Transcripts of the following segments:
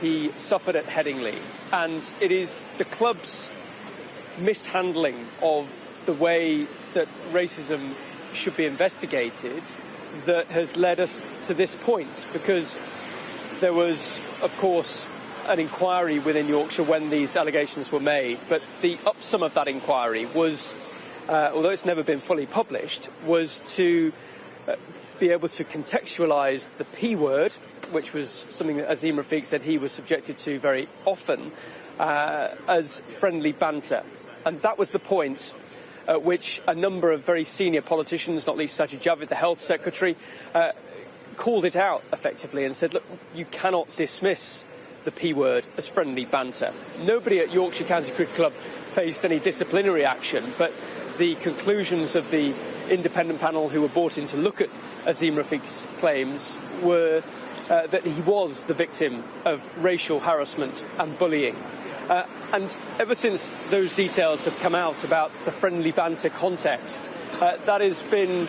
he suffered at Headingley, and it is the club's mishandling of the way that racism should be investigated that has led us to this point, because there was, of course, an inquiry within Yorkshire when these allegations were made, but the upsum of that inquiry was, although it's never been fully published, was to be able to contextualise the P word, which was something that Azeem Rafiq said he was subjected to very often, as friendly banter. And that was the point at which a number of very senior politicians, not least Sajid Javid, the Health Secretary, called it out effectively and said, look, you cannot dismiss the P word as friendly banter. Nobody at Yorkshire County Cricket Club faced any disciplinary action, but the conclusions of the independent panel who were brought in to look at Azeem Rafiq's claims were that he was the victim of racial harassment and bullying. And ever since those details have come out about the friendly banter context, that has been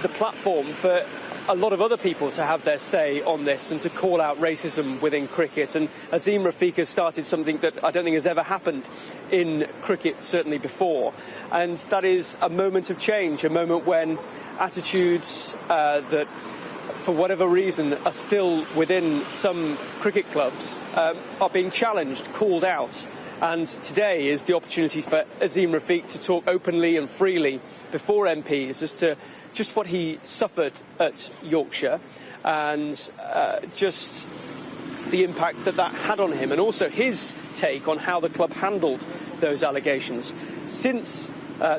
the platform for a lot of other people to have their say on this and to call out racism within cricket. And Azeem Rafiq has started something that I don't think has ever happened in cricket, certainly before. And that is a moment of change, a moment when attitudes that, for whatever reason, are still within some cricket clubs are being challenged, called out. And today is the opportunity for Azeem Rafiq to talk openly and freely before MPs as to just what he suffered at Yorkshire and just the impact that that had on him, and also his take on how the club handled those allegations. Since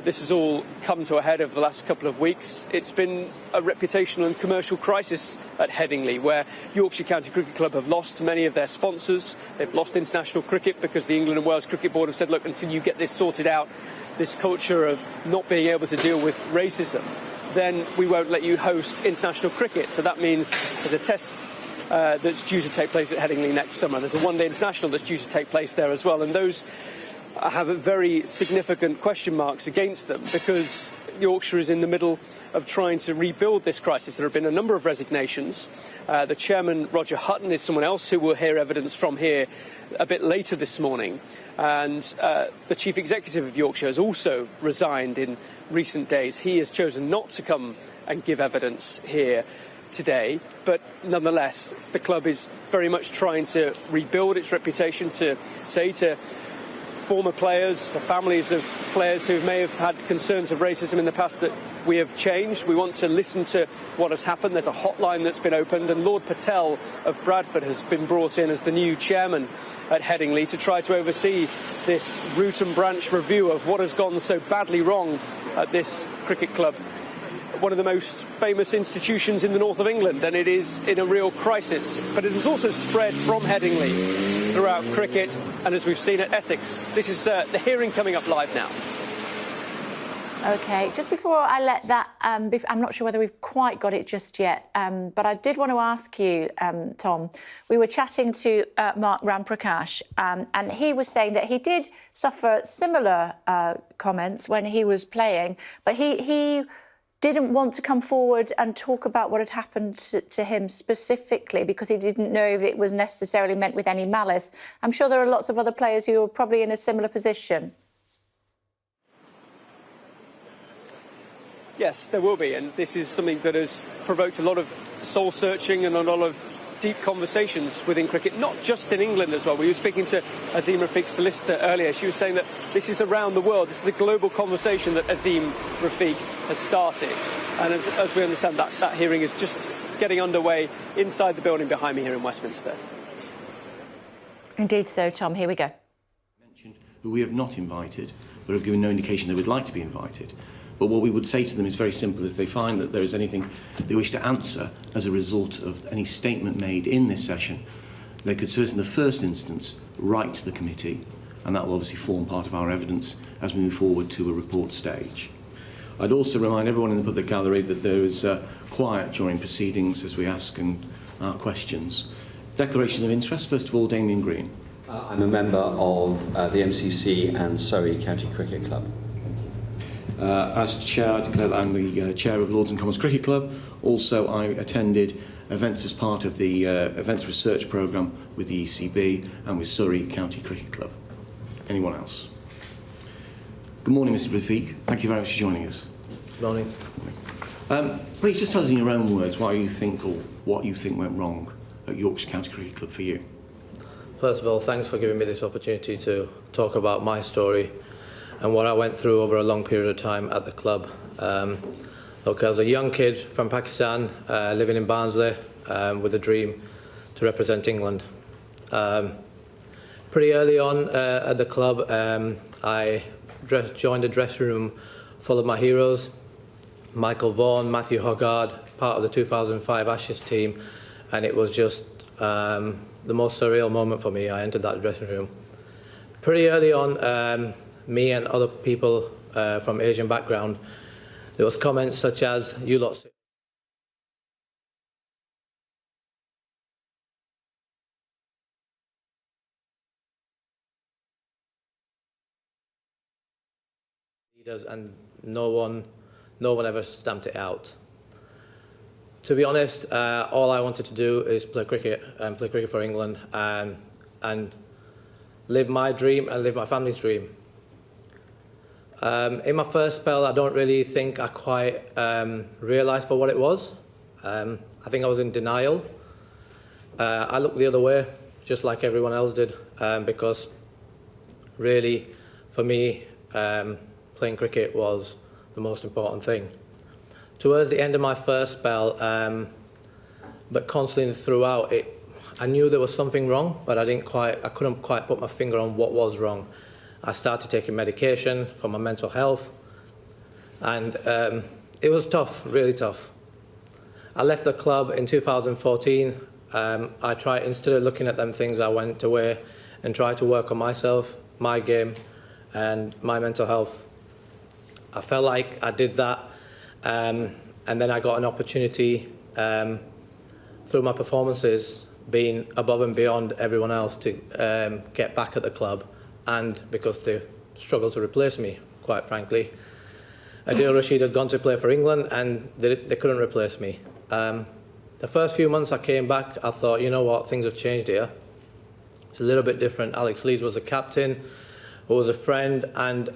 this has all come to a head over the last couple of weeks, it's been a reputational and commercial crisis at Headingley, where Yorkshire County Cricket Club have lost many of their sponsors. They've lost international cricket because the England and Wales Cricket Board have said, look, until you get this sorted out, this culture of not being able to deal with racism, then we won't let you host international cricket. So that means there's a test that's due to take place at Headingley next summer. There's a one-day international that's due to take place there as well. And those have very significant question marks against them, because Yorkshire is in the middle of trying to rebuild this crisis. There have been a number of resignations. The chairman, Roger Hutton, is someone else who we'll hear evidence from here a bit later this morning. And the chief executive of Yorkshire has also resigned in recent days. He has chosen not to come and give evidence here today, but nonetheless, the club is very much trying to rebuild its reputation, to say to former players, to families of players who may have had concerns of racism in the past, that we have changed. We want to listen to what has happened. There's a hotline that's been opened, and Lord Patel of Bradford has been brought in as the new chairman at Headingley to try to oversee this root and branch review of what has gone so badly wrong at this cricket club, one of the most famous institutions in the north of England, and it is in a real crisis. But it has also spread from Headingley throughout cricket, and as we've seen at Essex. This is the hearing coming up live now. OK, just before I let that, I'm not sure whether we've quite got it just yet, but I did want to ask you, Tom, we were chatting to Mark Ramprakash, and he was saying that he did suffer similar comments when he was playing, but he didn't want to come forward and talk about what had happened to him specifically because he didn't know if it was necessarily meant with any malice. I'm sure there are lots of other players who are probably in a similar position. Yes, there will be, and this is something that has provoked a lot of soul-searching and a lot of deep conversations within cricket, not just in England as well. We were speaking to Azeem Rafiq's solicitor earlier. She was saying that this is around the world. This is a global conversation that Azeem Rafiq has started. And as we understand, that hearing is just getting underway inside the building behind me here in Westminster. Indeed so, Tom. Here we go. Who we have not invited, but have given no indication they would like to be invited. But what we would say to them is very simple. If they find that there is anything they wish to answer as a result of any statement made in this session, they could certainly, in the first instance, write to the committee, and that will obviously form part of our evidence as we move forward to a report stage. I'd also remind everyone in the public gallery that there is quiet during proceedings as we ask and our questions. Declaration of interest. First of all, Damien Green. I'm a member of the MCC and Surrey County Cricket Club. As chair, I declare that I'm the chair of Lords and Commons Cricket Club. Also, I attended events as part of the events research programme with the ECB and with Surrey County Cricket Club. Anyone else? Good morning, Mr. Rafiq. Thank you very much for joining us. Good morning. Please just tell us in your own words why you think or what you think went wrong at Yorkshire County Cricket Club for you. First of all, thanks for giving me this opportunity to talk about my story and what I went through over a long period of time at the club. Look, I was a young kid from Pakistan, living in Barnsley, with a dream to represent England. Pretty early on at the club, I joined a dressing room full of my heroes, Michael Vaughan, Matthew Hoggard, part of the 2005 Ashes team, and it was just the most surreal moment for me. I entered that dressing room. Pretty early on, me and other people from Asian background, there was comments such as, "You lot leaders," and no one ever stamped it out. To be honest, all I wanted to do is play cricket and play cricket for England and live my dream and live my family's dream. In my first spell, I don't really think I quite realised for what it was. I think I was in denial. I looked the other way, just like everyone else did, because really, for me, playing cricket was the most important thing. Towards the end of my first spell, but constantly throughout it, I knew there was something wrong, but I couldn't quite put my finger on what was wrong. I started taking medication for my mental health, and it was tough, really tough. I left the club in 2014. I tried, instead of looking at them things, I went away and tried to work on myself, my game, and my mental health. I felt like I did that, and then I got an opportunity through my performances, being above and beyond everyone else, to get back at the club, and because they struggled to replace me, quite frankly. Adil Rashid had gone to play for England, and they couldn't replace me. The first few months I came back, I thought, you know what, things have changed here. It's a little bit different. Alex Lees was a captain, who was a friend, and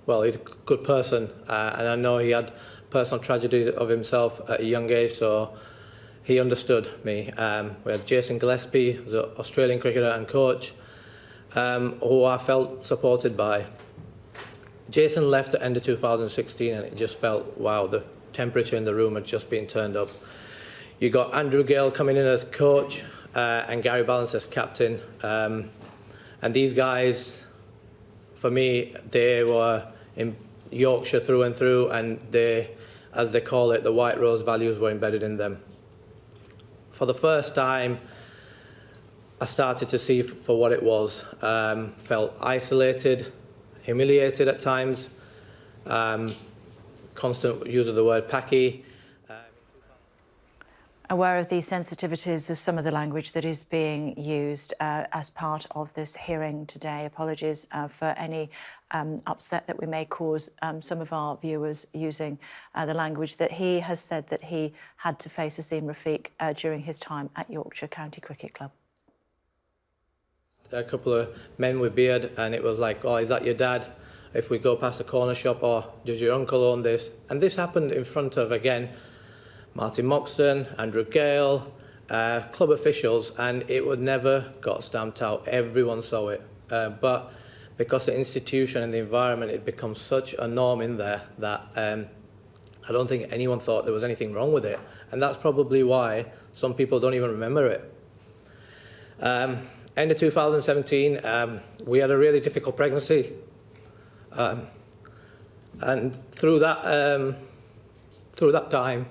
well, he's a good person, and I know he had personal tragedies of himself at a young age, so he understood me. We had Jason Gillespie, who's an Australian cricketer and coach, who I felt supported by. Jason left at the end of 2016, and it just felt, wow, the temperature in the room had just been turned up. You got Andrew Gale coming in as coach, and Gary Ballance as captain, and these guys, for me, they were in Yorkshire through and through, and they, as they call it, the White Rose values were embedded in them. For the first time, I started to see for what it was. Felt isolated, humiliated at times, constant use of the word "packy." Aware of the sensitivities of some of the language that is being used as part of this hearing today. Apologies for any upset that we may cause some of our viewers using the language that he has said that he had to face Azeem Rafiq during his time at Yorkshire County Cricket Club. A couple of men with beard, and it was like, "Oh, is that your dad? If we go past a corner shop, or does your uncle own this?" And this happened in front of, again, Martin Moxon, Andrew Gale, club officials, and it would never got stamped out. Everyone saw it. But because the institution and the environment, it becomes such a norm in there that I don't think anyone thought there was anything wrong with it. And that's probably why some people don't even remember it. End of 2017, we had a really difficult pregnancy. And through that time,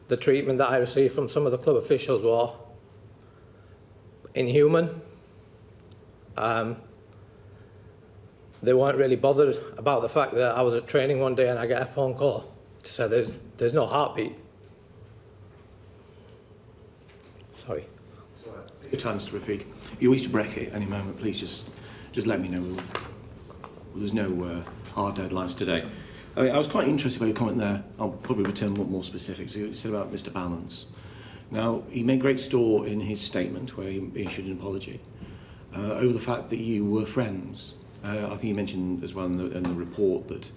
the treatment that I received from some of the club officials was inhuman. They weren't really bothered about the fact that I was at training one day and I get a phone call to say there's no heartbeat. Sorry. Your time, Mr. Rafiq. You wish to break it any moment, please just let me know. There's no hard deadlines today. I was quite interested by your comment there. I'll probably return more specifics. You said about Mr. Ballance. Now, he made great store in his statement, where he issued an apology, over the fact that you were friends. I think he mentioned as well in the report that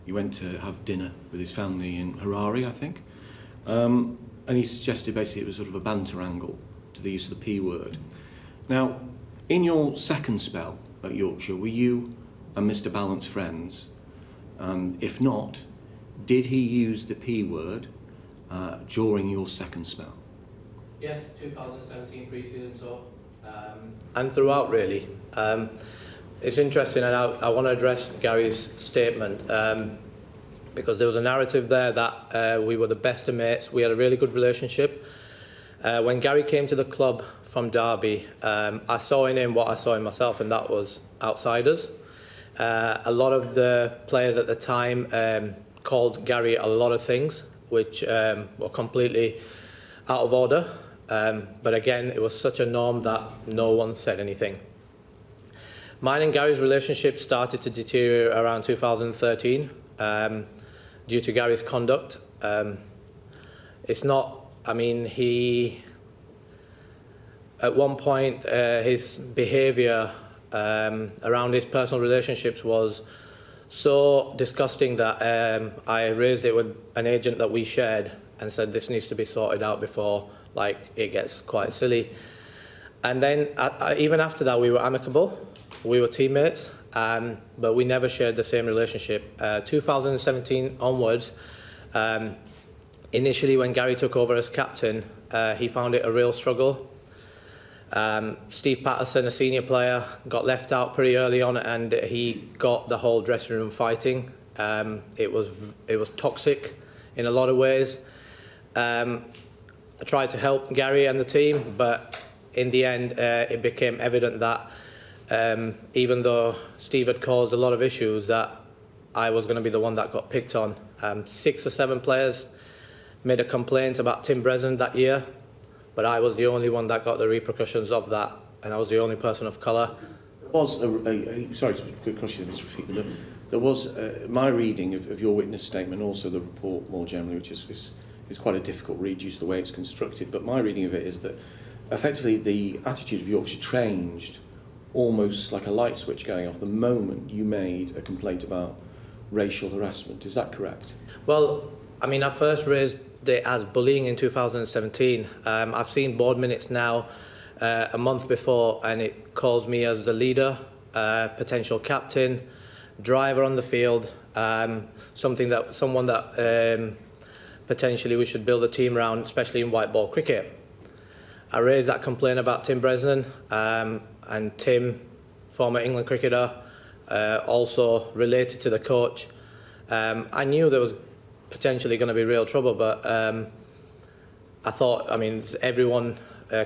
you went to have dinner with his family in Harare, I think. And he suggested basically it was sort of a banter angle to the use of the P word. Now, in your second spell at Yorkshire, were you and Mr. Balance friends? And if not, did he use the P word during your second spell? Yes, 2017 pre-season tour, and throughout really. It's interesting, and I want to address Gary's statement because there was a narrative there that we were the best of mates. We had a really good relationship. When Gary came to the club from Derby, I saw in him what I saw in myself, and that was outsiders. A lot of the players at the time called Gary a lot of things, which were completely out of order. But again, it was such a norm that no one said anything. Mine and Gary's relationship started to deteriorate around 2013 due to Gary's conduct. It's not, I mean, at one point, his behaviour around his personal relationships was so disgusting that I raised it with an agent that we shared and said this needs to be sorted out before it gets quite silly. And then even after that, we were amicable. We were teammates, but we never shared the same relationship. 2017 onwards, initially when Gary took over as captain, he found it a real struggle. Steve Patterson, a senior player, got left out pretty early on, and he got the whole dressing room fighting. It was toxic in a lot of ways. I tried to help Gary and the team, but in the end, it became evident that even though Steve had caused a lot of issues, that I was going to be the one that got picked on. 6 or 7 players made a complaint about Tim Bresnan that year, but I was the only one that got the repercussions of that, and I was the only person of colour. There was sorry to quick question, Mr. Rafik, but there was my reading of your witness statement, also the report more generally, which is quite a difficult read due to the way it's constructed, but my reading of it is that effectively the attitude of Yorkshire changed almost like a light switch going off the moment you made a complaint about racial harassment. Is that correct? Well, I mean, I first raised it as bullying in 2017. I've seen board minutes now a month before, and it calls me as the leader, potential captain, driver on the field, someone that potentially we should build a team around, especially in white ball cricket. I raised that complaint about Tim Bresnan, and Tim, former England cricketer, also related to the coach. I knew there was potentially going to be real trouble, but I thought, I mean, everyone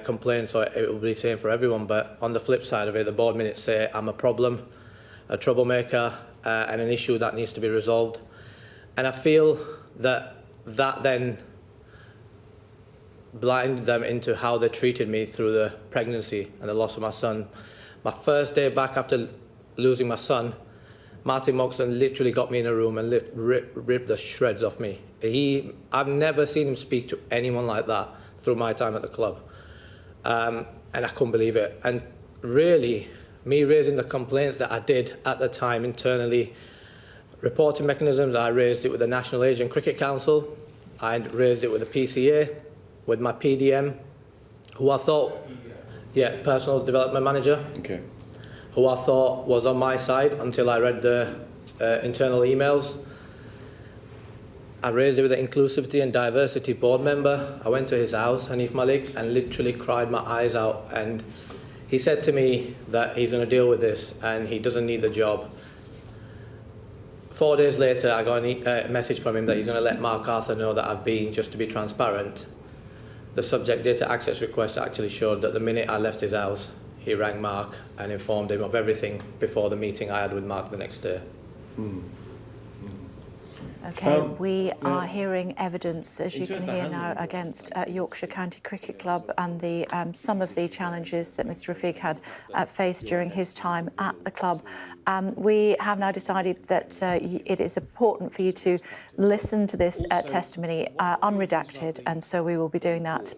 complained, so it would be the same for everyone. But on the flip side of it, the board minutes say I'm a problem, a troublemaker, and an issue that needs to be resolved. And I feel that then blinded them into how they treated me through the pregnancy and the loss of my son. My first day back after losing my son, Martin Moxon literally got me in a room and ripped the shreds off me. I've never seen him speak to anyone like that through my time at the club. And I couldn't believe it. And really, me raising the complaints that I did at the time internally, reporting mechanisms, I raised it with the National Asian Cricket Council, I raised it with the PCA, with my PDM, who I thought, personal development manager, Okay. who I thought was on my side until I read the internal emails. I raised it with the Inclusivity and Diversity board member. I went to his house, Hanif Malik, and literally cried my eyes out. And he said to me that he's going to deal with this and he doesn't need the job. 4 days later, I got a message from him that he's going to let Mark Arthur know that I've been, just to be transparent. The subject data access request actually showed that the minute I left his house, he rang Mark and informed him of everything before the meeting I had with Mark the next day. Okay, we are hearing evidence, as you can hear now, against Yorkshire County Cricket Club and the some of the challenges that Mr Rafiq had faced during his time at the club. We have now decided that it is important for you to listen to this testimony unredacted, and so we will be doing that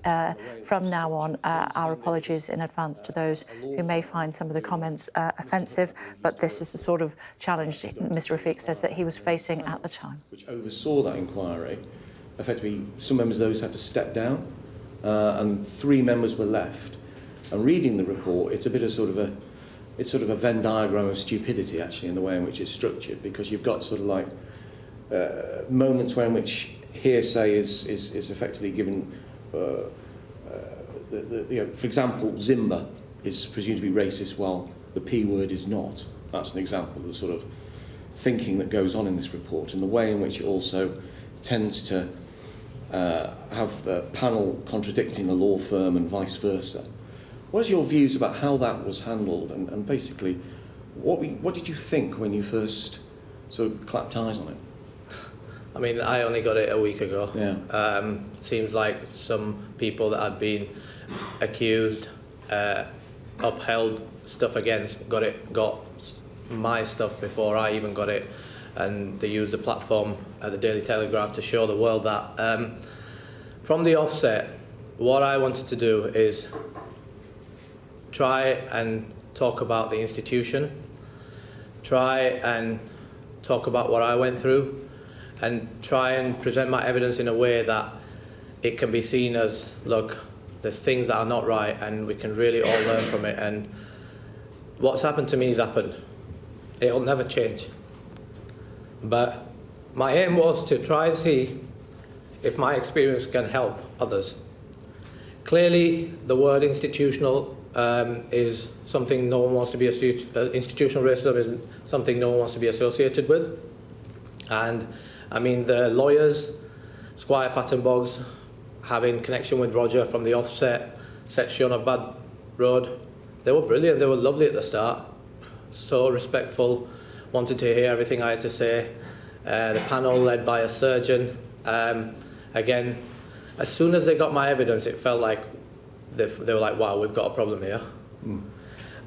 from now on. Our apologies in advance to those who may find some of the comments offensive, but this is the sort of challenge Mr Rafiq says that he was facing at the time. Which oversaw that inquiry. Effectively, some members of those had to step down, and 3 members were left. And reading the report, it's a bit of sort of a Venn diagram of stupidity, actually, in the way in which it's structured, because you've got sort of like moments where in which hearsay is effectively given. For example, Zimba is presumed to be racist, while the P word is not. That's an example of the sort of thinking that goes on in this report, and the way in which it also tends to have the panel contradicting the law firm and vice versa. What are your views about how that was handled, and basically what did you think when you first sort of clapped eyes on it? I mean, I only got it a week ago. Yeah. Seems like some people that had been accused, upheld stuff against, got my stuff before I even got it, and they used the platform at the Daily Telegraph to show the world that. From the offset, what I wanted to do is try and talk about the institution, try and talk about what I went through, and try and present my evidence in a way that it can be seen as, look, there's things that are not right and we can really all learn from it, and what's happened to me has happened. It'll never change. But my aim was to try and see if my experience can help others. Clearly, the word institutional is something no one wants to be institutional racism is something no one wants to be associated with. And I mean, the lawyers, Squire Patton Boggs, having connection with Roger from the offset, set Sean of Bad Road, they were brilliant, they were lovely at the start. So respectful, wanted to hear everything I had to say. The panel led by a surgeon. Again, as soon as they got my evidence, it felt like they were like, wow, we've got a problem here.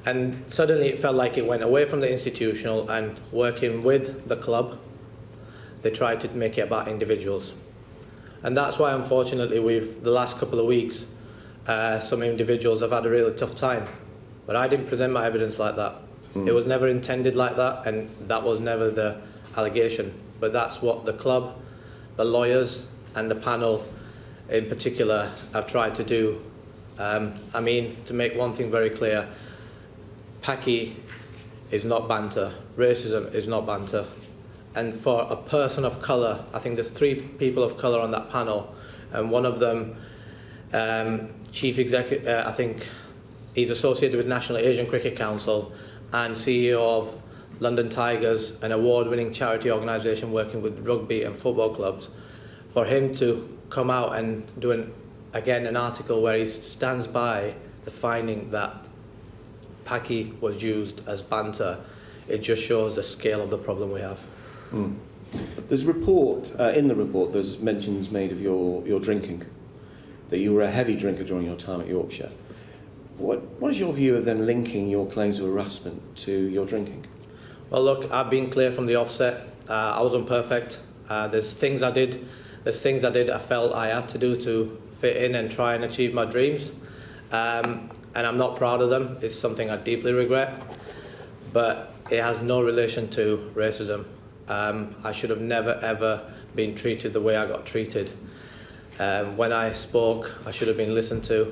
And suddenly it felt like it went away from the institutional, and working with the club, they tried to make it about individuals. And that's why, unfortunately, the last couple of weeks, some individuals have had a really tough time. But I didn't present my evidence like that. It was never intended like that, and that was never the allegation. But that's what the club, the lawyers, and the panel in particular have tried to do. I mean, to make one thing very clear, Paki is not banter. Racism is not banter. And for a person of colour, I think there's 3 people of colour on that panel, and one of them, Chief Executive, I think he's associated with National Asian Cricket Council, and CEO of London Tigers, an award-winning charity organisation working with rugby and football clubs. For him to come out and do an article where he stands by the finding that Paki was used as banter, it just shows the scale of the problem we have. There's a report, in the report there's mentions made of your drinking, that you were a heavy drinker during your time at Yorkshire. What is your view of them linking your claims of harassment to your drinking? Well, look, I've been clear from the offset. I wasn't perfect. There's things I did I felt I had to do to fit in and try and achieve my dreams. And I'm not proud of them. It's something I deeply regret. But it has no relation to racism. I should have never, ever been treated the way I got treated. When I spoke, I should have been listened to.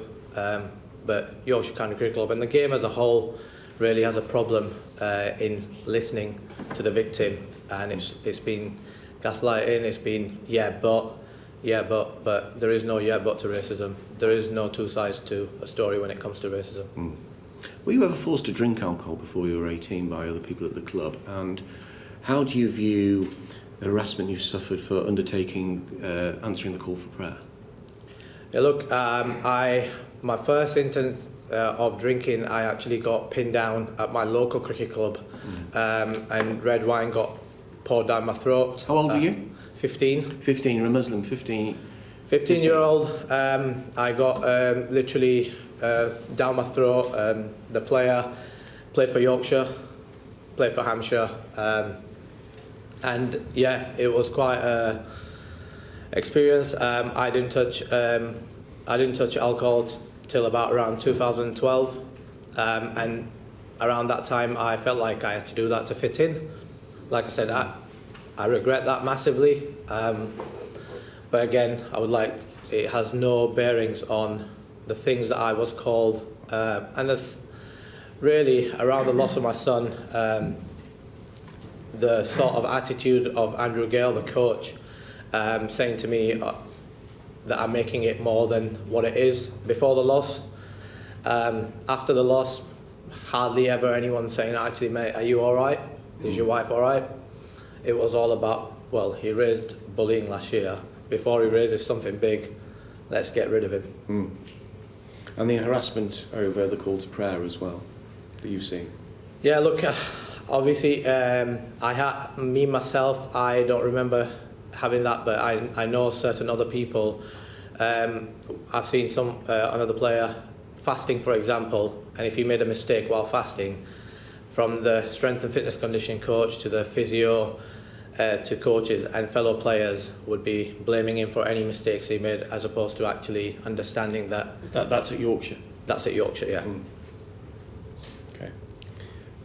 But Yorkshire County Cricket Club and the game as a whole really has a problem in listening to the victim, and it's been gaslighting. It's been but there is no but to racism. There is no 2 sides to a story when it comes to racism. Were you ever forced to drink alcohol before you were 18 by other people at the club, and how do you view the harassment you suffered for undertaking answering the call for prayer? Yeah, look, my first instance of drinking, I actually got pinned down at my local cricket club, and red wine got poured down my throat. How old were you? 15. 15, you're a Muslim, 15. 15-year-old, I got literally down my throat. The player played for Yorkshire, played for Hampshire, and yeah, it was quite a experience. I didn't touch alcohol till about around 2012, and around that time I felt like I had to do that to fit in. Like I said, I regret that massively. But again, it has no bearings on the things that I was called, and really around the loss of my son, the sort of attitude of Andrew Gale, the coach, saying to me that I'm making it more than what it is before the loss. After the loss, hardly ever anyone saying, actually, mate, are you all right? Is your wife all right? It was all about, well, he raised bullying last year. Before he raises something big, let's get rid of him. And the harassment over the call to prayer as well, that you've seen? Yeah, look, obviously, myself, I don't remember having that, but I know certain other people. I've seen another player fasting, for example, and if he made a mistake while fasting, from the strength and fitness conditioning coach to the physio, to coaches and fellow players would be blaming him for any mistakes he made, as opposed to actually understanding That's at Yorkshire? That's at Yorkshire, yeah.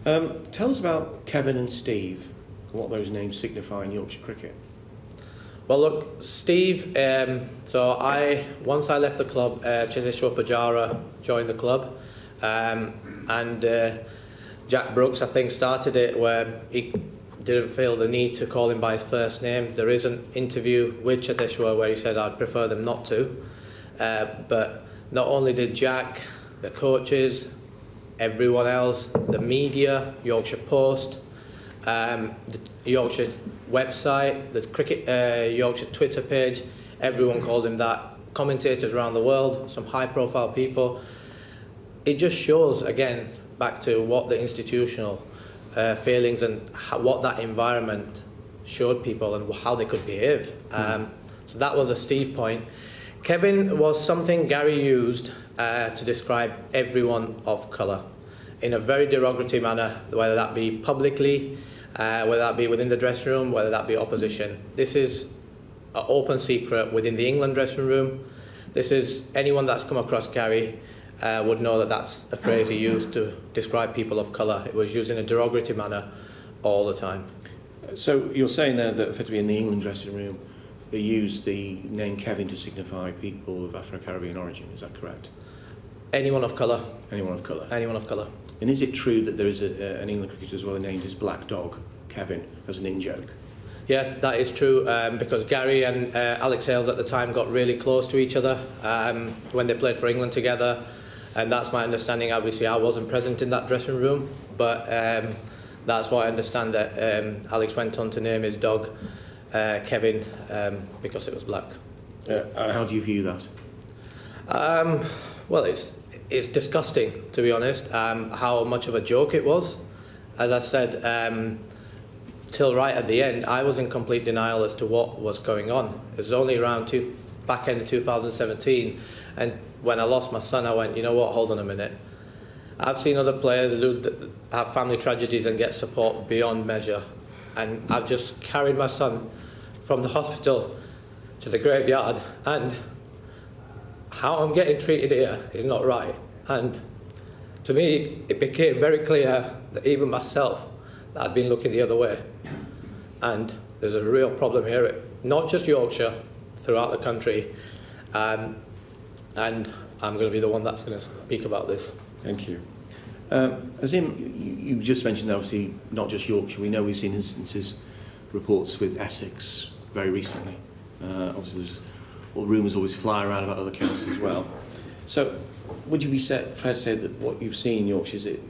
Okay. Tell us about Kevin and Steve, what those names signify in Yorkshire cricket. Well, look, Steve, once I left the club, Cheteshwar Pujara joined the club, and Jack Brooks, I think, started it where he didn't feel the need to call him by his first name. There is an interview with Cheteshwar where he said, I'd prefer them not to. But not only did Jack, the coaches, everyone else, the media, Yorkshire Post, the Yorkshire website, the Yorkshire Twitter page, everyone called him that. Commentators around the world, some high-profile people. It just shows, again, back to what the institutional failings and what that environment showed people and how they could behave. So that was a Steve point. Kevin was something Gary used to describe everyone of colour in a very derogatory manner, whether that be publicly, whether that be within the dressing room, whether that be opposition. This is an open secret within the England dressing room. This is anyone that's come across Gary would know that that's a phrase he used to describe people of colour. It was used in a derogatory manner all the time. So you're saying there that effectively in the England dressing room they used the name Kevin to signify people of Afro-Caribbean origin, is that correct? Anyone of colour. Anyone of colour? Anyone of colour. And is it true that there is an England cricketer as well named as Black Dog, Kevin, as an in-joke? Yeah, that is true, because Gary and Alex Hales at the time got really close to each other when they played for England together, and that's my understanding. Obviously, I wasn't present in that dressing room, but that's why I understand that Alex went on to name his dog Kevin because it was black. How do you view that? Well, it's disgusting, to be honest, how much of a joke it was. As I said, till right at the end, I was in complete denial as to what was going on. It was only around back end of 2017, and when I lost my son, I went, you know what, hold on a minute. I've seen other players have family tragedies and get support beyond measure, and I've just carried my son from the hospital to the graveyard, and how I'm getting treated here is not right. And to me, it became very clear that even myself, that I'd been looking the other way. And there's a real problem here, not just Yorkshire, throughout the country. And I'm going to be the one that's going to speak about this. Thank you. Azim, you just mentioned, obviously, not just Yorkshire. We know we've seen instances, reports with Essex very recently. Obviously, there's rumours always fly around about other counties as well. So, would you be fair to say that what you've seen in Yorkshire, is it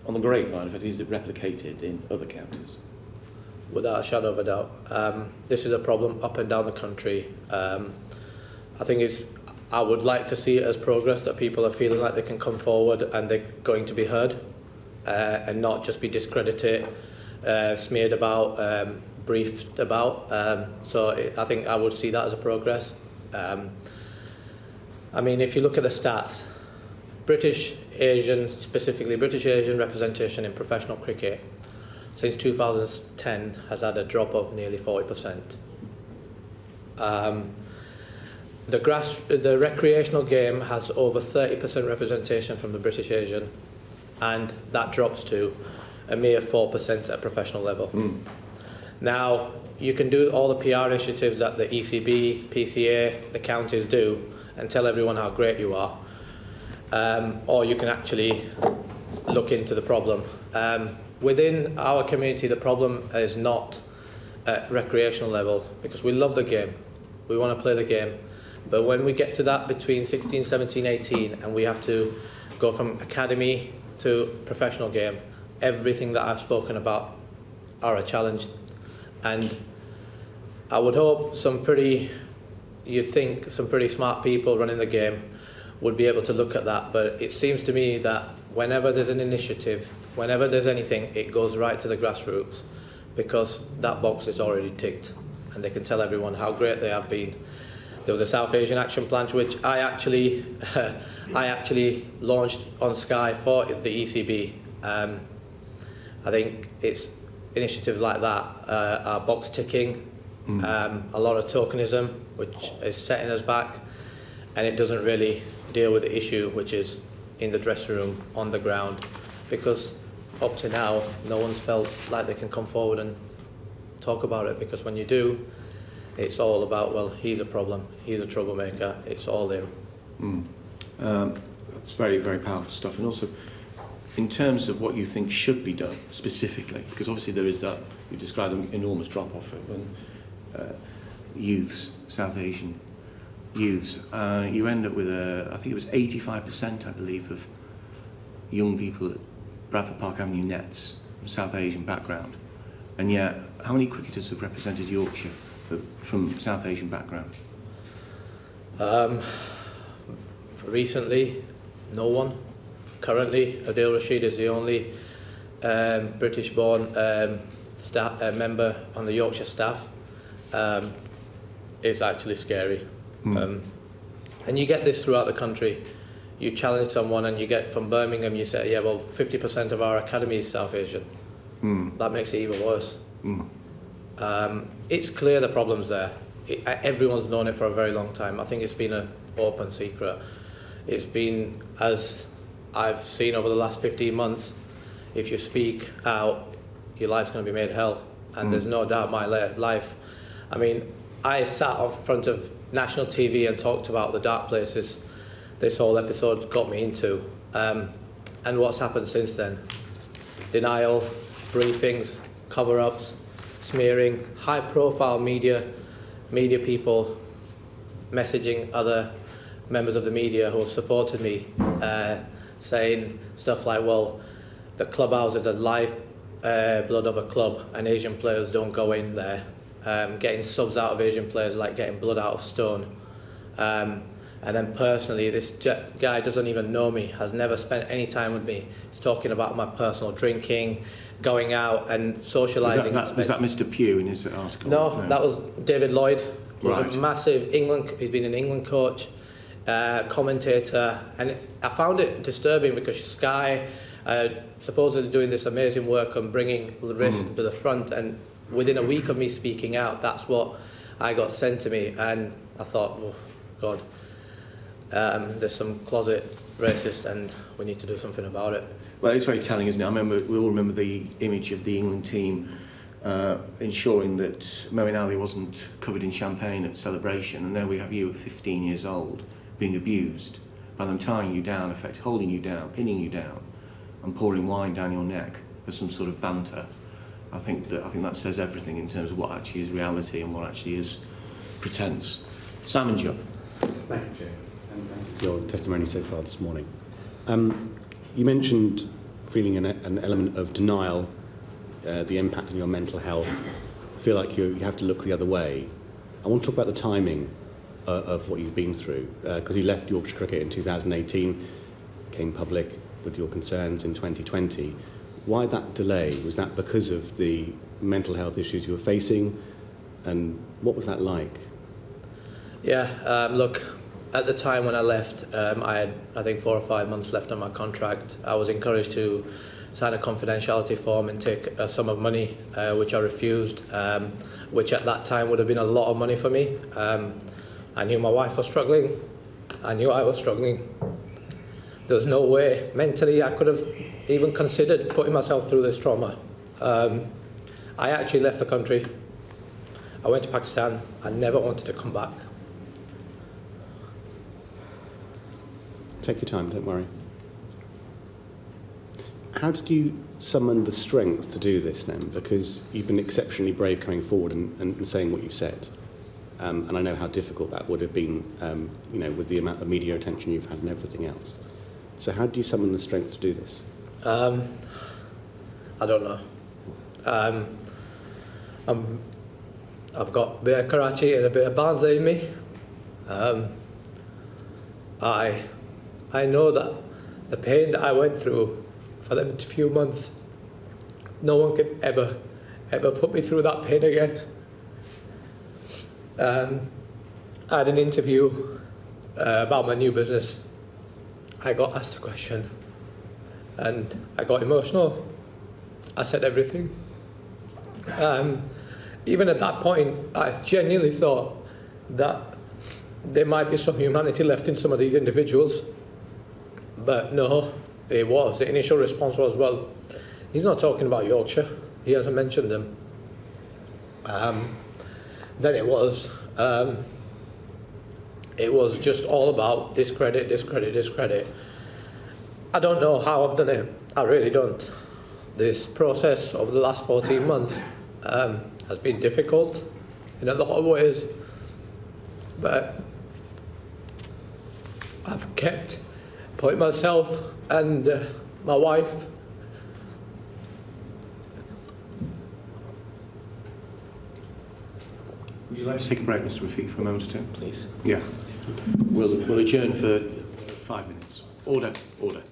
on the grapevine, in fact, is it replicated in other counties? Without a shadow of a doubt. This is a problem up and down the country. I think I would like to see it as progress, that people are feeling like they can come forward and they're going to be heard and not just be discredited, smeared about, briefed about. I think I would see that as a progress. I mean, if you look at the stats, British Asian, specifically British Asian representation in professional cricket since 2010 has had a drop of nearly 40%. The recreational game has over 30% representation from the British Asian, and that drops to a mere 4% at professional level. Now, you can do all the PR initiatives that the ECB, PCA, the counties do and tell everyone how great you are, or you can actually look into the problem. Within our community, the problem is not at recreational level, because we love the game, we want to play the game, but when we get to that between 16, 17, 18, and we have to go from academy to professional game, everything that I've spoken about are a challenge. And I would hope some pretty smart people running the game would be able to look at that. But it seems to me that whenever there's an initiative, whenever there's anything, it goes right to the grassroots, because that box is already ticked and they can tell everyone how great they have been. There was a South Asian Action Plan, which I actually launched on Sky for the ECB. I think it's initiatives like that are box ticking, a lot of tokenism, which is setting us back, and it doesn't really deal with the issue, which is in the dressing room, on the ground, because up to now, no one's felt like they can come forward and talk about it, because when you do, it's all about, well, he's a problem, he's a troublemaker, it's all him. That's very, very powerful stuff. And also, in terms of what you think should be done specifically, because obviously there is that, you described an enormous drop-off when youths, South Asian youths, you end up with I think it was 85%, I believe, of young people at Bradford Park Avenue Nets from South Asian background. And yet, how many cricketers have represented Yorkshire from South Asian background? Recently, no one. Currently, Adil Rashid is the only British-born member on the Yorkshire staff. It's actually scary. And you get this throughout the country. You challenge someone and you get from Birmingham, you say, yeah, well, 50% of our academy is South Asian. That makes it even worse. It's clear the problem's there. Everyone's known it for a very long time. I think it's been an open secret. It's been, as I've seen over the last 15 months, if you speak out, your life's going to be made hell. And there's no doubt my life. I mean, I sat in front of national TV and talked about the dark places this whole episode got me into. And what's happened since then? Denial, briefings, cover-ups, smearing, high-profile media people messaging other members of the media who have supported me, saying stuff like, well, the clubhouse is a life blood of a club and Asian players don't go in there. Getting subs out of Asian players like getting blood out of stone. And then personally, this guy doesn't even know me, has never spent any time with me. He's talking about my personal drinking, going out and socialising. Was that Mr. Pugh in his article? No, that was David Lloyd. He was Right. a massive he's been an England coach, commentator, and I found it disturbing because Sky supposedly doing this amazing work on bringing the racism to the front, and within a week of me speaking out, that's what I got sent to me, and I thought, oh, God, there's some closet racist and we need to do something about it. Well, it's very telling, isn't it? We all remember the image of the England team ensuring that Moeen Ali wasn't covered in champagne at celebration, and there we have you at 15 years old being abused by them tying you down, holding you down, pinning you down, and pouring wine down your neck as some sort of banter. I think that says everything in terms of what actually is reality and what actually is pretense. Simon Jupp. Thank you, Jay, and thank you for your testimony so far this morning. You mentioned feeling an element of denial, the impact on your mental health. Feel like you have to look the other way. I want to talk about the timing of what you've been through, because you left Yorkshire Cricket in 2018, came public with your concerns in 2020. Why that delay? Was that because of the mental health issues you were facing? And what was that like? Yeah, look, at the time when I left, I had, I think, 4 or 5 months left on my contract. I was encouraged to sign a confidentiality form and take a sum of money, which I refused, which at that time would have been a lot of money for me. I knew my wife was struggling. I knew I was struggling. There was no way mentally I could have even considered putting myself through this trauma. I actually left the country. I went to Pakistan. I never wanted to come back. Take your time, don't worry. How did you summon the strength to do this then? Because you've been exceptionally brave coming forward and saying what you've said. And I know how difficult that would have been, you know, with the amount of media attention you've had and everything else. So how do you summon the strength to do this? I don't know. I've got a bit of Karachi and a bit of Banza in me. I know that the pain that I went through for them few months, no one can ever put me through that pain again. I had an interview about my new business. I got asked a question and I got emotional. I said everything. Even at that point, I genuinely thought that there might be some humanity left in some of these individuals. But no, it was. The initial response was, well, he's not talking about Yorkshire. He hasn't mentioned them. Then it was just all about discredit, discredit, discredit. I don't know how I've done it. I really don't. This process over the last 14 months has been difficult in a lot of ways, but I've kept putting myself and my wife. Would you like to take a break, Mr. Rafiq, for a moment or two? Please. Yeah. We'll adjourn for 5 minutes. Order, order.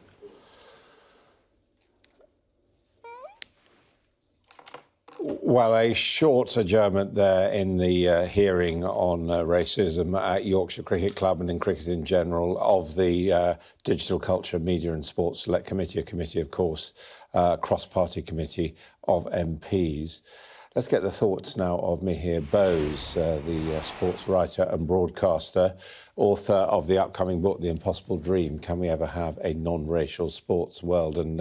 Well, a short adjournment there in the hearing on racism at Yorkshire Cricket Club and in cricket in general of the Digital Culture, Media and Sports Select Committee, a committee, of course, cross-party committee of MPs. Let's get the thoughts now of Mihir Bose, the sports writer and broadcaster, author of the upcoming book, The Impossible Dream, Can We Ever Have a Non-Racial Sports World? And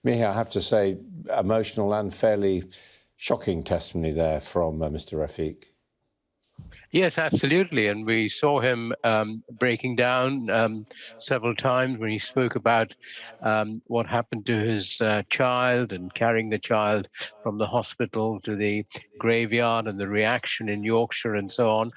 Mihir, I have to say, emotional and fairly shocking testimony there from Mr. Rafiq. Yes, absolutely. And we saw him breaking down several times when he spoke about what happened to his child and carrying the child from the hospital to the graveyard and the reaction in Yorkshire and so on.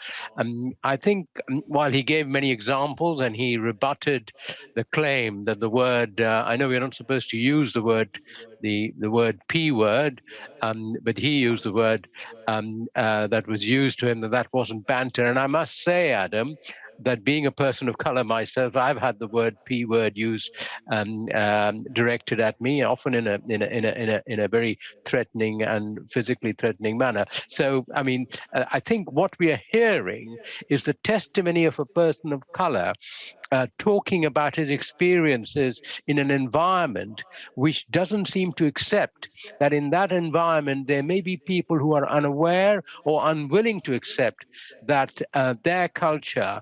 I think while he gave many examples and he rebutted the claim that the word, I know we're not supposed to use the word, the word P word, but he used the word that was used to him, that wasn't banter. And I must say, Adam, that being a person of color myself, I've had the word P word used directed at me, often in a very threatening and physically threatening manner. So, I mean, I think what we are hearing is the testimony of a person of color talking about his experiences in an environment which doesn't seem to accept that in that environment there may be people who are unaware or unwilling to accept that their culture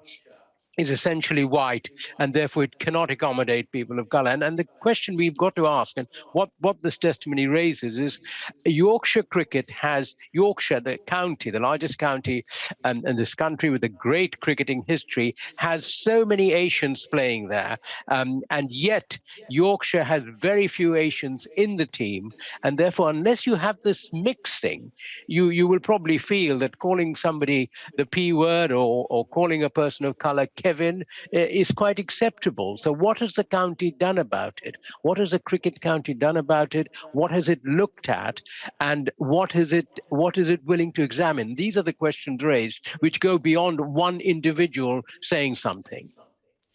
is essentially white, and therefore it cannot accommodate people of color. And the question we've got to ask, and what this testimony raises, is Yorkshire cricket has, Yorkshire, the county, the largest county in this country with a great cricketing history, has so many Asians playing there, and yet Yorkshire has very few Asians in the team, and therefore unless you have this mixing, you will probably feel that calling somebody the P word or calling a person of color Kevin is quite acceptable. So what has the county done about it? What has the cricket county done about it? What has it looked at? And what is it willing to examine? These are the questions raised which go beyond one individual saying something.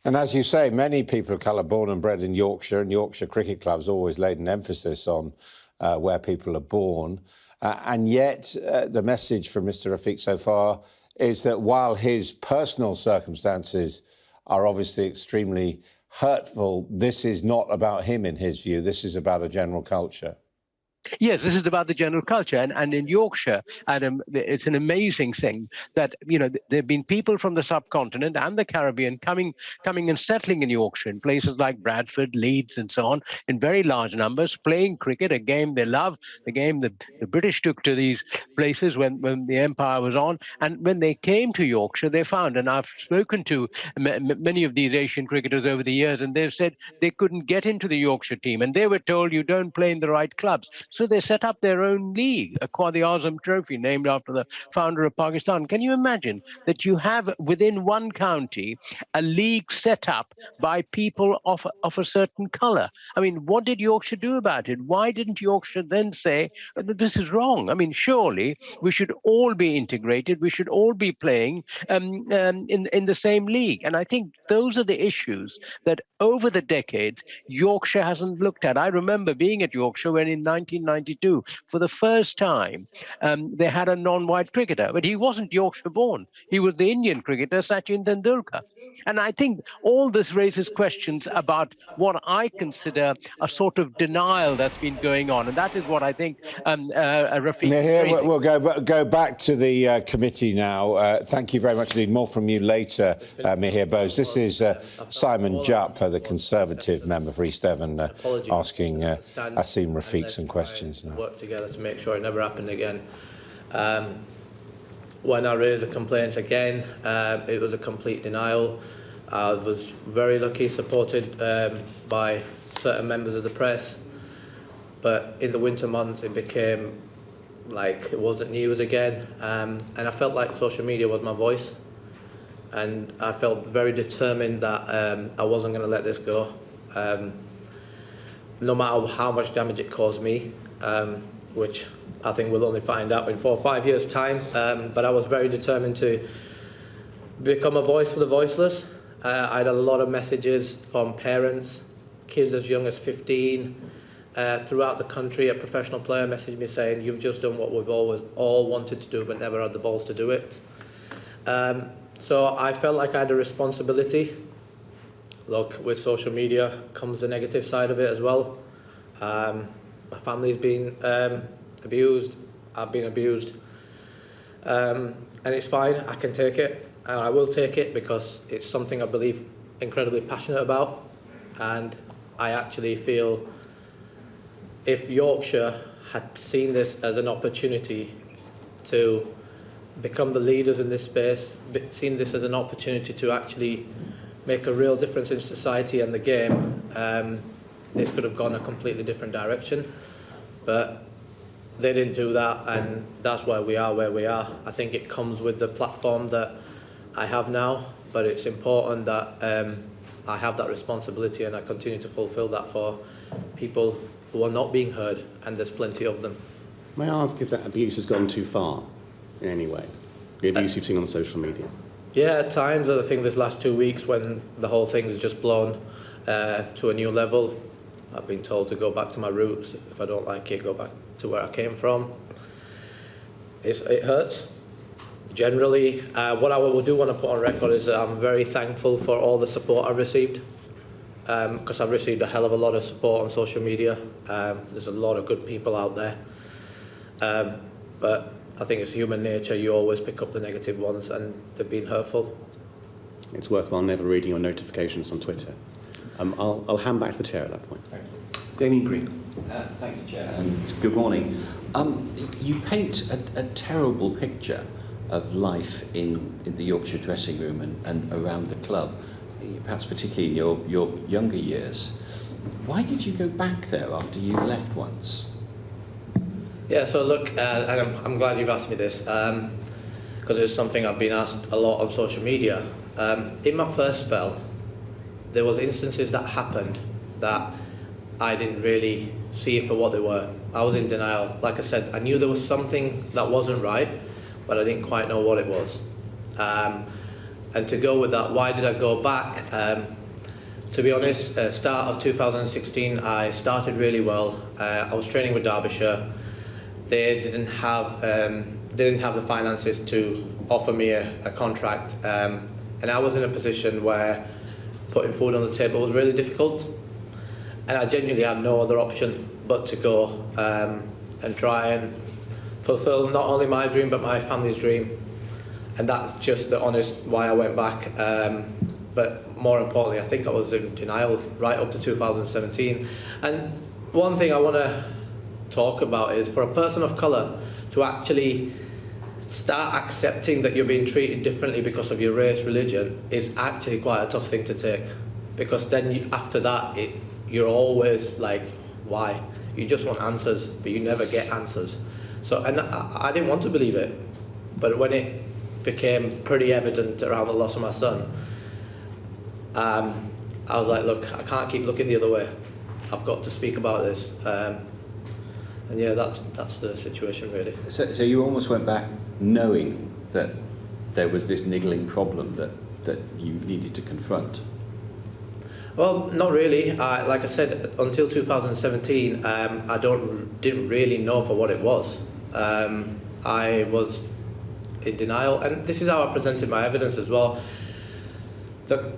And as you say, many people of colour born and bred in Yorkshire, and Yorkshire Cricket Club's always laid an emphasis on where people are born. And yet the message from Mr Rafiq so far is that while his personal circumstances are obviously extremely hurtful, this is not about him in his view. This is about a general culture. Yes, this is about the general culture. And in Yorkshire, Adam, it's an amazing thing that, you know, there have been people from the subcontinent and the Caribbean coming and settling in Yorkshire in places like Bradford, Leeds, and so on, in very large numbers, playing cricket, a game they love, the game the British took to these places when the Empire was on. And when they came to Yorkshire, they found, and I've spoken to many of these Asian cricketers over the years, and they've said they couldn't get into the Yorkshire team. And they were told, you don't play in the right clubs. So they set up their own league, a Quaid-e-Azam Trophy, named after the founder of Pakistan. Can you imagine that you have within one county a league set up by people of a certain colour? I mean, what did Yorkshire do about it? Why didn't Yorkshire then say that this is wrong? I mean, surely we should all be integrated. We should all be playing in the same league. And I think those are the issues that over the decades Yorkshire hasn't looked at. I remember being at Yorkshire when in 1992, for the first time, they had a non-white cricketer, but he wasn't Yorkshire born. He was the Indian cricketer Sachin Tendulkar. And I think all this raises questions about what I consider a sort of denial that's been going on. And that is what I think Rafiq is raising. We'll go back to the committee now. Thank you very much indeed. More from you later, Mihir Bose. This is Simon Jupp, the Conservative member for East Devon, asking Asim Rafiq some questions now. Work together to make sure it never happened again. When I raised the complaints again, it was a complete denial. I was very lucky, supported by certain members of the press, but in the winter months it became like it wasn't news again, and I felt like social media was my voice, and I felt very determined that I wasn't going to let this go, no matter how much damage it caused me, which I think we'll only find out in 4 or 5 years' time, but I was very determined to become a voice for the voiceless. I had a lot of messages from parents, kids as young as 15, throughout the country. A professional player messaged me saying, you've just done what we've always all wanted to do but never had the balls to do it. So I felt like I had a responsibility. Look, with social media comes the negative side of it as well. My family's been abused, I've been abused, and it's fine, I can take it, and I will take it because it's something I believe incredibly passionate about, and I actually feel if Yorkshire had seen this as an opportunity to become the leaders in this space, seen this as an opportunity to actually make a real difference in society and the game, this could have gone a completely different direction. But they didn't do that, and that's why we are where we are. I think it comes with the platform that I have now, but it's important that I have that responsibility and I continue to fulfil that for people who are not being heard, and there's plenty of them. May I ask if that abuse has gone too far in any way? The abuse you've seen on social media? Yeah, at times. I think this last 2 weeks when the whole thing has just blown to a new level, I've been told to go back to my roots. If I don't like it, go back to where I came from. It hurts. Generally, what I do want to put on record is that I'm very thankful for all the support I've received, because I've received a hell of a lot of support on social media. There's a lot of good people out there. But I think it's human nature. You always pick up the negative ones, and they've been hurtful. It's worthwhile never reading your notifications on Twitter. I'll hand back to the chair at that point. Thank you. Damien Green. Thank you, Chair, and good morning. You paint a terrible picture of life in the Yorkshire dressing room and around the club, perhaps particularly in your younger years. Why did you go back there after you left once? Yeah, so look, and I'm glad you've asked me this, because it's something I've been asked a lot on social media. In my first spell, there was instances that happened that I didn't really see it for what they were. I was in denial. Like I said, I knew there was something that wasn't right, but I didn't quite know what it was. And to go with that, why did I go back? To be honest, start of 2016, I started really well. I was training with Derbyshire. They didn't have the finances to offer me a contract, and I was in a position where putting food on the table was really difficult, and I genuinely had no other option but to go and try and fulfill not only my dream but my family's dream. And that's just the honest why I went back. But more importantly, I think I was in denial right up to 2017. And one thing I want to talk about is for a person of colour to actually start accepting that you're being treated differently because of your race, religion, is actually quite a tough thing to take. Because then after that, you're always like, why? You just want answers, but you never get answers. So, and I didn't want to believe it, but when it became pretty evident around the loss of my son, I was like, look, I can't keep looking the other way. I've got to speak about this. And yeah, that's the situation really. So you almost went back knowing that there was this niggling problem that you needed to confront? Well, not really. Like I said, until 2017, I didn't really know for what it was. I was in denial, and this is how I presented my evidence as well. The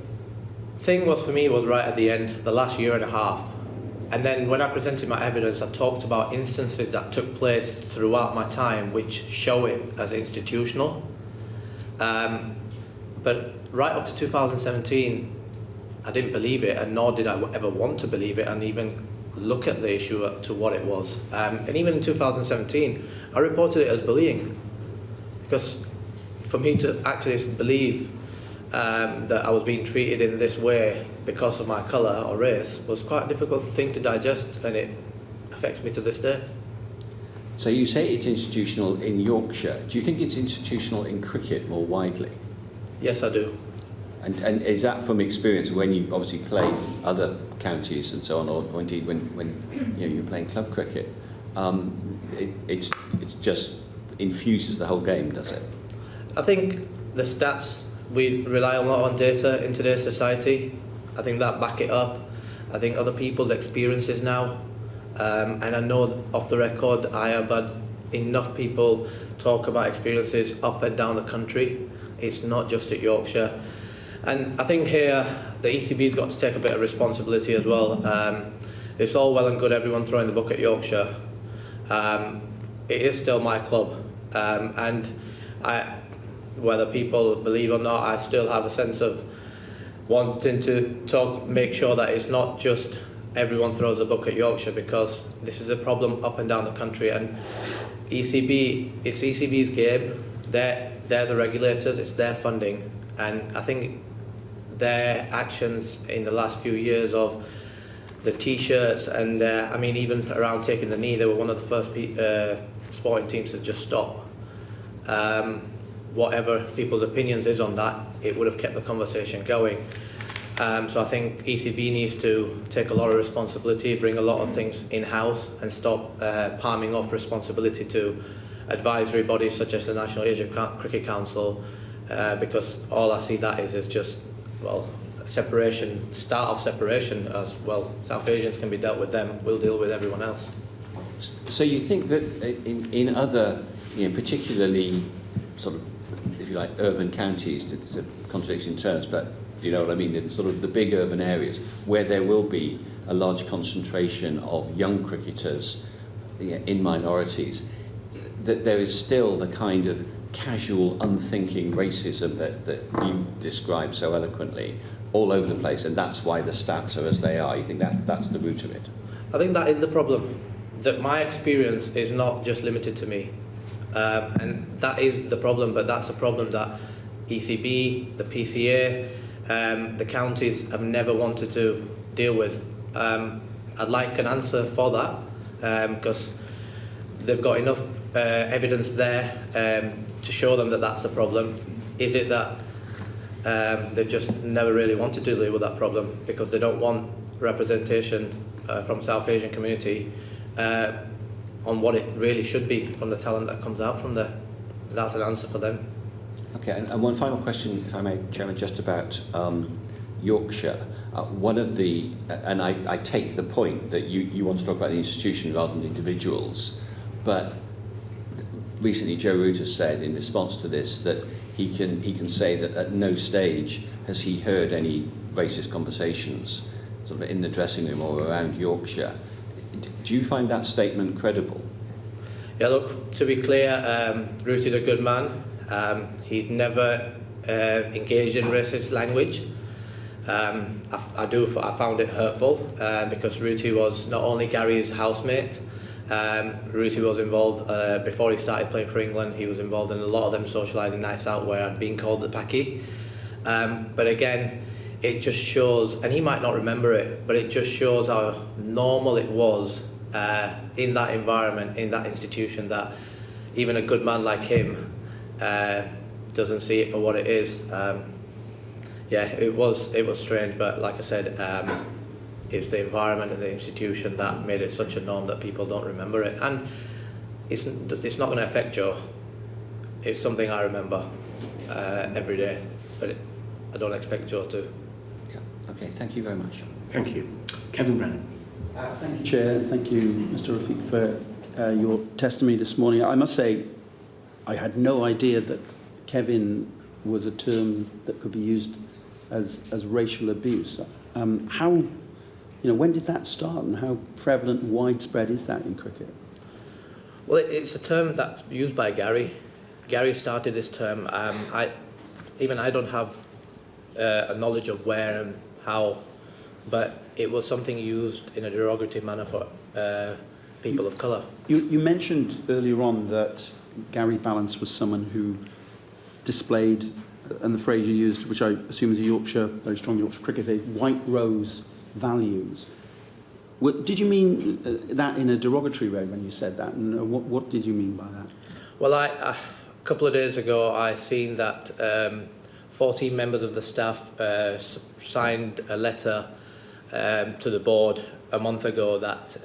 thing was, for me, was right at the end, the last year and a half. And then when I presented my evidence, I talked about instances that took place throughout my time which show it as institutional. But right up to 2017, I didn't believe it, and nor did I ever want to believe it and even look at the issue to what it was. And even in 2017, I reported it as bullying. Because for me to actually believe that I was being treated in this way because of my colour or race was quite a difficult thing to digest, and it affects me to this day. So you say it's institutional in Yorkshire. Do you think it's institutional in cricket more widely? Yes, I do. And is that from experience when you obviously play other counties and so on, or indeed when you're playing club cricket? It's just infuses the whole game, does it? I think the stats, we rely a lot on data in today's society. I think that back it up. I think other people's experiences now, and I know off the record I have had enough people talk about experiences up and down the country. It's not just at Yorkshire. And I think here the ECB's got to take a bit of responsibility as well. It's all well and good everyone throwing the book at Yorkshire. It is still my club, and whether people believe or not, I still have a sense of wanting to make sure that it's not just everyone throws the book at Yorkshire, because this is a problem up and down the country. And ECB, it's ECB's game. They're the regulators. It's their funding, and I think their actions in the last few years of the T-shirts and I mean even around taking the knee, they were one of the first sporting teams to just stop. Whatever people's opinions is on that, it would have kept the conversation going. So I think ECB needs to take a lot of responsibility, bring a lot of things in-house, and stop palming off responsibility to advisory bodies such as the National Asian Cricket Council, because all I see that is just, well, separation, start of separation as well. South Asians can be dealt with them, we'll deal with everyone else. So you think that in other, particularly sort of, if you like, urban counties, it's a contradiction in terms, but you know what I mean, it's sort of the big urban areas where there will be a large concentration of young cricketers in minorities, that there is still the kind of casual, unthinking racism that you describe so eloquently all over the place, and that's why the stats are as they are. You think that's the root of it? I think that is the problem, that my experience is not just limited to me. And that is the problem, but that's a problem that ECB, the PCA, the counties have never wanted to deal with. I'd like an answer for that, because they've got enough evidence there to show them that that's the problem. Is it that they've just never really wanted to deal with that problem because they don't want representation from South Asian community on what it really should be from the talent that comes out from there? That's an answer for them. Okay, and one final question, if I may, Chairman, just about Yorkshire. One of the, and I take the point that you want to talk about the institution rather than individuals, but recently Joe Root has said in response to this that he can say that at no stage has he heard any racist conversations sort of in the dressing room or around Yorkshire. Do you find that statement credible? Yeah, look, to be clear, Root is a good man. He's never engaged in racist language. I found it hurtful because Ruti was not only Gary's housemate, Ruti was involved, before he started playing for England, he was involved in a lot of them socialising nights out where I'd been called the Paki. But again, it just shows, and he might not remember it, but it just shows how normal it was in that environment, in that institution, that even a good man like him doesn't see it for what it is. Yeah, it was strange, but like I said, it's the environment and the institution that made it such a norm that people don't remember it. And it's not going to affect Joe. It's something I remember every day, but I don't expect Joe to. Yeah. Okay, thank you very much. Thank you. Kevin Brennan. Thank you, Chair, and thank you, Mr. Rafiq, for your testimony this morning. I must say, I had no idea that Kevin was a term that could be used as racial abuse. How, when did that start, and how prevalent and widespread is that in cricket? Well, it's a term that's used by Gary. Gary started this term. I don't have a knowledge of where and how, but it was something used in a derogatory manner for people of colour. You mentioned earlier on that Gary Ballance was someone who displayed, and the phrase you used, which I assume is a very strong Yorkshire cricketer, white rose values. Did you mean that in a derogatory way when you said that? And what did you mean by that? Well, a couple of days ago, I seen that 14 members of the staff signed a letter to the board a month ago that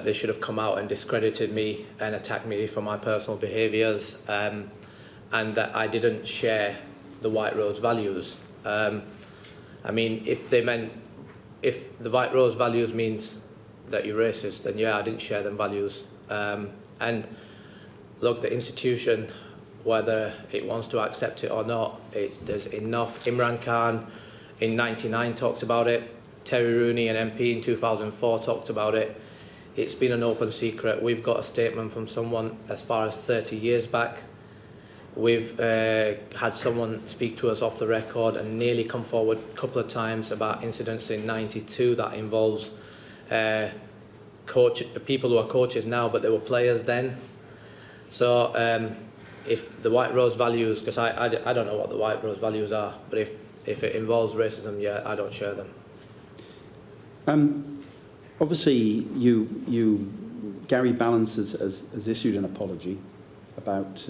they should have come out and discredited me and attacked me for my personal behaviours, and that I didn't share the White Rose values. I mean, if the White Rose values means that you're racist, then yeah, I didn't share them values. And look, the institution, whether it wants to accept it or not, there's enough. Imran Khan in '99 talked about it. Terry Rooney, an MP in 2004, talked about it. It's been an open secret. We've got a statement from someone as far as 30 years back. We've had someone speak to us off the record and nearly come forward a couple of times about incidents in '92 that involves people who are coaches now, but they were players then. So if the White Rose values, because I don't know what the White Rose values are, but if it involves racism, yeah, I don't share them. Obviously, Gary Ballance has issued an apology about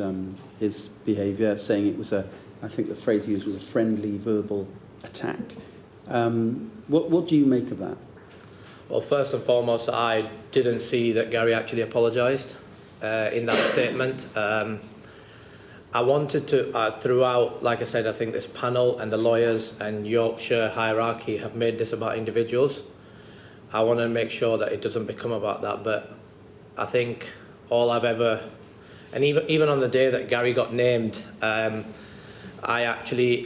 his behaviour, saying it was I think the phrase he used was a friendly verbal attack. What do you make of that? Well, first and foremost, I didn't see that Gary actually apologised in that statement. I wanted to, throughout, like I said, I think this panel and the lawyers and Yorkshire hierarchy have made this about individuals. I want to make sure that it doesn't become about that, but I think all I've ever, and even on the day that Gary got named, I actually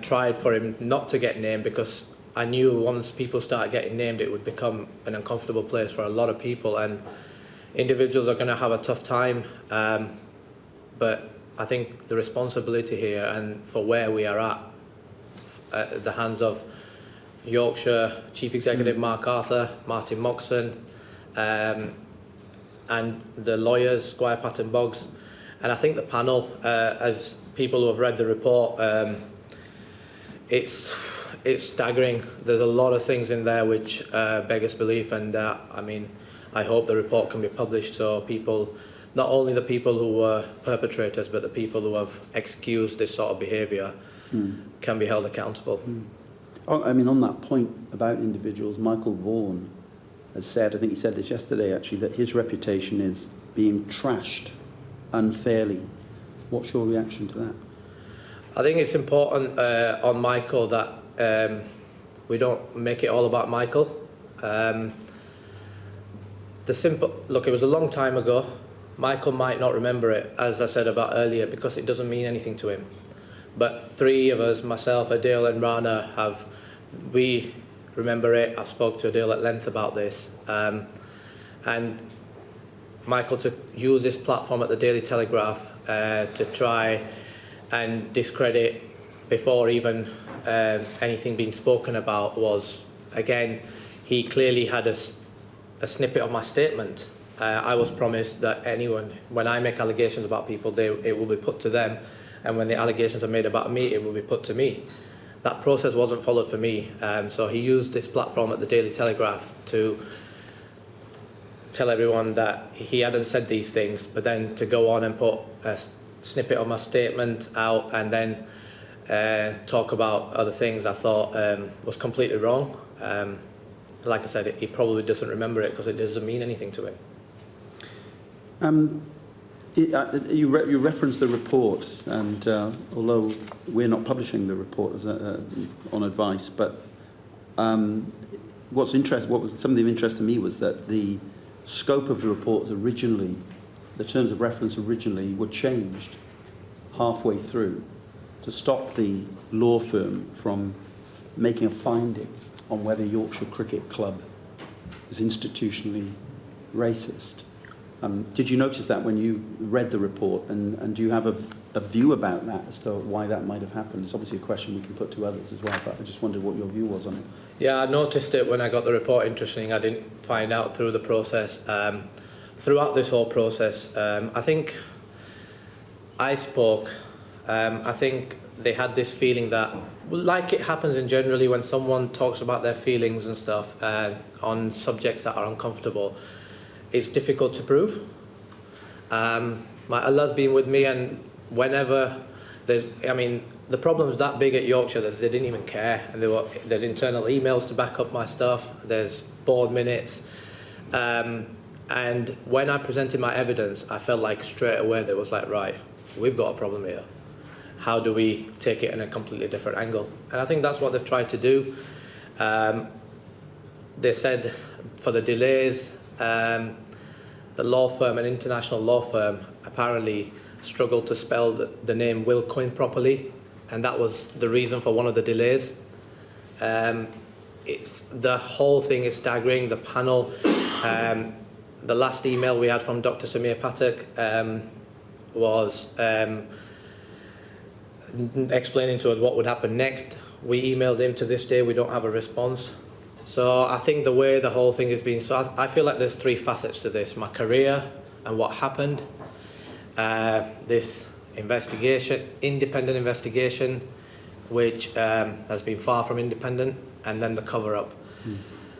tried for him not to get named, because I knew once people start getting named, it would become an uncomfortable place for a lot of people, and individuals are going to have a tough time. But I think the responsibility here, and for where we are at the hands of Yorkshire Chief Executive Mark Arthur, Martin Moxon, and the lawyers, Squire Patton Boggs, and I think the panel, as people who have read the report, it's staggering. There's a lot of things in there which beggars belief, and I mean, I hope the report can be published so people, not only the people who were perpetrators, but the people who have excused this sort of behaviour can be held accountable. I mean, on that point about individuals, Michael Vaughan has said, I think he said this yesterday actually, that his reputation is being trashed unfairly. What's your reaction to that? I think it's important on Michael that we don't make it all about Michael. Look, it was a long time ago. Michael might not remember it, as I said about earlier, because it doesn't mean anything to him. But three of us, myself, Adil and Rana, we remember it. I've spoke to Adil at length about this. And Michael to use this platform at the Daily Telegraph to try and discredit before even anything being spoken about was, again, he clearly had a snippet of my statement. I was promised that when I make allegations about people, it will be put to them, and when the allegations are made about me, it will be put to me. That process wasn't followed for me, so he used this platform at the Daily Telegraph to tell everyone that he hadn't said these things, but then to go on and put a snippet of my statement out and then talk about other things I thought was completely wrong. Like I said, he probably doesn't remember it because it doesn't mean anything to him. You referenced the report, and although we're not publishing the report on advice, but what was something of interest to me was that the scope of the report originally, the terms of reference originally, were changed halfway through to stop the law firm from making a finding on whether Yorkshire Cricket Club is institutionally racist. Did you notice that when you read the report, and do you have a view about that as to why that might have happened? It's obviously a question we can put to others as well, but I just wondered what your view was on it. Yeah, I noticed it when I got the report. Interesting, I didn't find out through the process. Throughout this whole process, I think I spoke. I think they had this feeling that, like it happens in generally when someone talks about their feelings and stuff on subjects that are uncomfortable, it's difficult to prove. My Allah's been with me, and whenever the problem's that big at Yorkshire that they didn't even care, and there's internal emails to back up my stuff, there's board minutes, and when I presented my evidence, I felt like straight away there was like, right, we've got a problem here. How do we take it in a completely different angle? And I think that's what they've tried to do. They said for the delays, the law firm, an international law firm, apparently struggled to spell the name Will Coyne properly, and that was the reason for one of the delays. The whole thing is staggering. The panel, the last email we had from Dr. Samir Patak was explaining to us what would happen next. We emailed him. To this day, we don't have a response. So I think the way the whole thing has been, so I feel like there's three facets to this: my career and what happened, this investigation, independent investigation, which has been far from independent, and then the cover-up.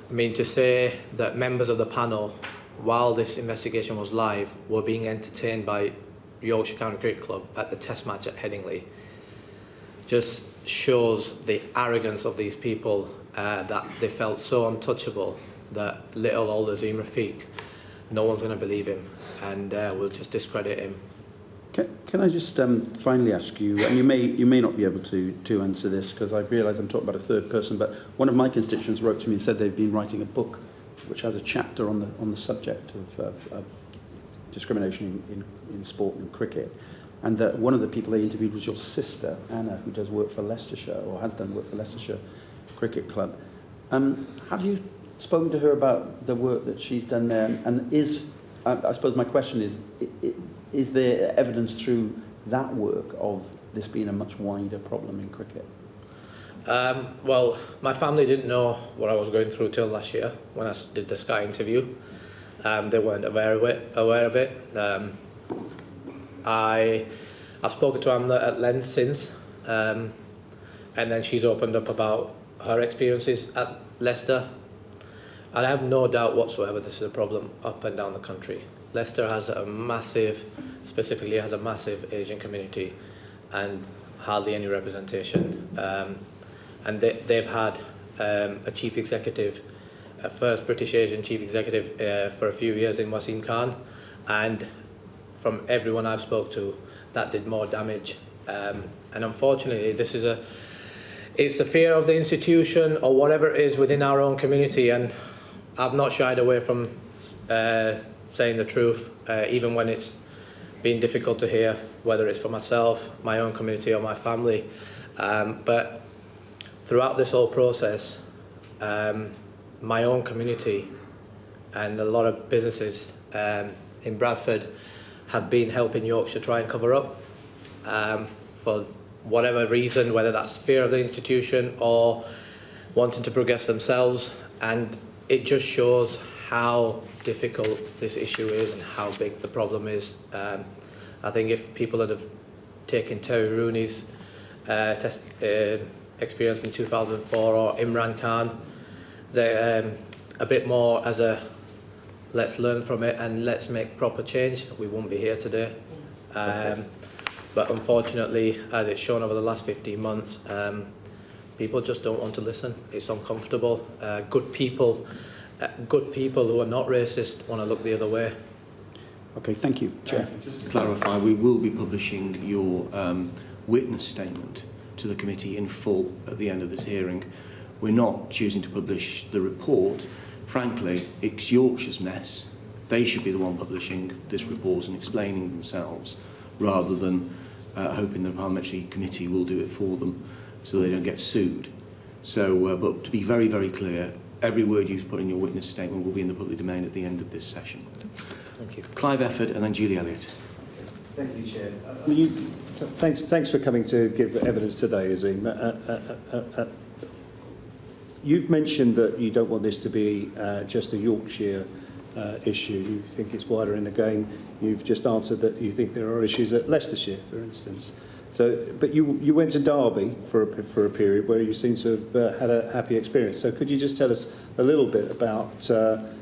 I mean, to say that members of the panel, while this investigation was live, were being entertained by Yorkshire County Cricket Club at the test match at Headingley just shows the arrogance of these people, that they felt so untouchable that little old Azim Rafiq, no one's going to believe him, and we'll just discredit him. Can I just finally ask you, and you may not be able to answer this because I realise I'm talking about a third person, but one of my constituents wrote to me and said they've been writing a book which has a chapter on the subject of discrimination in sport and cricket, and that one of the people they interviewed was your sister Anna, who does work for Leicestershire, or has done work for Leicestershire Cricket Club. Have you spoken to her about the work that she's done there, and I suppose my question is there evidence through that work of this being a much wider problem in cricket? Well, my family didn't know what I was going through till last year when I did the Sky interview. They weren't aware of it. I've spoken to Amna at length since, and then she's opened up about her experiences at Leicester. And I have no doubt whatsoever this is a problem up and down the country. Leicester has specifically has a massive Asian community and hardly any representation. And they've had a chief executive, a first British Asian chief executive for a few years in Wasim Khan. And from everyone I've spoke to, that did more damage. And unfortunately, it's the fear of the institution or whatever it is within our own community, and I've not shied away from saying the truth, even when it's been difficult to hear, whether it's for myself, my own community or my family. But throughout this whole process, my own community and a lot of businesses in Bradford have been helping Yorkshire try and cover up for whatever reason, whether that's fear of the institution or wanting to progress themselves. And it just shows how difficult this issue is and how big the problem is. I think if people had have taken Terry Rooney's experience in 2004 or Imran Khan, they a bit more as a let's learn from it and let's make proper change, we won't be here today. But unfortunately, as it's shown over the last 15 months, people just don't want to listen. It's uncomfortable. Good people who are not racist want to look the other way. Okay, thank you, Chair. Just to clarify, we will be publishing your witness statement to the committee in full at the end of this hearing. We're not choosing to publish the report. Frankly, it's Yorkshire's mess. They should be the one publishing this report and explaining themselves, rather than hoping the parliamentary committee will do it for them so they don't get sued. So, but to be very, very clear, every word you've put in your witness statement will be in the public domain at the end of this session. Thank you. Clive Efford and then Julie Elliott. Thank you, Chair. Thanks for coming to give evidence today, Azim. You've mentioned that you don't want this to be just a Yorkshire issue. You think it's wider in the game. You've just answered that you think there are issues at Leicestershire, for instance. So, but you went to Derby for a period where you seem to have had a happy experience. So, could you just tell us a little bit about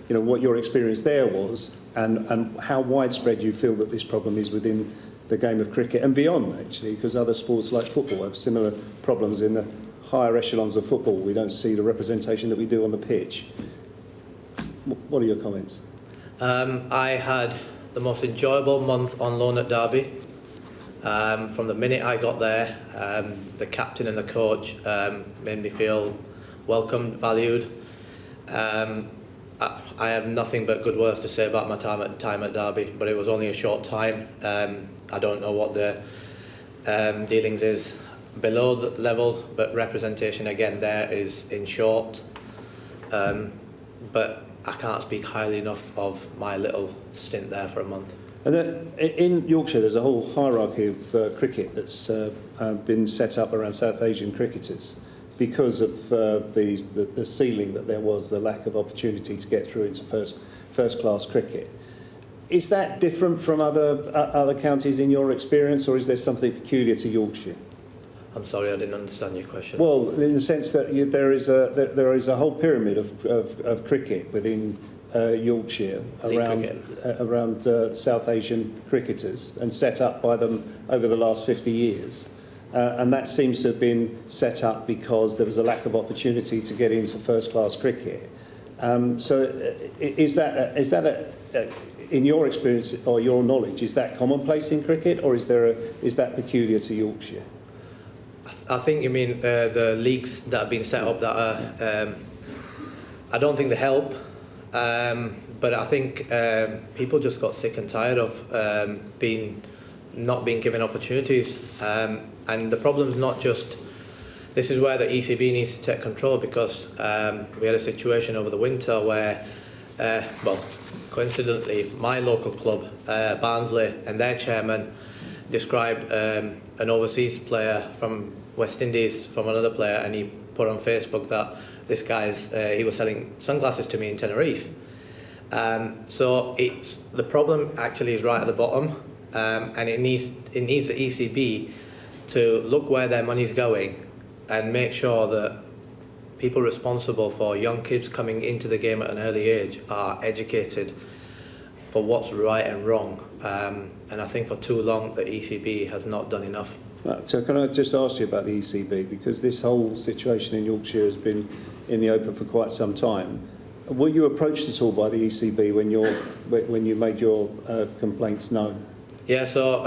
what your experience there was, and how widespread you feel that this problem is within the game of cricket and beyond, actually, because other sports like football have similar problems in the higher echelons of football. We don't see the representation that we do on the pitch. What are your comments? I had the most enjoyable month on loan at Derby. From the minute I got there, the captain and the coach made me feel welcomed, valued. I have nothing but good words to say about my time at Derby, but it was only a short time. I don't know what the dealings is below the level, but representation again there is in short. But I can't speak highly enough of my little stint there for a month. And in Yorkshire, there's a whole hierarchy of cricket that's been set up around South Asian cricketers because of the ceiling that there was, the lack of opportunity to get through into first-class cricket. Is that different from other counties in your experience, or is there something peculiar to Yorkshire? I'm sorry, I didn't understand your question. Well, in the sense that there is a whole pyramid of cricket within Yorkshire around South Asian cricketers, and set up by them over the last 50 years. And that seems to have been set up because there was a lack of opportunity to get into first-class cricket. So is that in your experience or your knowledge, is that commonplace in cricket, or is that peculiar to Yorkshire? I think you mean the leagues that have been set up that are, I don't think they help, but I think people just got sick and tired of not being given opportunities. And the problem's not just, this is where the ECB needs to take control, because we had a situation over the winter where, coincidentally, my local club, Barnsley, and their chairman described an overseas player from West Indies from another player, and he put on Facebook that this guy's he was selling sunglasses to me in Tenerife. So the problem actually is right at the bottom, and it needs the ECB to look where their money's going and make sure that people responsible for young kids coming into the game at an early age are educated for what's right and wrong. And I think for too long the ECB has not done enough. So can I just ask you about the ECB, because this whole situation in Yorkshire has been in the open for quite some time. Were you approached at all by the ECB when you made your complaints known? Yeah, so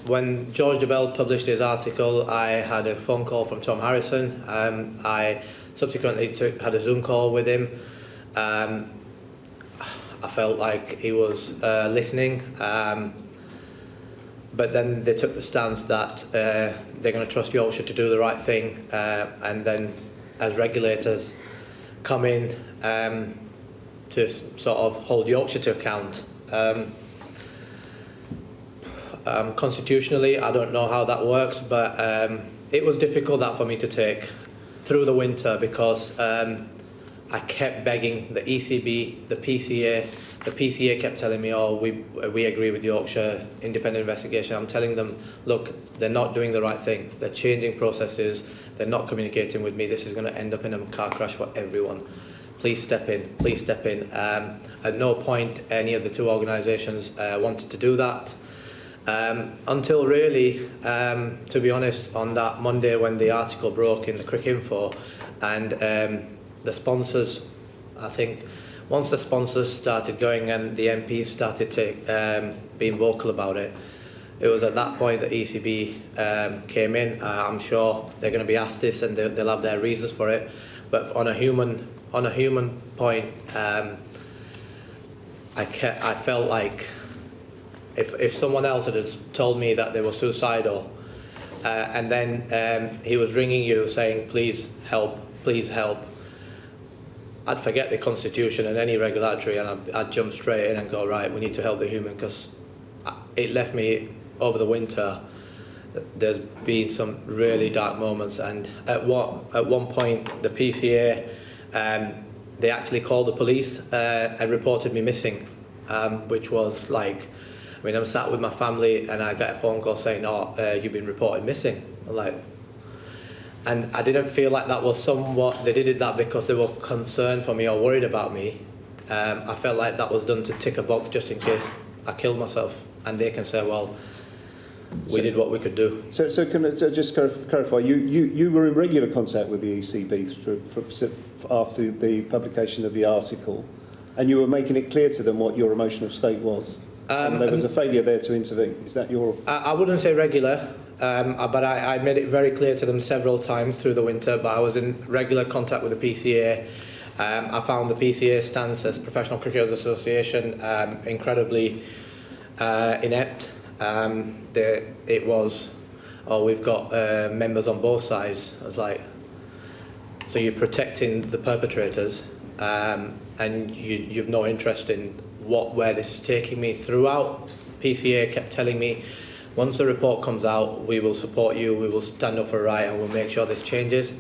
when George Dobell published his article, I had a phone call from Tom Harrison. I subsequently had a Zoom call with him. I felt like he was listening, but then they took the stance that they're going to trust Yorkshire to do the right thing, and then as regulators come in to sort of hold Yorkshire to account. Constitutionally, I don't know how that works, but it was difficult that for me to take through the winter because I kept begging the ECB, the PCA. The PCA kept telling me, oh, we agree with Yorkshire, independent investigation. I'm telling them, look, they're not doing the right thing. They're changing processes. They're not communicating with me. This is going to end up in a car crash for everyone. Please step in. Please step in. At no point any of the two organisations wanted to do that. Until really, to be honest, on that Monday when the article broke in the Cricinfo, and the sponsors, I think, once the sponsors started going and the MPs started being vocal about it, it was at that point that ECB came in. I'm sure they're going to be asked this and they'll have their reasons for it. But on a human point, I felt like if someone else had told me that they were suicidal, and then he was ringing you saying, please help, I'd forget the Constitution and any regulatory, and I'd jump straight in and go, right, we need to help the human, because it left me over the winter. There's been some really dark moments, and at one point the PCA, they actually called the police and reported me missing, which was like, I mean, I'm sat with my family and I get a phone call saying, oh, you've been reported missing. I'm like, and I didn't feel like that was somewhat, they did that because they were concerned for me or worried about me. I felt like that was done to tick a box just in case I killed myself, and they can say, well, we did what we could do. So can I just clarify, you were in regular contact with the ECB after the publication of the article, and you were making it clear to them what your emotional state was? And there was a failure there to intervene. Is that your... I wouldn't say regular, but I made it very clear to them several times through the winter, but I was in regular contact with the PCA. I found the PCA stance as Professional Cricketers Association incredibly inept. It was, oh, we've got members on both sides. I was like, so you're protecting the perpetrators, and you've no interest in where this is taking me. Throughout, PCA kept telling me, once the report comes out, we will support you, we will stand up for right, and we'll make sure this changes.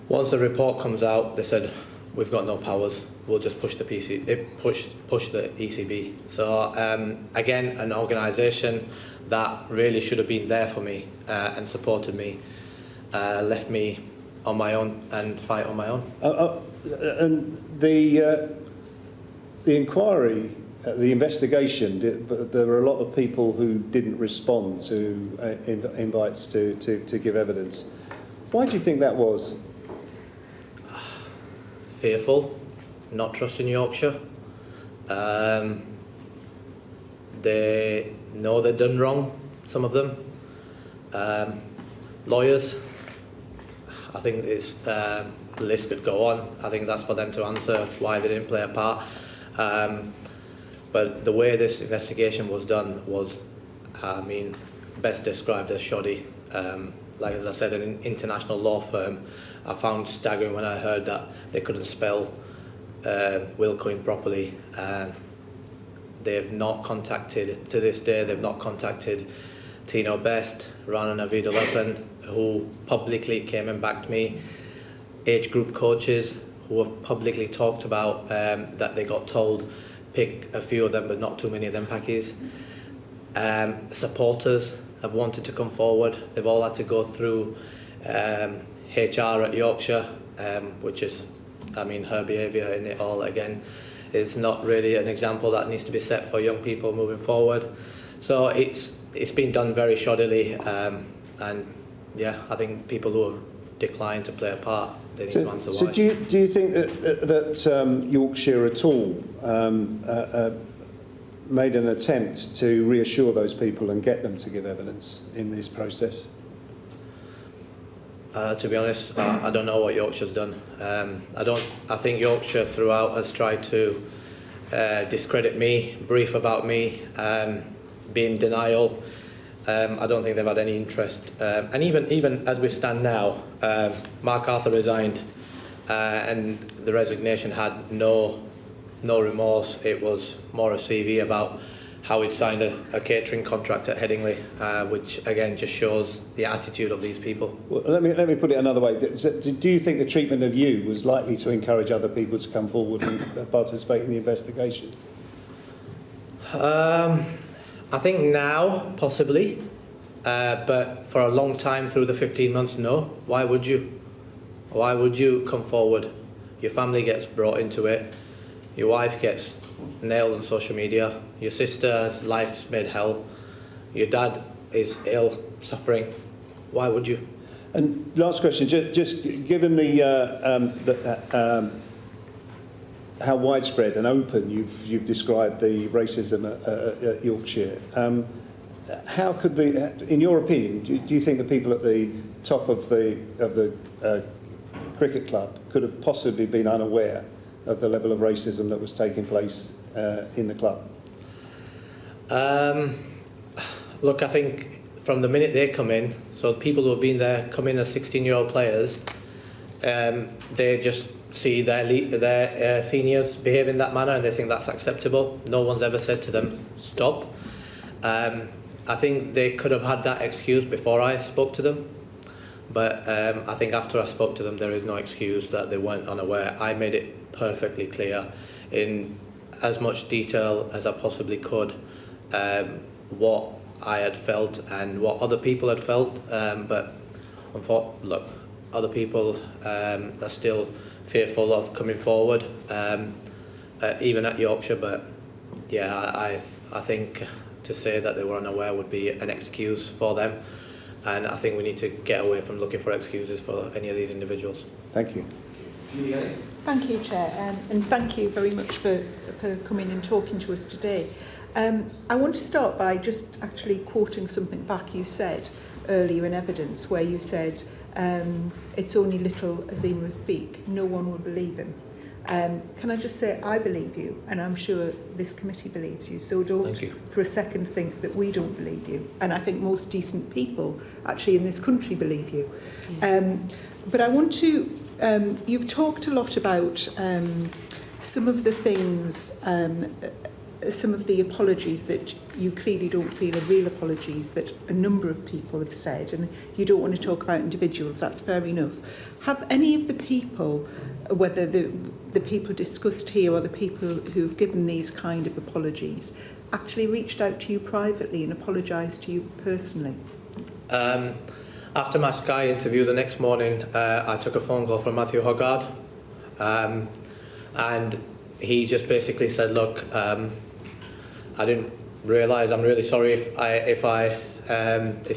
Once the report comes out, they said, we've got no powers, we'll just push the push the ECB. So again, an organisation that really should have been there for me and supported me, left me on my own and fight on my own. And the inquiry, the investigation, there were a lot of people who didn't respond to invites to give evidence. Why do you think that was? Fearful, not trusting Yorkshire. They know they've done wrong, some of them. Lawyers, I think the list could go on. I think that's for them to answer why they didn't play a part. But the way this investigation was done was, I mean, best described as shoddy. Like as I said, an international law firm. I found staggering when I heard that they couldn't spell Wilcoin properly. They've not contacted, to this day, they've not contacted Tino Best, Rana Naveed-Ulhasan, who publicly came and backed me. Age group coaches who have publicly talked about that they got told pick a few of them but not too many of them packies. Supporters have wanted to come forward. They've all had to go through HR at Yorkshire, which is, I mean, her behaviour in it all again is not really an example that needs to be set for young people moving forward. So it's been done very shoddily, and yeah, I think people who have declined to play a part, they need to answer why. So do you think that Yorkshire at all made an attempt to reassure those people and get them to give evidence in this process? To be honest, I don't know what Yorkshire's done. I think Yorkshire throughout has tried to discredit me, brief about me, be in denial. I don't think they've had any interest. And even as we stand now, Mark Arthur resigned, and the resignation had no remorse. It was more a CV about how he'd signed a catering contract at Headingley, which again just shows the attitude of these people. Well, let me put it another way. Do you think the treatment of you was likely to encourage other people to come forward and participate in the investigation? I think now, possibly, but for a long time through the 15 months, no. Why would you? Why would you come forward? Your family gets brought into it. Your wife gets nailed on social media. Your sister's life's made hell. Your dad is ill, suffering. Why would you? And last question, just given how widespread and open you've described the racism at Yorkshire, how could in your opinion, do you think the people at the top of the cricket club could have possibly been unaware of the level of racism that was taking place in the club? Look, I think from the minute they come in, so people who have been there come in as 16-year-old players, they just see their seniors behave in that manner and they think that's acceptable. No one's ever said to them, stop. I think they could have had that excuse before I spoke to them. But I think after I spoke to them, there is no excuse that they weren't unaware. I made it perfectly clear in as much detail as I possibly could what I had felt and what other people had felt. But look, other people are still fearful of coming forward, even at Yorkshire. But yeah, I think to say that they were unaware would be an excuse for them. And I think we need to get away from looking for excuses for any of these individuals. Thank you. Thank you, Chair, and thank you very much for coming and talking to us today. I want to start by just actually quoting something back you said earlier in evidence, where you said, it's only little Azim Rafiq, no one will believe him. Can I just say, I believe you, and I'm sure this committee believes you, so don't for a second think that we don't believe you. And I think most decent people actually in this country believe you. But I want to, you've talked a lot about some of the things, some of the apologies that you clearly don't feel are real apologies that a number of people have said, and you don't want to talk about individuals, that's fair enough. Have any of the people, whether the people discussed here or the people who've given these kind of apologies, actually reached out to you privately and apologised to you personally? After my Sky interview the next morning, I took a phone call from Matthew Hoggard, and he just basically said, look, I didn't realise, I'm really sorry if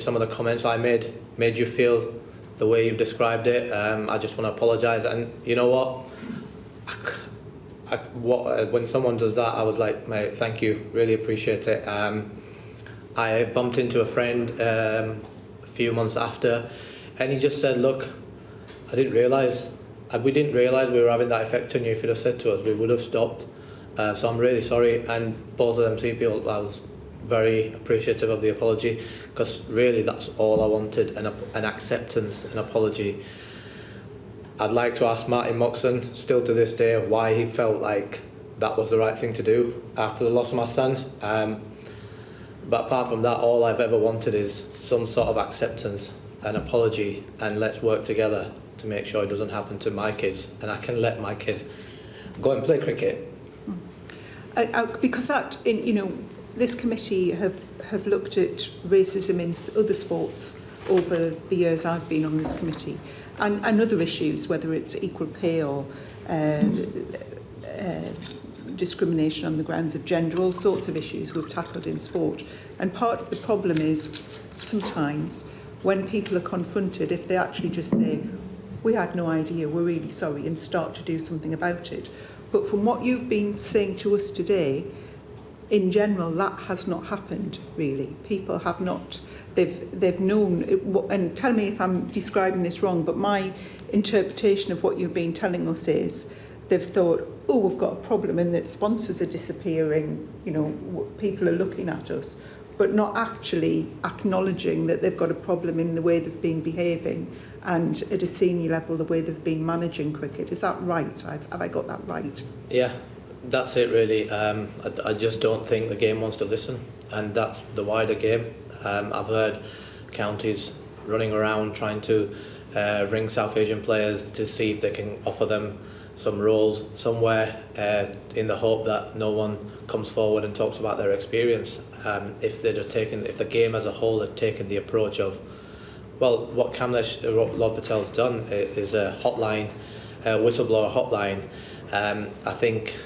some of the comments I made you feel the way you've described it. I just want to apologise. And you know what? When someone does that, I was like, mate, thank you, really appreciate it. I bumped into a friend a few months after, and he just said, look, we didn't realise we were having that effect on you. If you'd have said to us, we would have stopped. So I'm really sorry. And both of them people, I was very appreciative of the apology, because really that's all I wanted, an acceptance, an apology. I'd like to ask Martin Moxon, still to this day, why he felt like that was the right thing to do after the loss of my son. But apart from that, all I've ever wanted is some sort of acceptance, an apology, and let's work together to make sure it doesn't happen to my kids, and I can let my kid go and play cricket. Because that, this committee have looked at racism in other sports over the years I've been on this committee, and other issues, whether it's equal pay or discrimination on the grounds of gender, all sorts of issues we've tackled in sport. And part of the problem is sometimes when people are confronted, if they actually just say, we had no idea, we're really sorry, and start to do something about it. But from what you've been saying to us today, in general, that has not happened, really. People have not, they've known, and tell me if I'm describing this wrong, but my interpretation of what you've been telling us is they've thought, oh, we've got a problem and that sponsors are disappearing, you know, people are looking at us, but not actually acknowledging that they've got a problem in the way they've been behaving and at a senior level, the way they've been managing cricket. Is that right? Have I got that right? Yeah, that's it really. I just don't think the game wants to listen, and that's the wider game. I've heard counties running around trying to ring South Asian players to see if they can offer them some roles somewhere in the hope that no one comes forward and talks about their experience. If the game as a whole had taken the approach of, well, what Kamlesh Lord Patel's done is a hotline, a whistleblower hotline. I think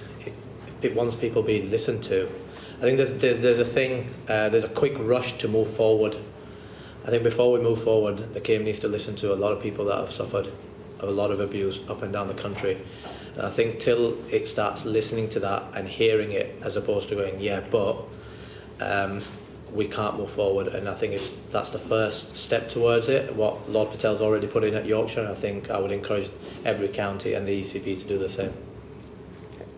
once people be listened to, I think there's a quick rush to move forward. I think before we move forward, the game needs to listen to a lot of people that have suffered a lot of abuse up and down the country. And I think till it starts listening to that and hearing it, as opposed to going, yeah, but we can't move forward. And I think that's the first step towards it, what Lord Patel's already put in at Yorkshire, and I think I would encourage every county and the ECB to do the same.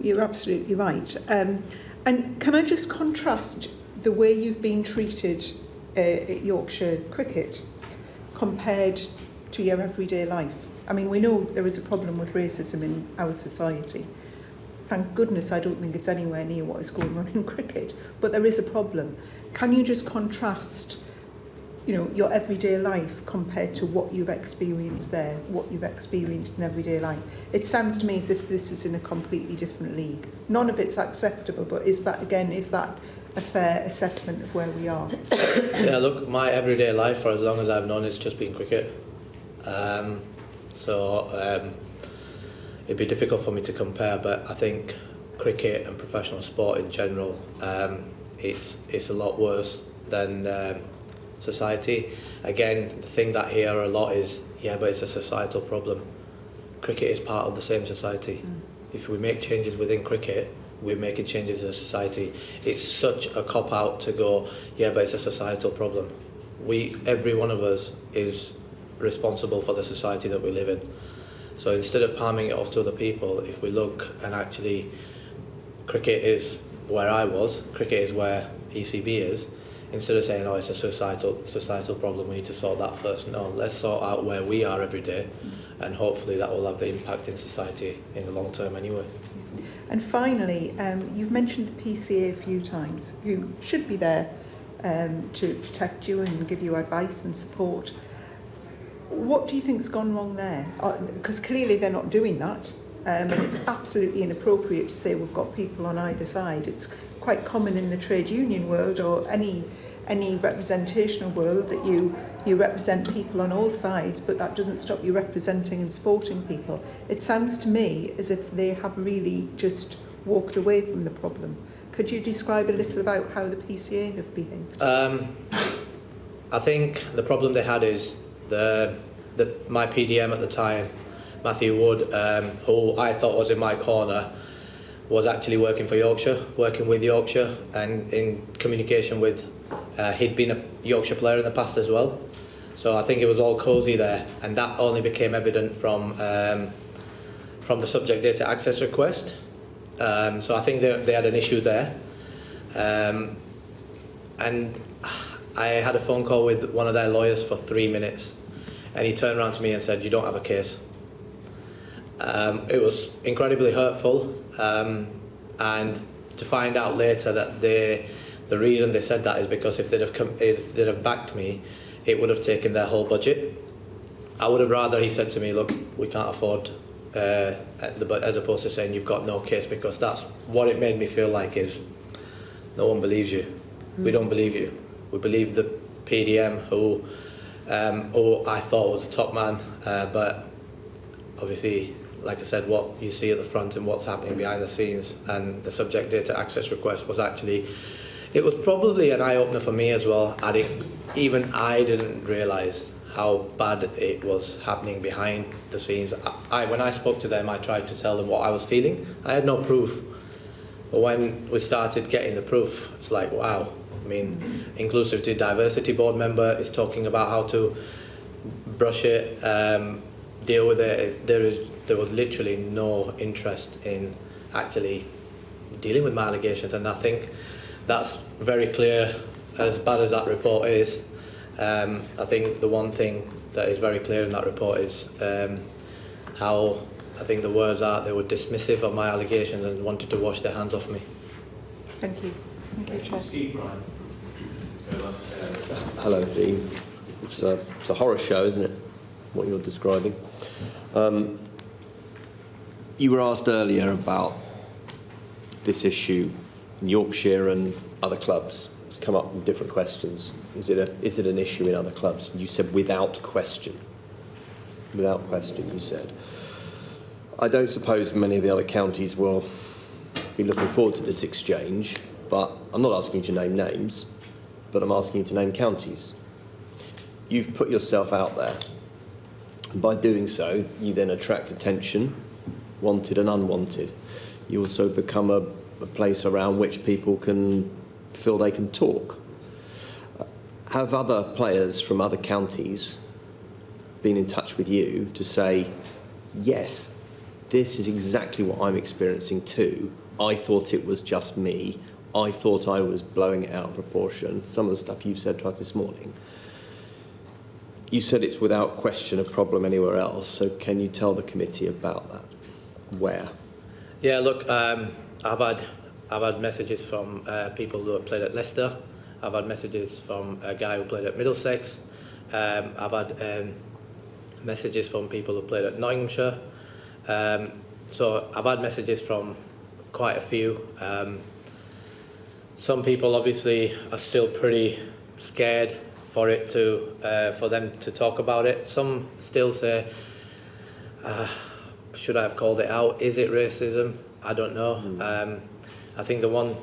You're absolutely right. And can I just contrast the way you've been treated at Yorkshire Cricket compared to your everyday life? I mean, we know there is a problem with racism in our society. Thank goodness I don't think it's anywhere near what is going on in cricket, but there is a problem. Can you just contrast, you know, your everyday life compared to what you've experienced there, what you've experienced in everyday life? It sounds to me as if this is in a completely different league. None of it's acceptable, but is that a fair assessment of where we are? Yeah, look, my everyday life for as long as I've known it's just been cricket. It'd be difficult for me to compare, but I think cricket and professional sport in general, it's a lot worse than society. Again, the thing that I hear a lot is, yeah, but it's a societal problem. Cricket is part of the same society. If we make changes within cricket, we're making changes as a society. It's such a cop-out to go, yeah, but it's a societal problem. Every one of us is responsible for the society that we live in. So instead of palming it off to other people, if we look and actually, cricket is where I was, cricket is where ECB is, instead of saying, oh, it's a societal problem, we need to sort that first. No, let's sort out where we are every day, and hopefully that will have the impact in society in the long term anyway. And finally, you've mentioned the PCA a few times, who should be there to protect you and give you advice and support. What do you think's gone wrong there? Because clearly they're not doing that, and it's absolutely inappropriate to say we've got people on either side. It's quite common in the trade union world or any representational world that you represent people on all sides, but that doesn't stop you representing and supporting people. It sounds to me as if they have really just walked away from the problem. Could you describe a little about how the PCA have behaved? I think the problem they had is my PDM at the time, Matthew Wood, who I thought was in my corner, was actually working for Yorkshire, working with Yorkshire and in communication with, he'd been a Yorkshire player in the past as well. So I think it was all cosy there, and that only became evident from the subject data access request. So I think they had an issue there. And I had a phone call with one of their lawyers for 3 minutes, and he turned around to me and said, you don't have a case. It was incredibly hurtful, and to find out later that the reason they said that is because if they'd have backed me, it would have taken their whole budget. I would have rather, he said to me, look, we can't afford, as opposed to saying you've got no case, because that's what it made me feel like is, no one believes you. We don't believe you. We believe the PDM who I thought was a top man, but obviously, like I said, what you see at the front and what's happening behind the scenes, and the subject data access request was actually, it was probably an eye-opener for me as well. Even I didn't realise how bad it was happening behind the scenes. When I spoke to them, I tried to tell them what I was feeling. I had no proof. But when we started getting the proof, it's like, wow. I mean, Inclusivity Diversity Board member is talking about how to brush it, deal with it. There was literally no interest in actually dealing with my allegations, and I think that's very clear. As bad as that report is, I think the one thing that is very clear in that report is how I think the words are they were dismissive of my allegations and wanted to wash their hands off me. Thank you. Thank you, Chair. Steve Bryan. Hello, team. It's a horror show, isn't it? What you're describing. You were asked earlier about this issue in Yorkshire and other clubs. It's come up in different questions. Is it an issue in other clubs? You said without question. Without question, you said. I don't suppose many of the other counties will be looking forward to this exchange, but I'm not asking you to name names, but I'm asking you to name counties. You've put yourself out there. And by doing so, you then attract attention, wanted and unwanted. You also become a place around which people can feel they can talk. Have other players from other counties been in touch with you to say, yes, this is exactly what I'm experiencing too. I thought it was just me. I thought I was blowing it out of proportion. Some of the stuff you've said to us this morning. You said it's without question a problem anywhere else, so can you tell the committee about that? Where? Yeah, look, I've had messages from people who have played at Leicester. I've had messages from a guy who played at Middlesex. I've had messages from people who played at Nottinghamshire. So I've had messages from quite a few. Some people obviously are still pretty scared for them to talk about it. Some still say, should I have called it out? Is it racism? I don't know. I think the one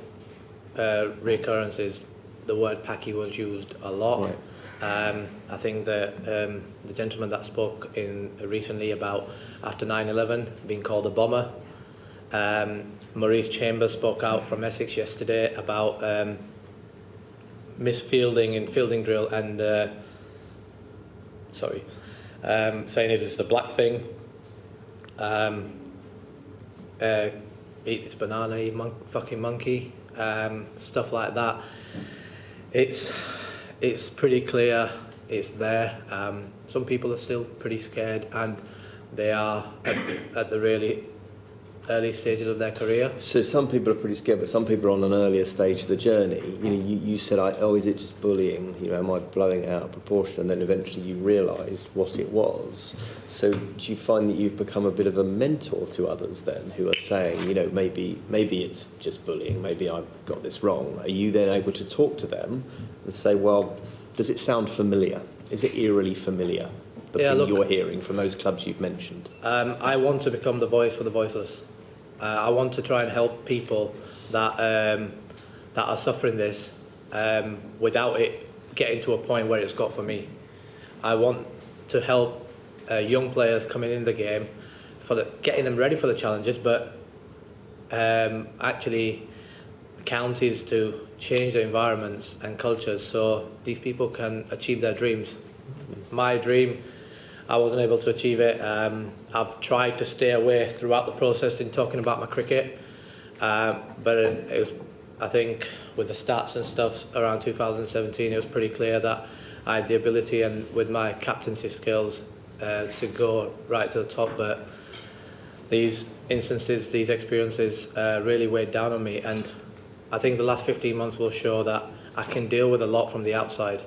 recurrence is the word Paki was used a lot. Right. I think that the gentleman that spoke recently about after 9/11 being called a bomber. Maurice Chambers spoke out from Essex yesterday about misfielding in fielding drill and saying it's just a black thing. Eat this banana, you fucking monkey. Stuff like that. It's pretty clear it's there. Some people are still pretty scared, and they are at the really early stages of their career. So some people are pretty scared, but some people are on an earlier stage of the journey. You know, you said, is it just bullying? You know, am I blowing it out of proportion? And then eventually you realised what it was. So do you find that you've become a bit of a mentor to others then, who are saying, you know, maybe it's just bullying, maybe I've got this wrong? Are you then able to talk to them and say, well, does it sound familiar? Is it eerily familiar, the thing you're hearing from those clubs you've mentioned? I want to become the voice for the voiceless. I want to try and help people that are suffering this without it getting to a point where it's got for me. I want to help young players coming in the game, getting them ready for the challenges, but actually counties to change their environments and cultures so these people can achieve their dreams. My dream, I wasn't able to achieve it. I've tried to stay away throughout the process in talking about my cricket, but it was, I think, with the stats and stuff around 2017, it was pretty clear that I had the ability and with my captaincy skills to go right to the top. But these instances, these experiences really weighed down on me, and I think the last 15 months will show that I can deal with a lot from the outside,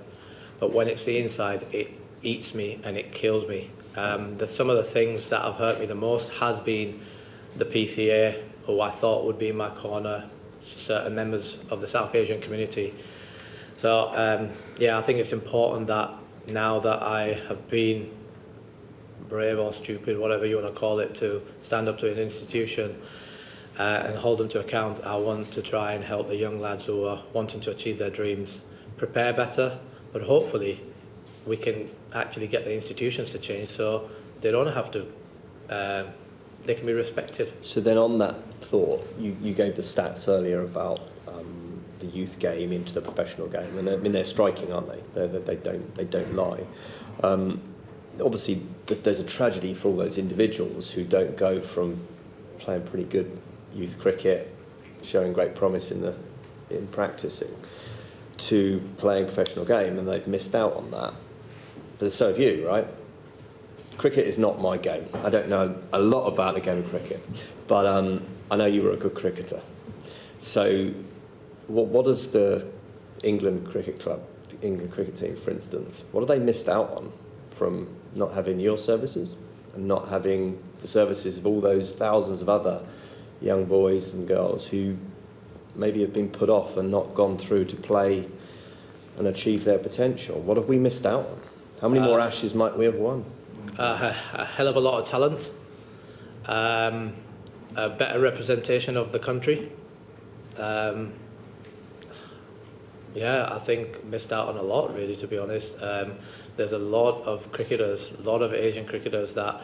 but when it's the inside, it eats me and it kills me. Some of the things that have hurt me the most has been the PCA, who I thought would be in my corner, certain members of the South Asian community. So I think it's important that now that I have been brave or stupid, whatever you want to call it, to stand up to an institution and hold them to account, I want to try and help the young lads who are wanting to achieve their dreams prepare better, but hopefully we can actually get the institutions to change so they don't have to they can be respected. So then on that thought, you gave the stats earlier about the youth game into the professional game, and I mean they're striking, aren't they? They don't lie. Obviously, there's a tragedy for all those individuals who don't go from playing pretty good youth cricket, showing great promise in practicing, to playing professional game, and they've missed out on that. But so have you, right? Cricket is not my game. I don't know a lot about the game of cricket, but I know you were a good cricketer. So what does the England cricket club, the England cricket team, for instance, what have they missed out on from not having your services and not having the services of all those thousands of other young boys and girls who maybe have been put off and not gone through to play and achieve their potential? What have we missed out on? How many more Ashes might we have won? A hell of a lot of talent, a better representation of the country. Yeah, I think missed out on a lot, really, to be honest. There's a lot of cricketers, a lot of Asian cricketers that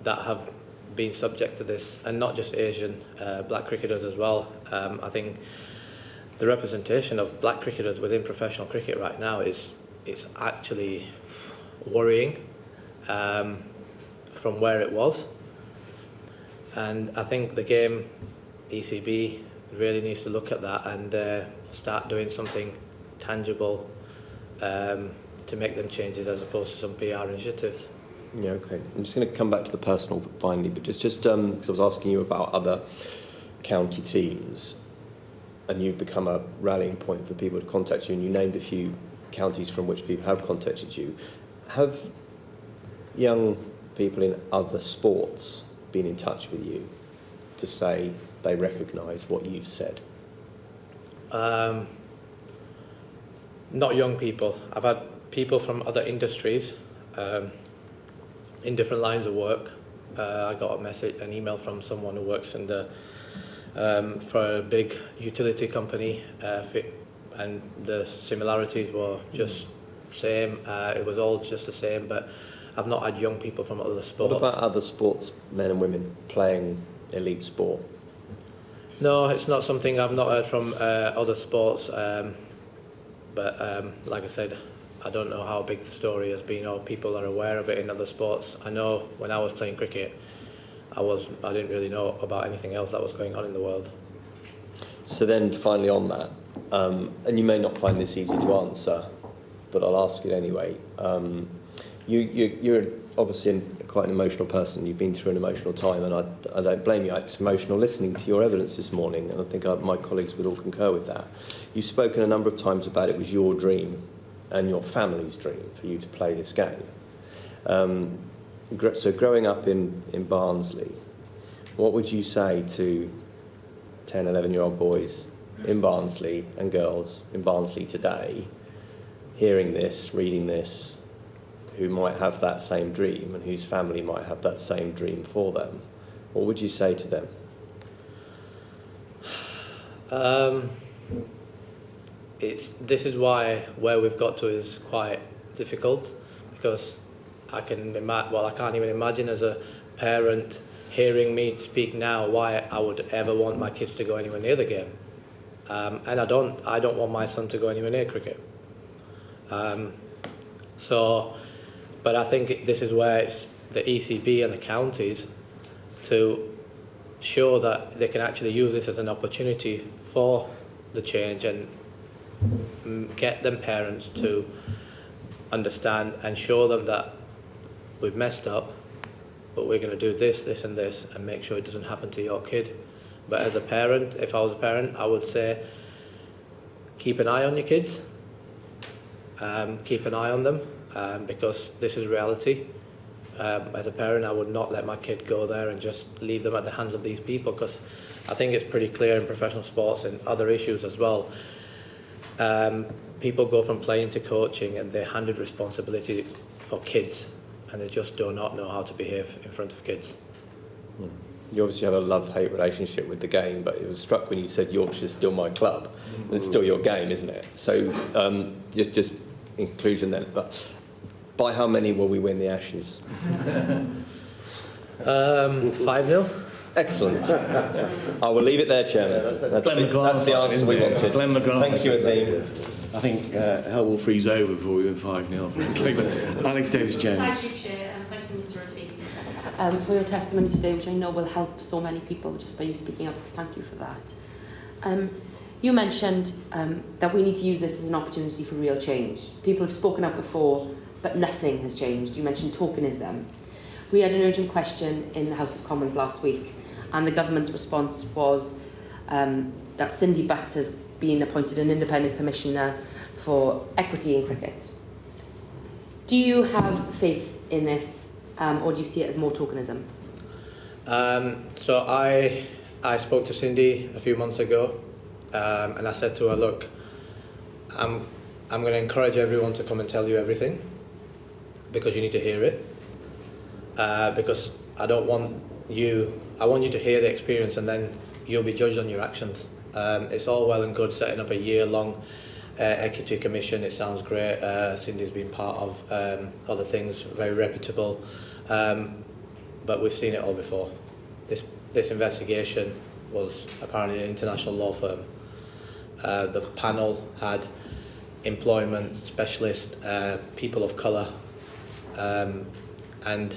have been subject to this, and not just Asian, black cricketers as well. I think the representation of black cricketers within professional cricket right now is actually worrying from where it was. And I think the game, ECB, really needs to look at that and start doing something tangible to make them changes as opposed to some PR initiatives. Yeah, okay. I'm just going to come back to the personal finally, but just because I was asking you about other county teams, and you've become a rallying point for people to contact you, and you named a few counties from which people have contacted you. Have young people in other sports been in touch with you to say they recognise what you've said? Not young people. I've had people from other industries in different lines of work. I got an email from someone who works in for a big utility company, and the similarities were just same. It was all just the same, but I've not had young people from other sports. What about other sports, men and women playing elite sport? No, it's not something I've not heard from other sports. But like I said, I don't know how big the story has been or people are aware of it in other sports. I know when I was playing cricket, I didn't really know about anything else that was going on in the world. So then finally on that, and you may not find this easy to answer, but I'll ask it anyway. You're obviously quite an emotional person. You've been through an emotional time, and I don't blame you. It's emotional listening to your evidence this morning, and I think my colleagues would all concur with that. You've spoken a number of times about it was your dream and your family's dream for you to play this game. So growing up in Barnsley, what would you say to 10, 11-year-old boys in Barnsley and girls in Barnsley today, hearing this, reading this, who might have that same dream and whose family might have that same dream for them? What would you say to them? This is where we've got to is quite difficult, because I can't even imagine as a parent hearing me speak now why I would ever want my kids to go anywhere near the game. And I don't want my son to go anywhere near cricket. But I think this is where it's the ECB and the counties to show that they can actually use this as an opportunity for the change and get them parents to understand and show them that we've messed up, but we're going to do this, this and this and make sure it doesn't happen to your kid. But as a parent, if I was a parent, I would say keep an eye on your kids, keep an eye on them, because this is reality. As a parent, I would not let my kid go there and just leave them at the hands of these people, because I think it's pretty clear in professional sports and other issues as well. People go from playing to coaching and they're handed responsibility for kids, and they just do not know how to behave in front of kids. You obviously have a love-hate relationship with the game, but it was struck when you said Yorkshire's still my club, and it's still your game, isn't it? So just in conclusion then, but by how many will we win the Ashes? 5-0. Excellent. I will leave it there, Chairman. That's the answer we wanted. Glenn McGrath. Thank you, Azim. I think hell will freeze over before we win 5-0. Alex Davis-Jones. Thank you, Chair, and thank you, Mr. Rafiq, for your testimony today, which I know will help so many people just by you speaking up, so thank you for that. You mentioned that we need to use this as an opportunity for real change. People have spoken up before, but nothing has changed. You mentioned tokenism. We had an urgent question in the House of Commons last week, and the government's response was that Cindy Butts has been appointed an independent commissioner for equity in cricket. Do you have faith in this, or do you see it as more tokenism? So I spoke to Cindy a few months ago, and I said to her, look, I'm going to encourage everyone to come and tell you everything, because you need to hear it, because I want you to hear the experience, and then you'll be judged on your actions. It's all well and good setting up a year-long equity commission. It sounds great. Cindy's been part of other things, very reputable, but we've seen it all before. This investigation was apparently an international law firm. The panel had employment specialists, people of colour, and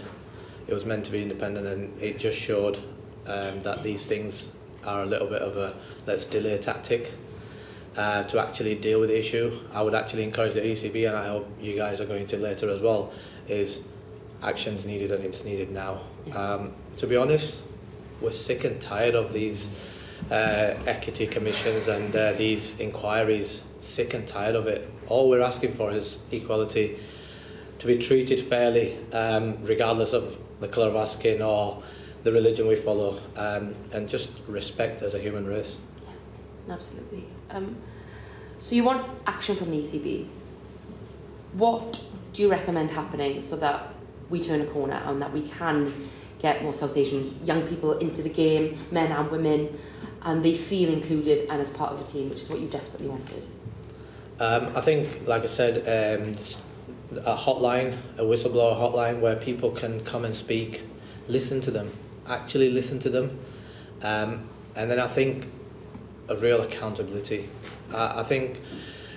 it was meant to be independent, and it just showed that these things are a little bit of a let's delay tactic to actually deal with the issue. I would actually encourage the ECB, and I hope you guys are going to later as well, is action's needed, and it's needed now. To be honest, we're sick and tired of these equity commissions and these inquiries. Sick and tired of it. All we're asking for is equality, to be treated fairly, regardless of the colour of our skin or the religion we follow, and just respect as a human race. Yeah, absolutely. So you want action from the ECB. What do you recommend happening so that we turn a corner and that we can get more South Asian young people into the game, men and women, and they feel included and as part of a team, which is what you desperately wanted? I think, like I said, a hotline, a whistleblower hotline where people can come and speak, listen to them, actually listen to them, and then I think a real accountability. I think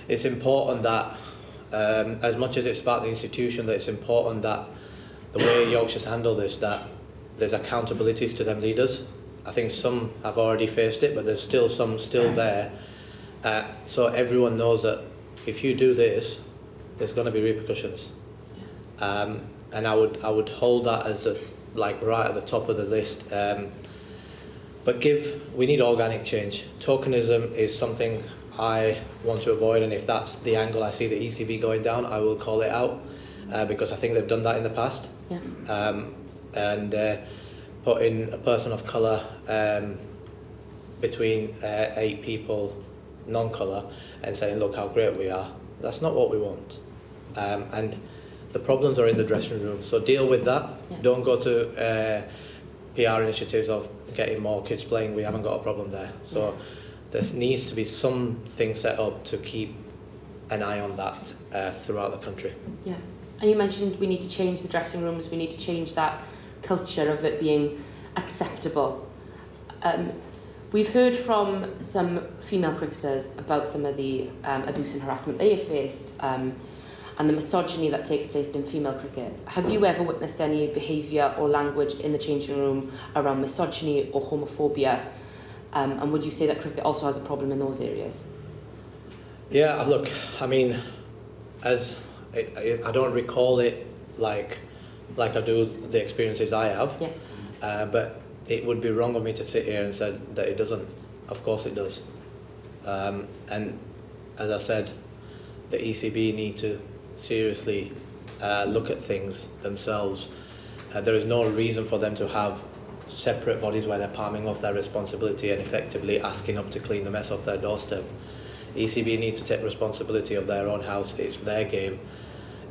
it's important that, as much as it's about the institution, that it's important that the way Yorkshire's handled this, that there's accountabilities to them leaders. I think some have already faced it, but there's still some there. So everyone knows that if you do this, there's going to be repercussions. And I would hold that as right at the top of the list. But we need organic change. Tokenism is something I want to avoid, and if that's the angle I see the ECB going down, I will call it out, because I think they've done that in the past. Yeah. And putting a person of colour between 8 people, non-colour, and saying, look how great we are, that's not what we want. And the problems are in the dressing room, so deal with that. Yeah. Don't go to PR initiatives of getting more kids playing. We haven't got a problem there. So there needs to be something set up to keep an eye on that throughout the country. Yeah, and you mentioned we need to change the dressing rooms, we need to change that culture of it being acceptable. We've heard from some female cricketers about some of the abuse and harassment they have faced, and the misogyny that takes place in female cricket. Have you ever witnessed any behaviour or language in the changing room around misogyny or homophobia? And would you say that cricket also has a problem in those areas? Yeah, look, I mean, as I don't recall it like I do the experiences I have, yeah. But it would be wrong of me to sit here and say that it doesn't. Of course it does. And as I said, the ECB need to seriously look at things themselves. There is no reason for them to have separate bodies where they're palming off their responsibility and effectively asking up to clean the mess off their doorstep. ECB need to take responsibility of their own house. It's their game.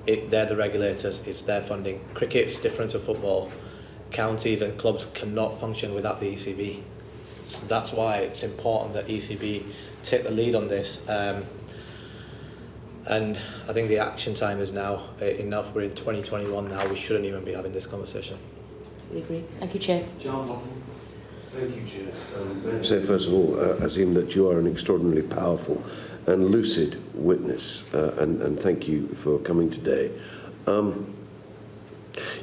They're the regulators. It's their funding. Cricket's different to football. Counties and clubs cannot function without the ECB. So that's why it's important that ECB take the lead on this. And I think the action time is now enough. We're in 2021 now. We shouldn't even be having this conversation. agree. Thank you, Chair. Thank you, Chair. So first of all, Azim, that you are an extraordinarily powerful and lucid witness, and thank you for coming today.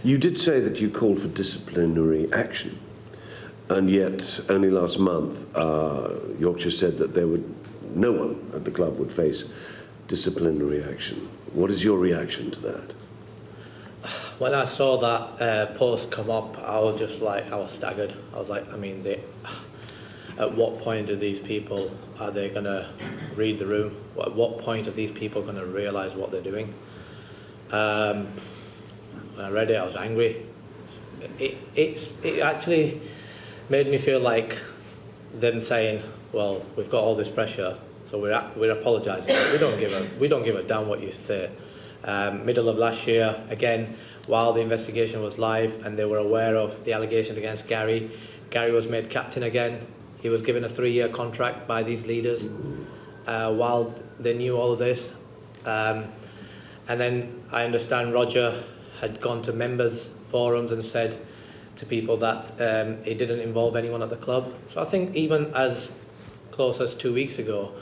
You did say that you called for disciplinary action, and yet only last month Yorkshire said that no one at the club would face disciplinary action. What is your reaction to that? When I saw that post come up, I was staggered. I was like, I mean, at what point are these people, are they going to read the room? At what point are these people going to realise what they're doing? When I read it, I was angry. It actually made me feel like them saying, well, we've got all this pressure, so we're apologising. We don't give a damn what you say. Middle of last year, again, while the investigation was live and they were aware of the allegations against Gary, Gary was made captain again. He was given a 3-year contract by these leaders while they knew all of this. And then I understand Roger had gone to members' forums and said to people that it didn't involve anyone at the club. So I think even as close as 2 weeks ago,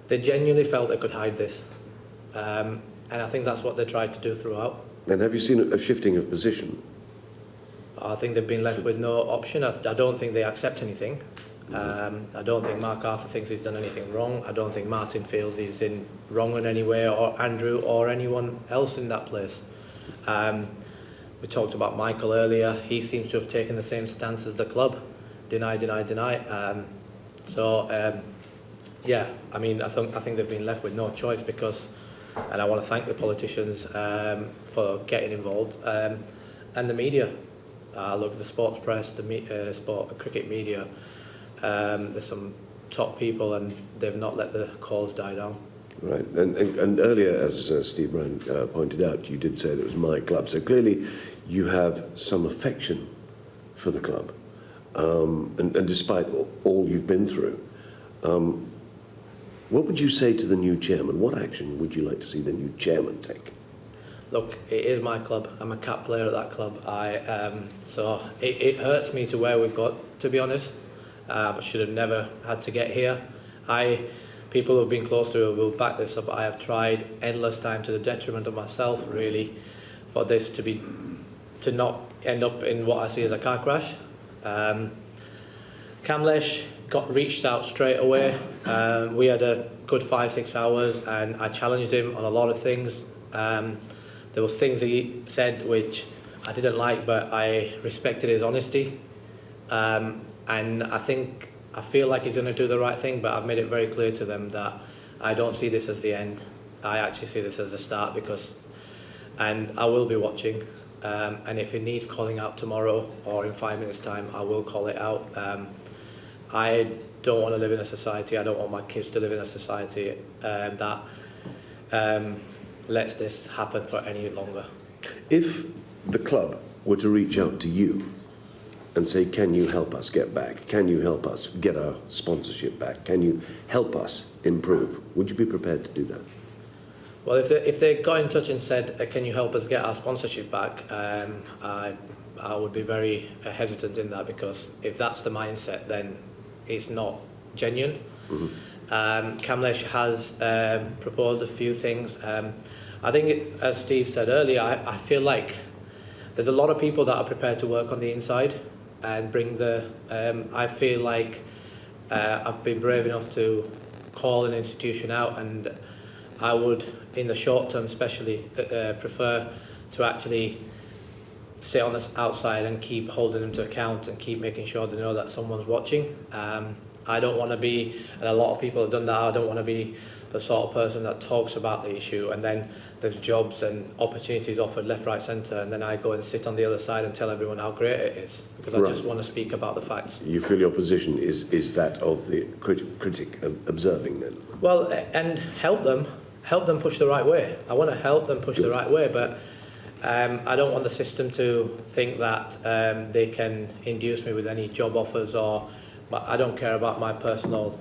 they genuinely felt they could hide this. And I think that's what they tried to do throughout. And have you seen a shifting of position? I think they've been left with no option. I don't think they accept anything. I don't think Mark Arthur thinks he's done anything wrong. I don't think Martin feels he's in wrong in any way, or Andrew or anyone else in that place. We talked about Michael earlier. He seems to have taken the same stance as the club. Deny, deny, deny. Yeah, I mean, I think they've been left with no choice because, and I want to thank the politicians for getting involved, and the media. Look, the sports press, the cricket media, there's some top people and they've not let the cause die down. Right, and earlier, as Steve Brown pointed out, you did say that it was my club, so clearly you have some affection for the club, and despite all you've been through, what would you say to the new chairman? What action would you like to see the new chairman take? Look, it is my club. I'm a cap player at that club. So it hurts me to where we've got, to be honest. I should have never had to get here. People who have been close to it will back this up. I have tried endless time to the detriment of myself, really, for this to not end up in what I see as a car crash. Kamlesh got reached out straight away. We had a good 5-6 hours and I challenged him on a lot of things. There was things he said which I didn't like, but I respected his honesty. And I feel like he's going to do the right thing, but I've made it very clear to them that I don't see this as the end. I actually see this as the start and I will be watching. And if it needs calling out tomorrow or in 5 minutes' time, I will call it out. I don't want to live in a society, I don't want my kids to live in a society that lets this happen for any longer. If the club were to reach out to you and say, can you help us get back? Can you help us get our sponsorship back? Can you help us improve? Would you be prepared to do that? Well, if they got in touch and said, can you help us get our sponsorship back, I would be very hesitant in that, because if that's the mindset, then it's not genuine. Mm-hmm. Kamlesh has proposed a few things. I think, as Steve said earlier, I feel like there's a lot of people that are prepared to work on the inside and bring I feel like I've been brave enough to call an institution out, and I would, in the short term especially, prefer to actually stay on the outside and keep holding them to account and keep making sure they know that someone's watching. I don't want to be, and a lot of people have done that, I don't want to be the sort of person that talks about the issue and then there's jobs and opportunities offered left, right, centre, and then I go and sit on the other side and tell everyone how great it is, because I just want to speak about the facts. You feel your position is that of the critic observing then? Well, and help them push the right way. I want to help them push the right way, but I don't want the system to think that they can induce me with any job offers, or I don't care about my personal.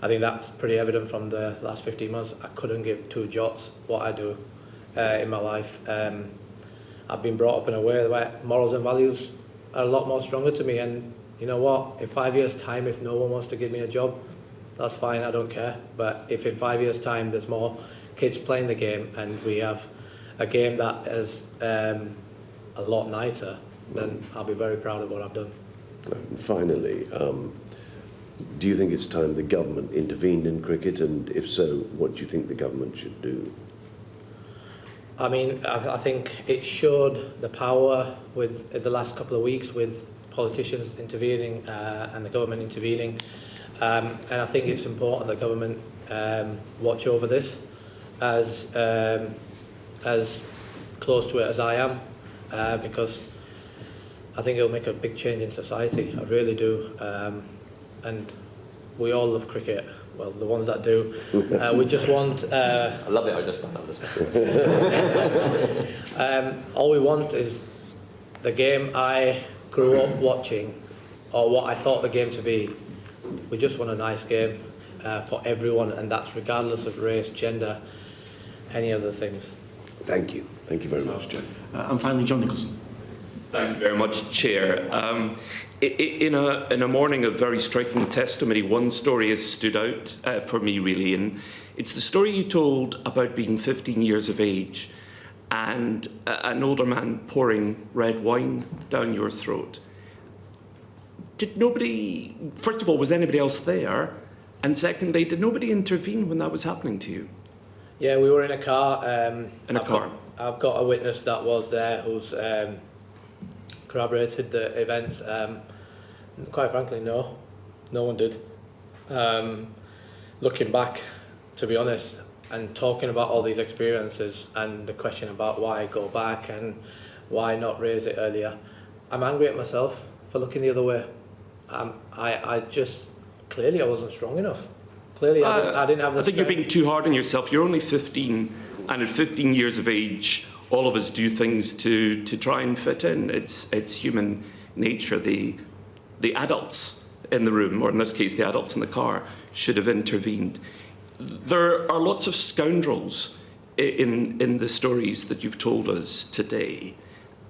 I think that's pretty evident from the last 15 months. I couldn't give 2 jots what I do in my life. I've been brought up in a way where morals and values are a lot more stronger to me. And you know what? In 5 years' time, if no one wants to give me a job, that's fine, I don't care. But if in 5 years' time there's more kids playing the game and we have a game that is a lot nicer, then I'll be very proud of what I've done. And finally, do you think it's time the government intervened in cricket, and if so, what do you think the government should do? I mean, I think it showed the power with the last couple of weeks with politicians intervening and the government intervening. And I think it's important that government watch over this as close to it as I am, because I think it'll make a big change in society. I really do. And we all love cricket. Well, the ones that do. We just want... I love it, I just don't understand. All we want is the game I grew up watching, or what I thought the game to be. We just want a nice game for everyone, and that's regardless of race, gender, any other things. Thank you. Thank you very much, John. And finally, John Nicholson. Thank you very much, Chair. In a morning of very striking testimony, one story has stood out for me, really, and it's the story you told about being 15 years of age and an older man pouring red wine down your throat. Did nobody, first of all, was anybody else there? And secondly, did nobody intervene when that was happening to you? Yeah, we were in a car. I've got a witness that was there who's corroborated the events. Quite frankly, no one did. Looking back, to be honest, and talking about all these experiences and the question about why go back and why not raise it earlier, I'm angry at myself for looking the other way. I just, clearly I wasn't strong enough. Clearly I didn't have the I think strength. you're being too hard on yourself. You're only 15, and at 15 years of age, all of us do things to try and fit in. It's human nature. The adults in the room, or in this case the adults in the car, should have intervened. There are lots of scoundrels in the stories that you've told us today.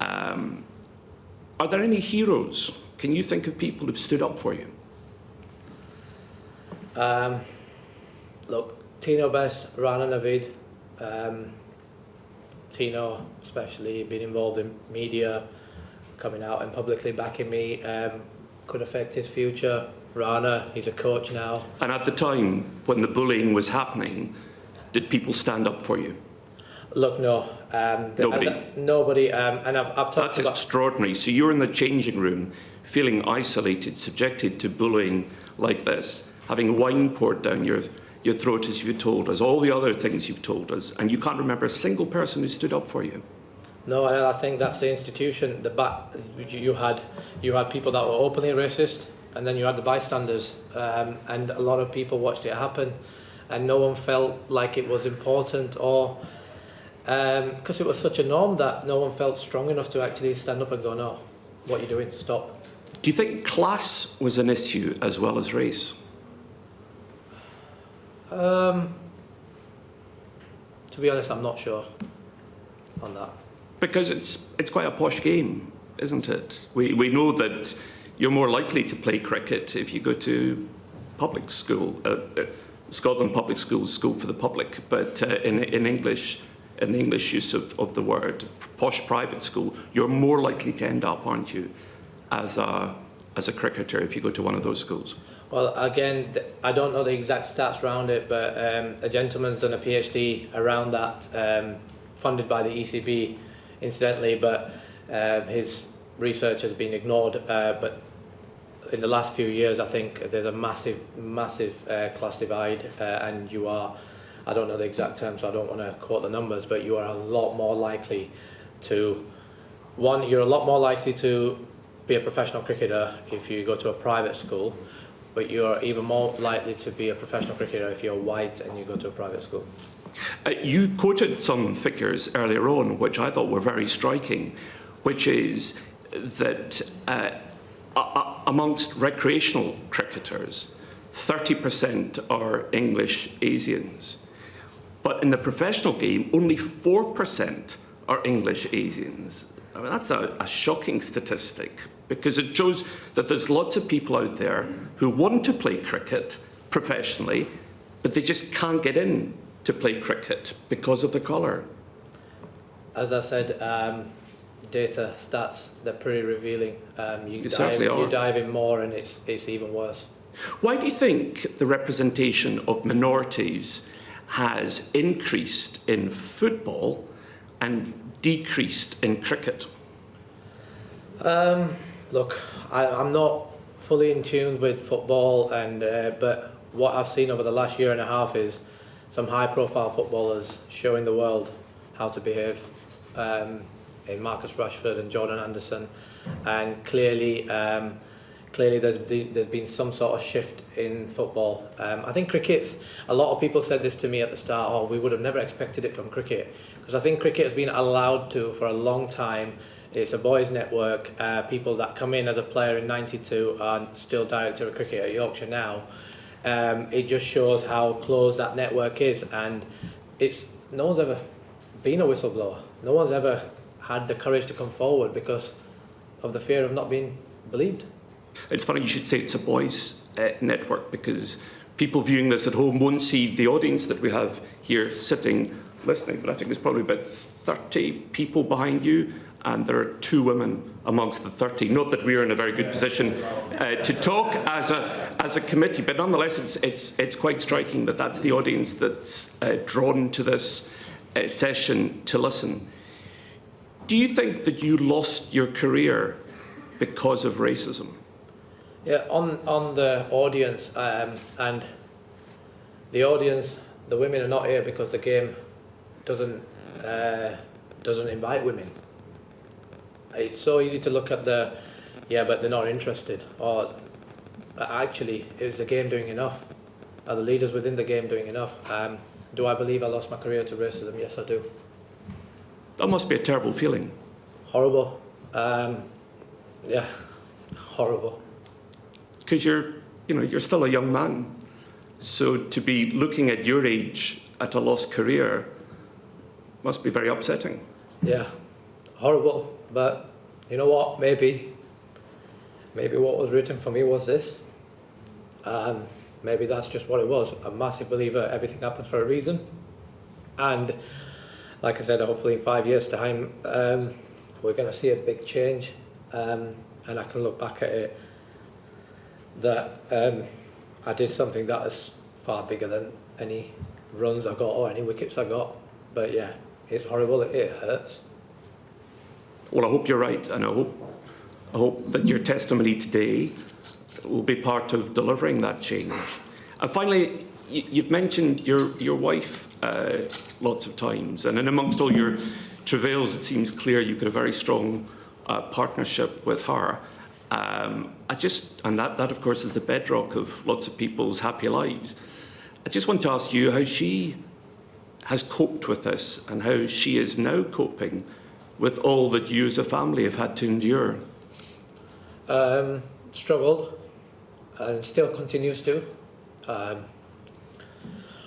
Are there any heroes? Can you think of people who've stood up for you? Look, Tino Best, Rana Navid, Tino especially, being involved in media, coming out and publicly backing me, could affect his future. Rana, he's a coach now. And at the time when the bullying was happening, did people stand up for you? Look, no. Nobody? Nobody, and I've talked That's about... extraordinary. So you're in the changing room, feeling isolated, subjected to bullying like this, having wine poured down your throat, as you've told us, all the other things you've told us, and you can't remember a single person who stood up for you. No, and I think that's the institution. You had people that were openly racist, and then you had the bystanders, and a lot of people watched it happen, and no one felt like it was important, or because it was such a norm that no one felt strong enough to actually stand up and go, no, what are you doing? Stop. Do you think class was an issue as well as race? To be honest, I'm not sure on that. Because it's quite a posh game, isn't it? We know that you're more likely to play cricket if you go to public school. Scotland Public Schools, school for the public, but in English, in the English use of the word, posh private school, you're more likely to end up, aren't you, as a cricketer if you go to one of those schools? Well, again, I don't know the exact stats around it, but a gentleman's done a PhD around that, funded by the ECB, incidentally, but his research has been ignored. But in the last few years, I think there's a massive class divide, and you are, I don't know the exact terms, so I don't want to quote the numbers, but you are a lot more likely to, you're a lot more likely to be a professional cricketer if you go to a private school, but you're even more likely to be a professional cricketer if you're white and you go to a private school. You quoted some figures earlier on, which I thought were very striking, which is that amongst recreational cricketers, 30% are English Asians. But in the professional game, only 4% are English Asians. I mean, that's a shocking statistic, because it shows that there's lots of people out there who want to play cricket professionally, but they just can't get in to play cricket because of the colour. As I said, data, stats, they're pretty revealing. You dive in more and it's even worse. Why do you think the representation of minorities has increased in football and decreased in cricket? Look, I'm not fully in tune with football, but what I've seen over the last year and a half is some high-profile footballers showing the world how to behave. In Marcus Rashford and Jordan Anderson, and clearly there's been some sort of shift in football. I think cricket's, a lot of people said this to me at the start, oh, we would have never expected it from cricket, because I think cricket has been allowed to for a long time. It's a boys' network. People that come in as a player in '92 are still director of cricket at Yorkshire now. It just shows how close that network is, and no one's ever been a whistleblower. No one's ever had the courage to come forward because of the fear of not being believed. It's funny you should say it's a boys' network, because people viewing this at home won't see the audience that we have here sitting listening, but I think there's probably about 30 people behind you, and there are 2 women amongst the 30. Not that we're in a very good position to talk as a committee, but nonetheless it's quite striking that that's the audience that's drawn to this session to listen. Do you think that you lost your career because of racism? Yeah, on the audience, and the audience, the women are not here because the game doesn't invite women. It's so easy to look at but they're not interested. Or actually, is the game doing enough? Are the leaders within the game doing enough? Do I believe I lost my career to racism? Yes, I do. That must be a terrible feeling. Horrible. Horrible. Because you're still a young man, so to be looking at your age at a lost career must be very upsetting. Yeah, horrible. But you know what? Maybe what was written for me was this. Maybe that's just what it was. I'm a massive believer everything happens for a reason. And like I said, hopefully in 5 years' time, we're going to see a big change. And I can look back at it that I did something that is far bigger than any runs I got or any wickets I got. But yeah, it's horrible. It hurts. Well, I hope you're right, and I hope that your testimony today will be part of delivering that change. And finally, you've mentioned your wife lots of times, and in amongst all your travails, it seems clear you've got a very strong partnership with her. And that, of course, is the bedrock of lots of people's happy lives. I just want to ask you how she has coped with this and how she is now coping with all that you as a family have had to endure. Struggled and still continues to.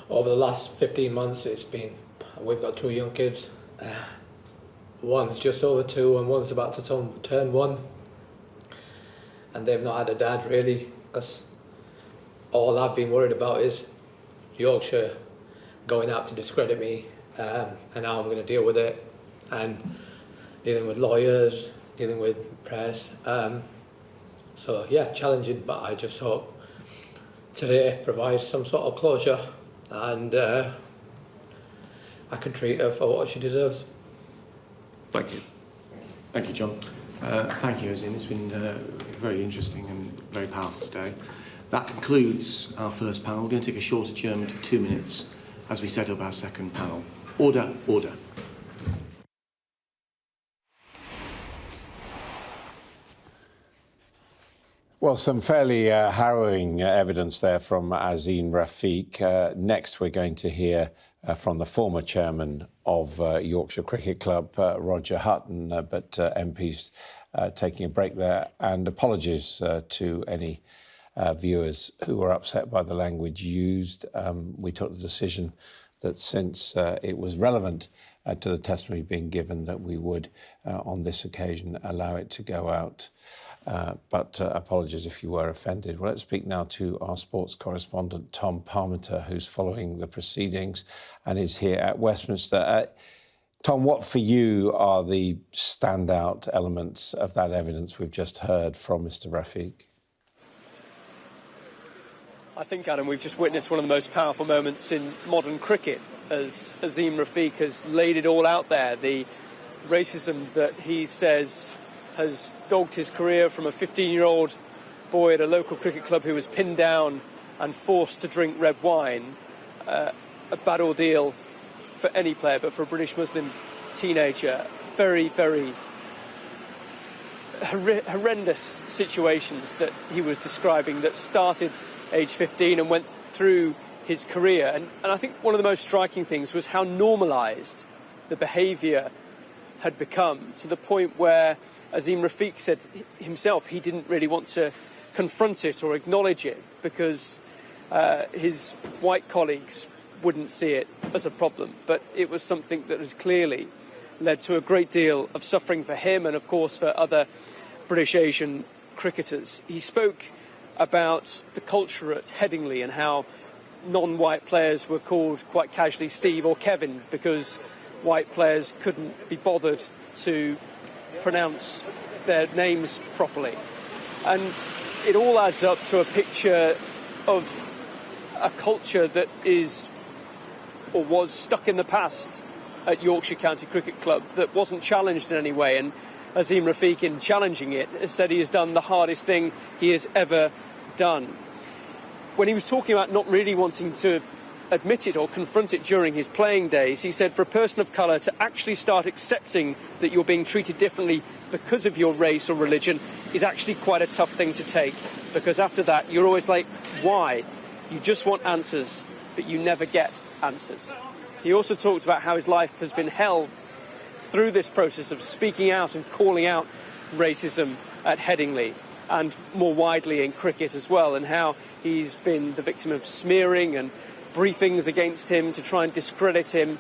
Over the last 15 months, we've got 2 young kids. One's just over 2 and one's about to turn 1. And they've not had a dad really, because all I've been worried about is Yorkshire going out to discredit me, and how I'm going to deal with it, and dealing with lawyers, dealing with press. So yeah, challenging, but I just hope today provides some sort of closure, and I can treat her for what she deserves. Thank you. Thank you, John. Thank you, Azin. It's been very interesting and very powerful today. That concludes our first panel. We're going to take a short adjournment of 2 minutes as we set up our second panel. Order, order. Well, some fairly harrowing evidence there from Azin Rafiq. Next, we're going to hear from the former chairman of Yorkshire Cricket Club, Roger Hutton, but MP's taking a break there. And apologies to any viewers who were upset by the language used. We took the decision that since it was relevant to the testimony being given, that we would, on this occasion, allow it to go out. But apologies if you were offended. Well, let's speak now to our sports correspondent, Tom Parmenter, who's following the proceedings and is here at Westminster. Tom, what for you are the standout elements of that evidence we've just heard from Mr. Rafiq? I think, Adam, we've just witnessed one of the most powerful moments in modern cricket as Azeem Rafiq has laid it all out there. The racism that he says has dogged his career from a 15-year-old boy at a local cricket club who was pinned down and forced to drink red wine. A bad ordeal for any player, but for a British Muslim teenager, very, very horrendous situations that he was describing that started age 15 and went through his career. And I think one of the most striking things was how normalised the behaviour had become, to the point where Azeem Rafiq said himself he didn't really want to confront it or acknowledge it because his white colleagues wouldn't see it as a problem. But it was something that has clearly led to a great deal of suffering for him and, of course, for other British Asian cricketers. He spoke about the culture at Headingley and how non-white players were called quite casually Steve or Kevin because white players couldn't be bothered to pronounce their names properly. And it all adds up to a picture of a culture that is or was stuck in the past at Yorkshire County Cricket Club that wasn't challenged in any way. And Azeem Rafiq, in challenging it, has said he has done the hardest thing he has ever done. When he was talking about not really wanting to admit it or confront it during his playing days, he said for a person of colour to actually start accepting that you're being treated differently because of your race or religion is actually quite a tough thing to take, because after that you're always like, why? You just want answers, but you never get answers. He also talked about how his life has been hell through this process of speaking out and calling out racism at Headingley and more widely in cricket as well, and how he's been the victim of smearing and briefings against him to try and discredit him.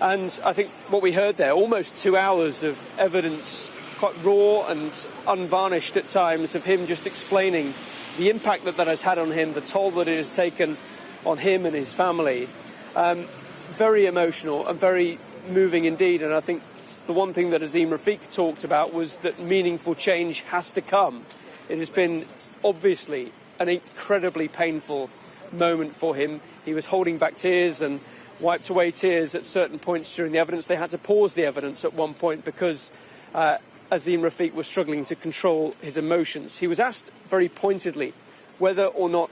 And I think what we heard there, almost 2 hours of evidence, quite raw and unvarnished at times, of him just explaining the impact that has had on him, the toll that it has taken on him and his family. Very emotional and very moving indeed. And I think the one thing that Azeem Rafiq talked about was that meaningful change has to come. It has been obviously an incredibly painful moment for him. He was holding back tears and wiped away tears at certain points during the evidence. They had to pause the evidence at one point because Azeem Rafiq was struggling to control his emotions. He was asked very pointedly whether or not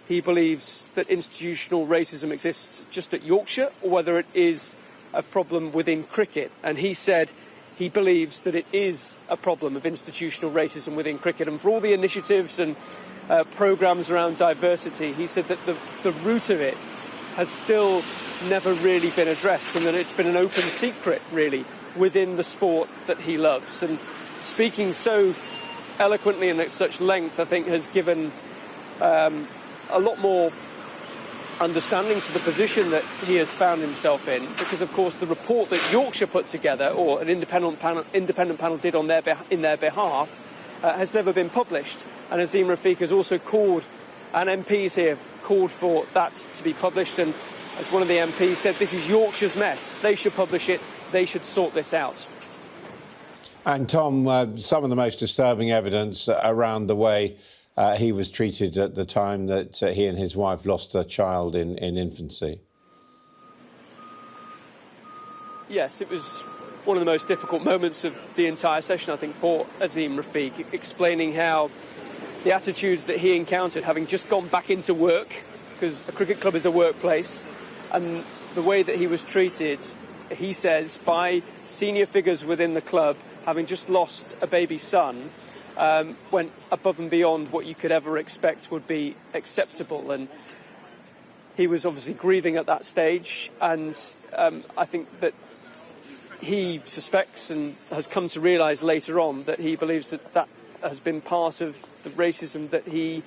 he believes that institutional racism exists just at Yorkshire or whether it is a problem within cricket. And he said he believes that it is a problem of institutional racism within cricket. And for all the initiatives and programmes around diversity, he said that the root of it has still never really been addressed, and that it's been an open secret, really, within the sport that he loves. And speaking so eloquently and at such length, I think, has given a lot more understanding to the position that he has found himself in, because, of course, the report that Yorkshire put together, or an independent panel did on in their behalf, has never been published. And Azeem Rafiq has also called, and MPs here have called for that to be published. And as one of the MPs said, this is Yorkshire's mess. They should publish it. They should sort this out. And Tom, some of the most disturbing evidence around the way he was treated at the time that he and his wife lost a child in infancy. Yes, it was one of the most difficult moments of the entire session, I think, for Azeem Rafiq, explaining how the attitudes that he encountered, having just gone back into work, because a cricket club is a workplace, and the way that he was treated, he says, by senior figures within the club, having just lost a baby son, went above and beyond what you could ever expect would be acceptable. And he was obviously grieving at that stage, and I think that he suspects and has come to realise later on that he believes that that has been part of the racism that he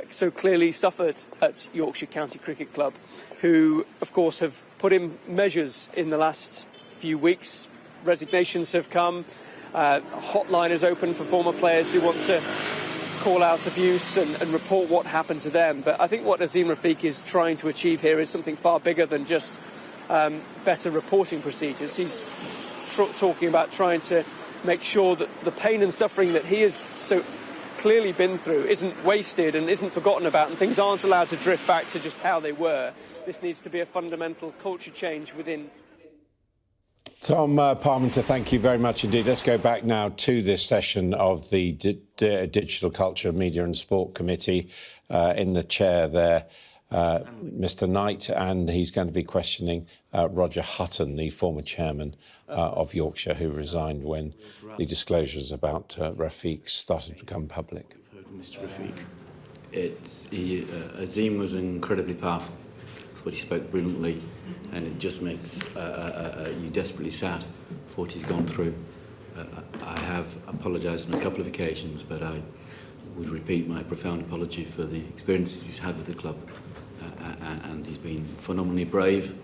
so clearly suffered at Yorkshire County Cricket Club, who, of course, have put in measures in the last few weeks. Resignations have come. A hotline is open for former players who want to call out abuse and report what happened to them. But I think what Azeem Rafiq is trying to achieve here is something far bigger than just better reporting procedures. He's talking about trying to make sure that the pain and suffering that he has so clearly been through isn't wasted and isn't forgotten about, and things aren't allowed to drift back to just how they were. This needs to be a fundamental culture change within. Tom Parmenter, thank you very much indeed. Let's go back now to this session of the Digital Culture, Media and Sport Committee. In the chair there, Mr Knight, and he's going to be questioning Roger Hutton, the former chairman of Yorkshire, who resigned when the disclosures about Rafiq started to become public. Mr Rafiq. Azeem was incredibly powerful. That's what he spoke brilliantly, and it just makes you desperately sad for what he's gone through. I have apologised on a couple of occasions, but I would repeat my profound apology for the experiences he's had with the club. And he's been phenomenally brave.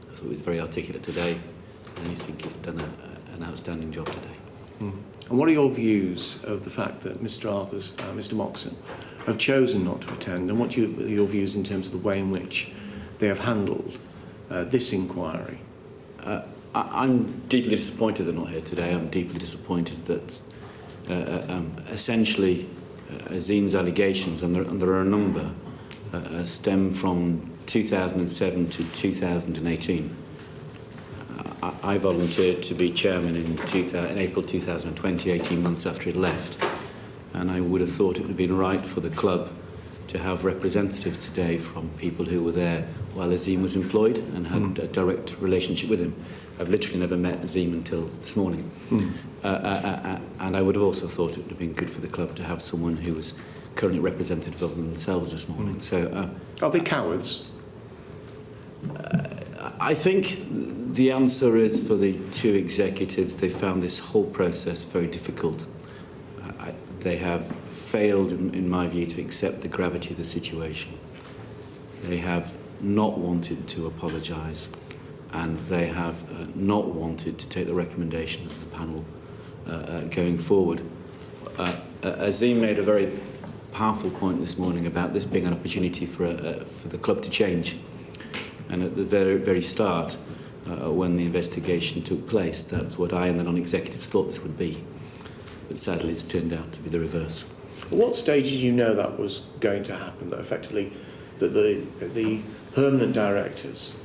I thought he was very articulate today, and I think he's done an outstanding job today. And what are your views of the fact that Mr Arthurs, Mr Moxon, have chosen not to attend, and what are your views in terms of the way in which they have handled this inquiry? I'm deeply disappointed they're not here today. I'm deeply disappointed that essentially Azeem's allegations, and there are a number, stem from 2007 to 2018. I volunteered to be chairman in April 2020, 18 months after he'd left, and I would have thought it would have been right for the club to have representatives today from people who were there while Azeem was employed and had a direct relationship with him. I've literally never met Azeem until this morning. And I would have also thought it would have been good for the club to have someone who was currently representative of themselves this morning. So, are they cowards? I think the answer is for the two executives. They found this whole process very difficult. They have failed, in my view, to accept the gravity of the situation. They have not wanted to apologise, and they have not wanted to take the recommendations of the panel going forward. Azeem made a very powerful point this morning about this being an opportunity for the club to change. And at the very start, when the investigation took place, that's what I and the non-executives thought this would be. But sadly, it's turned out to be the reverse. At what stage did you know that was going to happen, that effectively that the permanent directors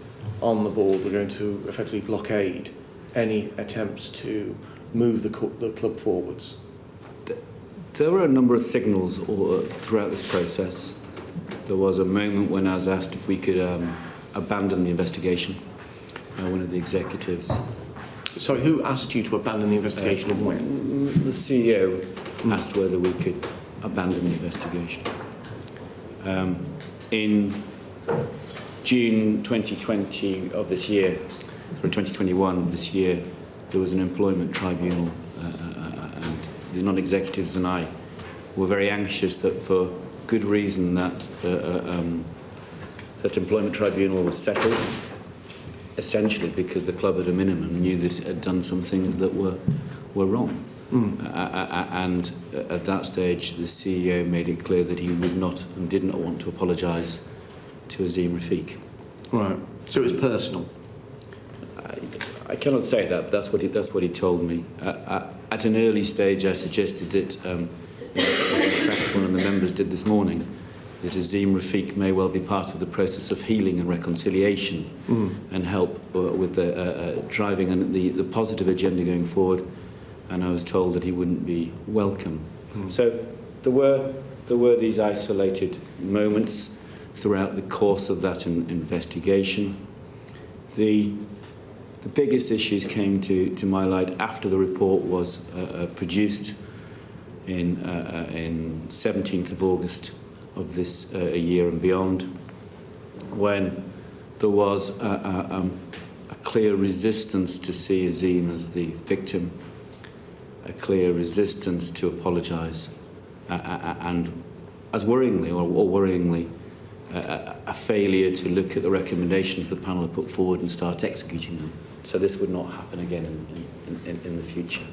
on the board were going to effectively blockade any attempts to move the club forwards? There were a number of signals throughout this process. There was a moment when I was asked if we could abandon the investigation. One of the executives. Sorry, who asked you to abandon the investigation and when? The CEO asked whether we could abandon the investigation. In June 2020 of this year, or 2021 this year, there was an employment tribunal, and the non-executives and I were very anxious that, for good reason, that employment tribunal was settled, essentially because the club at a minimum knew that it had done some things that were wrong. And at that stage, the CEO made it clear that he would not and did not want to apologise to Azeem Rafiq. Right. So it was personal. I cannot say that, but that's what he told me. At an early stage, I suggested that, as in fact one of the members did this morning, that Azeem Rafiq may well be part of the process of healing and reconciliation and help with the driving the positive agenda going forward. And I was told that he wouldn't be welcome. So there were these isolated moments throughout the course of that investigation. The biggest issues came to my light after the report was produced in 17th of August of this year and beyond, when there was a clear resistance to see Azeem as the victim, a clear resistance to apologise, and as worryingly, a failure to look at the recommendations the panel have put forward and start executing them. So this would not happen again in the future.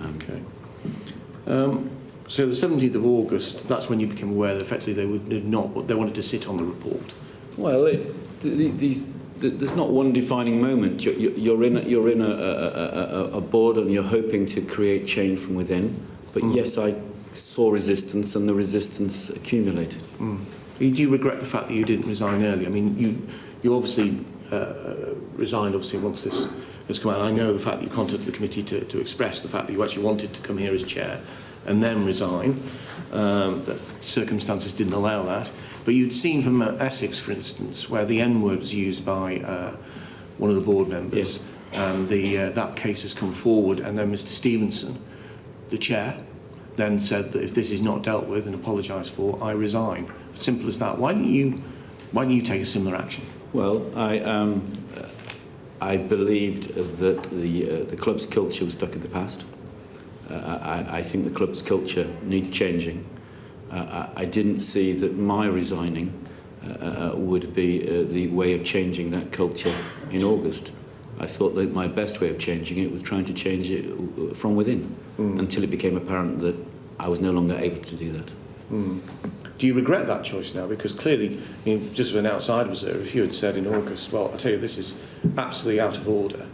Okay. So the 17th of August, that's when you became aware that effectively they wanted to sit on the report. Well, there's not one defining moment. You're in a board and you're hoping to create change from within. But yes, I saw resistance, and the resistance accumulated. Do you regret the fact that you didn't resign early? I mean, you obviously resigned obviously once this has come out. I know the fact that you contacted the committee to express the fact that you actually wanted to come here as chair and then resign. That circumstances didn't allow that. But you'd seen from Essex, for instance, where the N-word was used by one of the board members, yes. and that case has come forward, and then Mr. Stevenson, the chair, then said that if this is not dealt with and apologised for, I resign. Simple as that. Why didn't you take a similar action? Well, I believed that the club's culture was stuck in the past. I think the club's culture needs changing. I didn't see that my resigning would be the way of changing that culture in August. I thought that my best way of changing it was trying to change it from within, until it became apparent that I was no longer able to do that. Do you regret that choice now? Because clearly, I mean, just as an outside observer, if you had said in August, well, I tell you, this is absolutely out of order.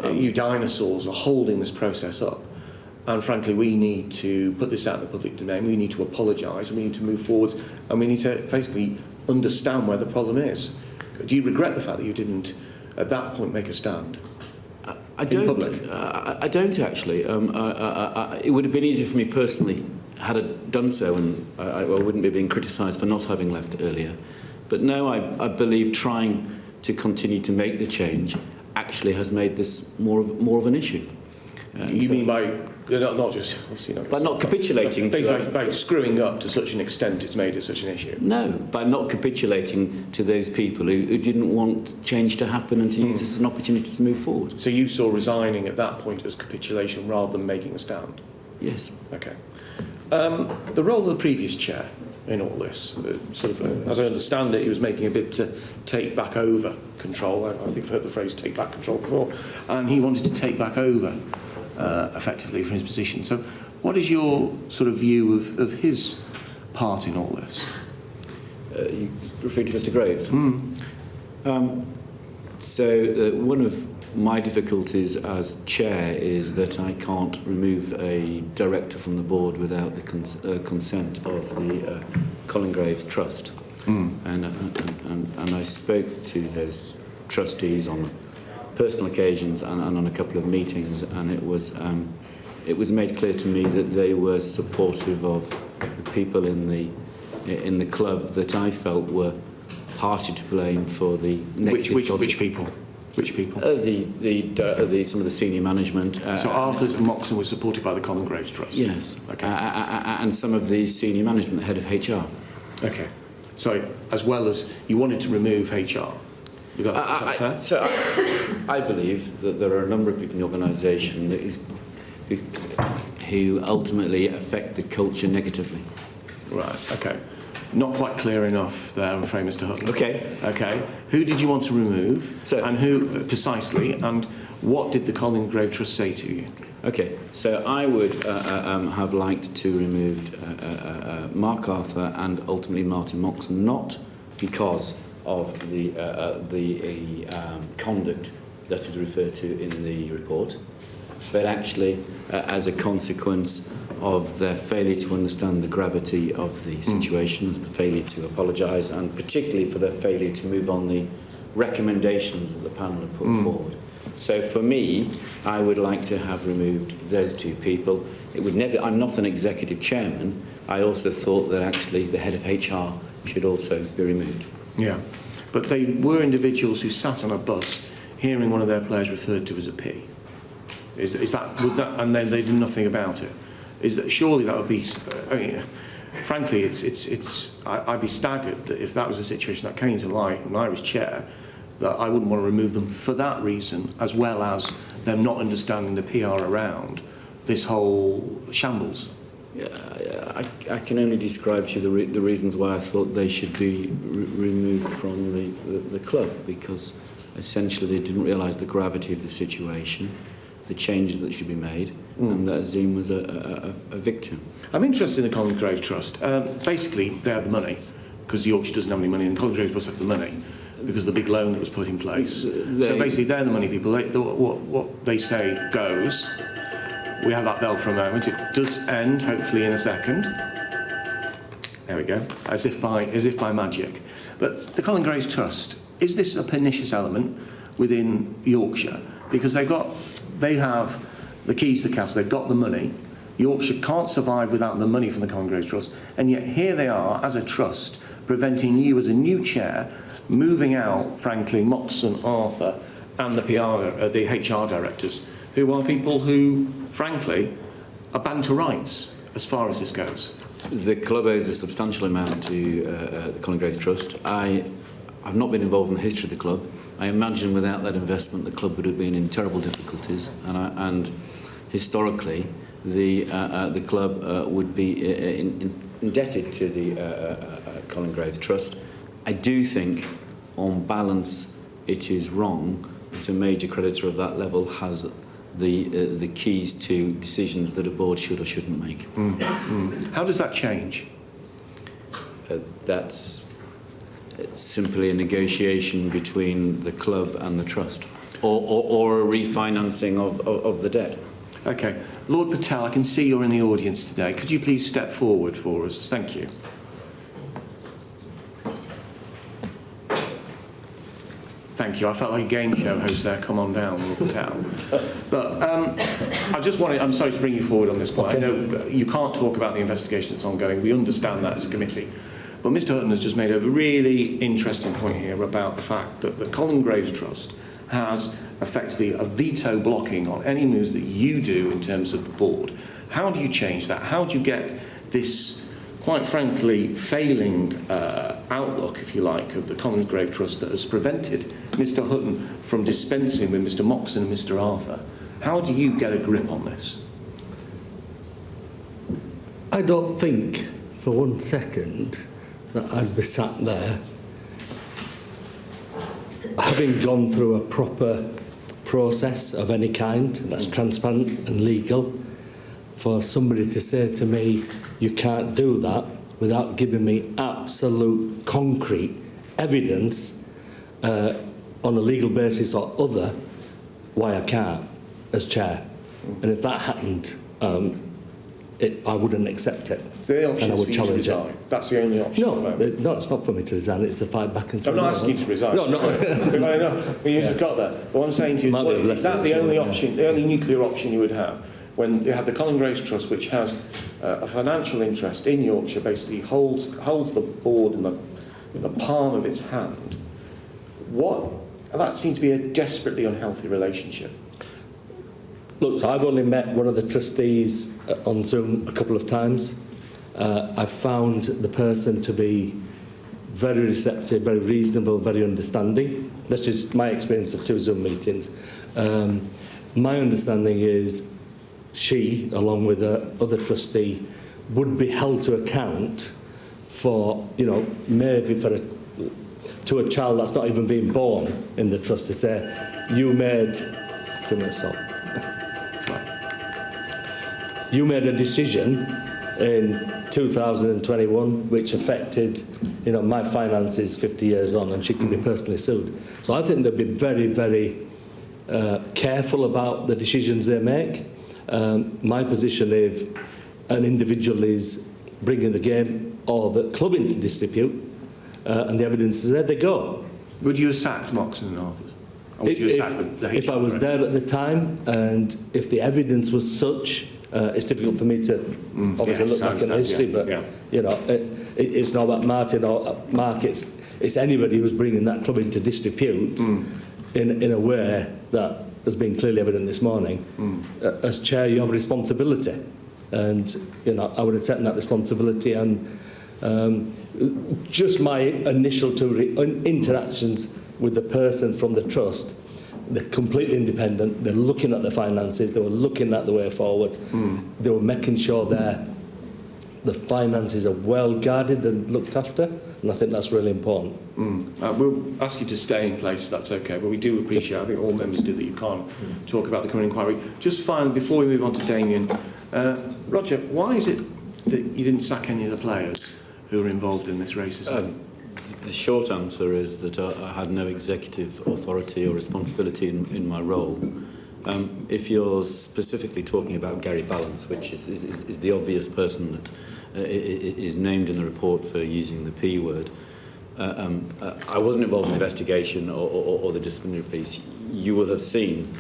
You dinosaurs are holding this process up. And frankly, we need to put this out in the public domain. We need to apologise, and we need to move forwards, and we need to basically understand where the problem is. Do you regret the fact that you didn't, at that point, make a stand? I don't actually. It would have been easier for me personally had I done so, and I wouldn't be being criticised for not having left earlier. But no, I believe trying to continue to make the change actually has made this more of an issue. You mean by not just obviously not, by not capitulating by screwing up to such an extent it's made it such an issue? No, by not capitulating to those people who didn't want change to happen and to use this as an opportunity to move forward. So you saw resigning at that point as capitulation rather than making a stand? Yes. Okay. The role of the previous chair in all this, as I understand it, he was making a bid to take back over control. I think I've heard the phrase take back control before, and he wanted to take back over effectively from his position. So what is your sort of view of his part in all this? You referring to Mr. Graves? One of my difficulties as chair is that I can't remove a director from the board without the consent of the Colin Graves Trust. And I spoke to those trustees on personal occasions and on a couple of meetings, and it was made clear to me that they were supportive of the people in the club that I felt were partly to blame for the negative. Which people? Which people? Some of the senior management. So Arthur Moxon was supported by the Colin Graves Trust? Yes. Okay. And some of the senior management, the head of HR. Okay. Sorry, as well as you wanted to remove HR. Is that fair? So I believe that there are a number of people in the organisation who ultimately affect the culture negatively. Right, okay. Not quite clear enough there, I'm afraid, Mr. Hutton. Okay. Okay. Who did you want to remove? And who, precisely, and what did the Colin Graves Trust say to you? Okay, so I would have liked to remove Mark Arthur and ultimately Martin Moxon, not because of the conduct that is referred to in the report, but actually as a consequence of their failure to understand the gravity of the situation, the failure to apologise, and particularly for their failure to move on the recommendations that the panel have put forward. So for me, I would like to have removed those two people. It would never. I'm not an executive chairman. I also thought that actually the head of HR should also be removed. Yeah, but they were individuals who sat on a bus hearing one of their players referred to as a P. Is that, and then they did nothing about it? Surely that would be, I mean, frankly, I'd be staggered that if that was a situation that came to light when I was chair, that I wouldn't want to remove them for that reason, as well as them not understanding the PR around this whole shambles. I can only describe to you the reasons why I thought they should be removed from the club, because essentially they didn't realise the gravity of the situation, the changes that should be made, and that Azim was a victim. I'm interested in the Collingrave Trust. Basically, they have the money, because Yorkshire doesn't have any money, and Collingrave must have the money because of the big loan that was put in place. So basically, they're the money people. What they say goes. We have that bell for a moment. It does end, hopefully, in a second. There we go, as if by magic. But the Collingrave Trust, is this a pernicious element within Yorkshire? Because they have the keys to the castle, they've got the money. Yorkshire can't survive without the money from the Collingrave Trust, and yet here they are, as a trust, preventing you as a new chair, moving out, frankly, Moxon, Arthur, and the HR directors, who are people who, frankly, are bound to rights as far as this goes. The club owes a substantial amount to the Collingrave Trust. I've not been involved in the history of the club. I imagine without that investment, the club would have been in terrible difficulties, and historically, the club would be indebted to the Collingrave Trust. I do think, on balance, it is wrong that a major creditor of that level has the keys to decisions that a board should or shouldn't make. How does that change? It's simply a negotiation between the club and the trust, or a refinancing of the debt. Okay. Lord Patel, I can see you're in the audience today. Could you please step forward for us? Thank you. Thank you. I felt like a game show host there. Come on down, Lord Patel. But I'm sorry to bring you forward on this point. Okay. I know you can't talk about the investigation that's ongoing. We understand that as a committee. But Mr Hutton has just made a really interesting point here about the fact that the Collingrave Trust has effectively a veto blocking on any moves that you do in terms of the board. How do you change that? How do you get this, quite frankly, failing outlook, if you like, of the Collingrave Trust that has prevented Mr Hutton from dispensing with Mr Moxon and Mr Arthur? How do you get a grip on this? I don't think for 1 second that I'd be sat there having gone through a proper process of any kind that's transparent and legal, for somebody to say to me, you can't do that, without giving me absolute concrete evidence on a legal basis or other why I can't as chair. And if that happened, I wouldn't accept it. The option and I is would for you to challenge resign. it. That's the only option. No, it's not for me to resign. It's to fight back and say. I'm not asking you to resign. No. You just got that. But what I'm saying to you is that the only option, the only nuclear option you would have when you have the Collingrave Trust, which has a financial interest in Yorkshire, basically holds the board in the palm of its hand. That seems to be a desperately unhealthy relationship. Look, so I've only met one of the trustees on Zoom a couple of times. I've found the person to be very receptive, very reasonable, very understanding. That's just my experience of 2 Zoom meetings. My understanding is she, along with the other trustee, would be held to account for, maybe to a child that's not even been born in the trust, to say, you made... You made a decision in 2021 which affected, my finances 50 years on, and she can be personally sued. So I think they'll be very, very careful about the decisions they make. My position, if an individual is bringing the game or the club into dispute, and the evidence is there, they go. Would you have sacked Moxon and Arthur? If I was there at the time, and if the evidence was such, it's difficult for me to obviously look back in history, but it's not about Martin or Mark. It's anybody who's bringing that club into dispute in a way that has been clearly evident this morning. As chair, you have a responsibility, and I would have taken that responsibility. And just my initial 2 interactions with the person from the trust, they're completely independent. They're looking at the finances. They were looking at the way forward. They were making sure their the finances are well guarded and looked after, and I think that's really important. We'll ask you to stay in place if that's okay, but we do appreciate, I think all members do, that you can't talk about the current inquiry. Just finally, before we move on to Damien, Roger, why is it that you didn't sack any of the players who were involved in this racism? The short answer is that I had no executive authority or responsibility in my role. If you're specifically talking about Gary Balance, which is the obvious person that is named in the report for using the P word, I wasn't involved in the investigation or the disciplinary piece. You will have seen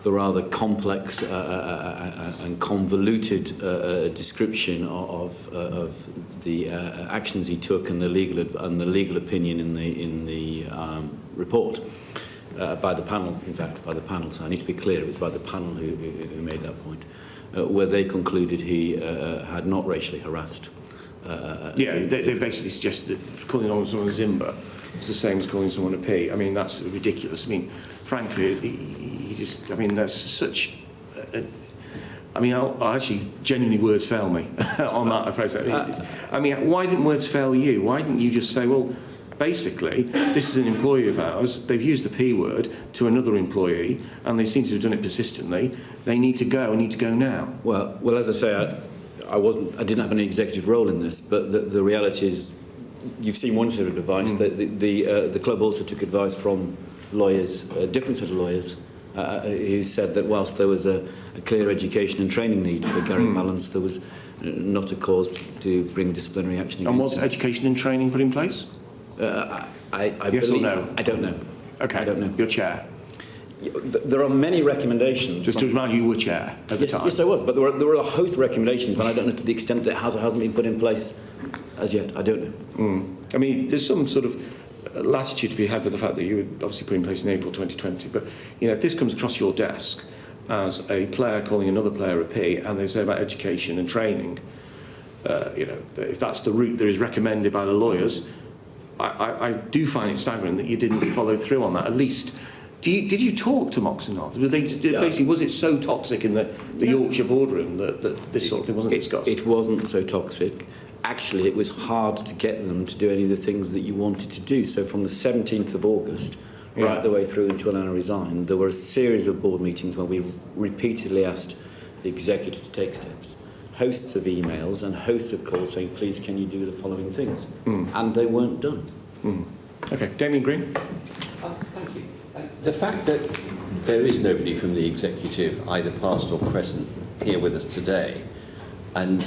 the rather complex and convoluted description of the actions he took and the legal opinion in the report by the panel. In fact, by the panel. So I need to be clear; it was by the panel who made that point, where they concluded he had not racially harassed. They basically suggested that calling on someone a Zimba is the same as calling someone a P. I mean, that's ridiculous. I mean, frankly, that's such. I actually, genuinely, words fail me on that approach. I mean, why didn't words fail you? Why didn't you just say, well, basically, this is an employee of ours, they've used the P word to another employee, and they seem to have done it persistently, they need to go now. Well, as I say, I didn't have any executive role in this, but the reality is, you've seen one set of advice. The club also took advice from lawyers, a different set of lawyers, who said that whilst there was a clear education and training need for Gary Balance, there was not a cause to bring disciplinary action against him. And was education and training put in place? Yes or no? I don't know. Okay. I don't know. You're chair. There are many recommendations. Just to remind you, were chair at the time. Yes, I was. But there were a host of recommendations, and I don't know to the extent that it has or hasn't been put in place as yet. I don't know. I mean, there's some sort of latitude to be had with the fact that you were obviously put in place in April 2020. But if this comes across your desk as a player calling another player a P, and they say about education and training, if that's the route that is recommended by the lawyers, I do find it staggering that you didn't follow through on that. At least, did you talk to Mox and Arthur? Basically, was it so toxic in the Yorkshire boardroom that this sort of thing wasn't discussed? It wasn't so toxic. Actually, it was hard to get them to do any of the things that you wanted to do. So from the 17th of August right the way through until Anna resigned, there were a series of board meetings where we repeatedly asked the executive to take steps. Hosts of emails and hosts of calls saying, please, can you do the following things? And they weren't done. Okay, Damien Green. Thank you. The fact that there is nobody from the executive, either past or present, here with us today, and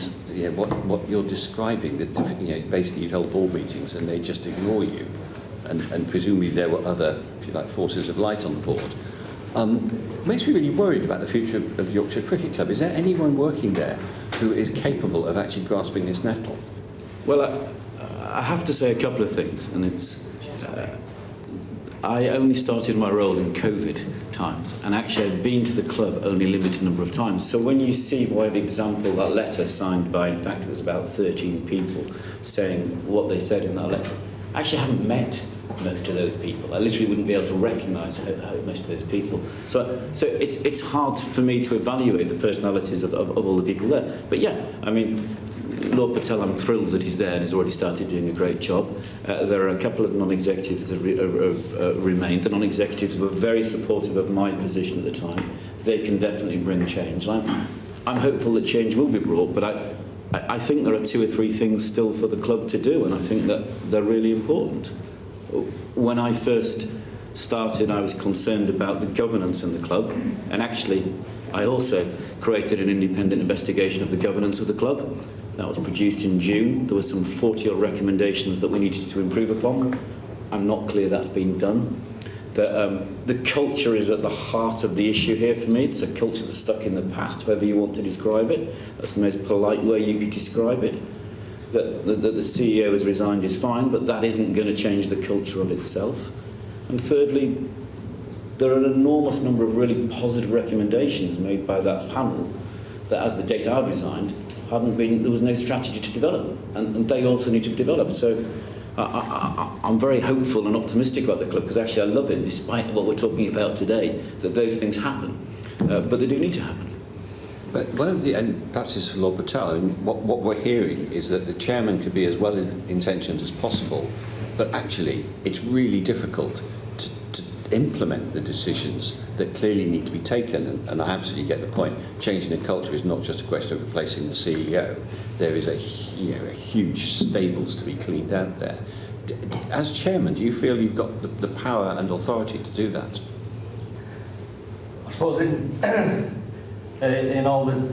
what you're describing, that basically you'd held board meetings and they just ignore you, and presumably there were other, if you like, forces of light on the board, makes me really worried about the future of Yorkshire Cricket Club. Is there anyone working there who is capable of actually grasping this nettle? Well, I have to say a couple of things, and it's I only started my role in COVID times, and actually I've been to the club only a limited number of times. So when you see, by example, that letter signed by, in fact, it was about 13 people saying what they said in that letter, I actually haven't met most of those people. I literally wouldn't be able to recognise most of those people. So it's hard for me to evaluate the personalities of all the people there. But yeah, I mean, Lord Patel, I'm thrilled that he's there and has already started doing a great job. There are a couple of non-executives that have remained. The non-executives were very supportive of my position at the time. They can definitely bring change. I'm hopeful that change will be brought, but I think there are 2 or 3 things still for the club to do, and I think that they're really important. When I first started, I was concerned about the governance in the club, and actually I also created an independent investigation of the governance of the club. That was produced in June. There were some 40-odd recommendations that we needed to improve upon. I'm not clear that's been done. The culture is at the heart of the issue here for me. It's a culture that's stuck in the past, however you want to describe it. That's the most polite way you could describe it. That the CEO has resigned is fine, but that isn't going to change the culture of itself. And thirdly, there are an enormous number of really positive recommendations made by that panel that, as the date I resigned, there was no strategy to develop, and they also need to be developed. So I'm very hopeful and optimistic about the club, because actually I love it, despite what we're talking about today, that those things happen. But they do need to happen. But one of the, and perhaps this is for Lord Patel, and what we're hearing is that the chairman could be as well intentioned as possible, but actually it's really difficult to implement the decisions that clearly need to be taken. And I absolutely get the point. Changing the culture is not just a question of replacing the CEO. There is a huge stables to be cleaned out there. As chairman, do you feel you've got the power and authority to do that? I suppose in all the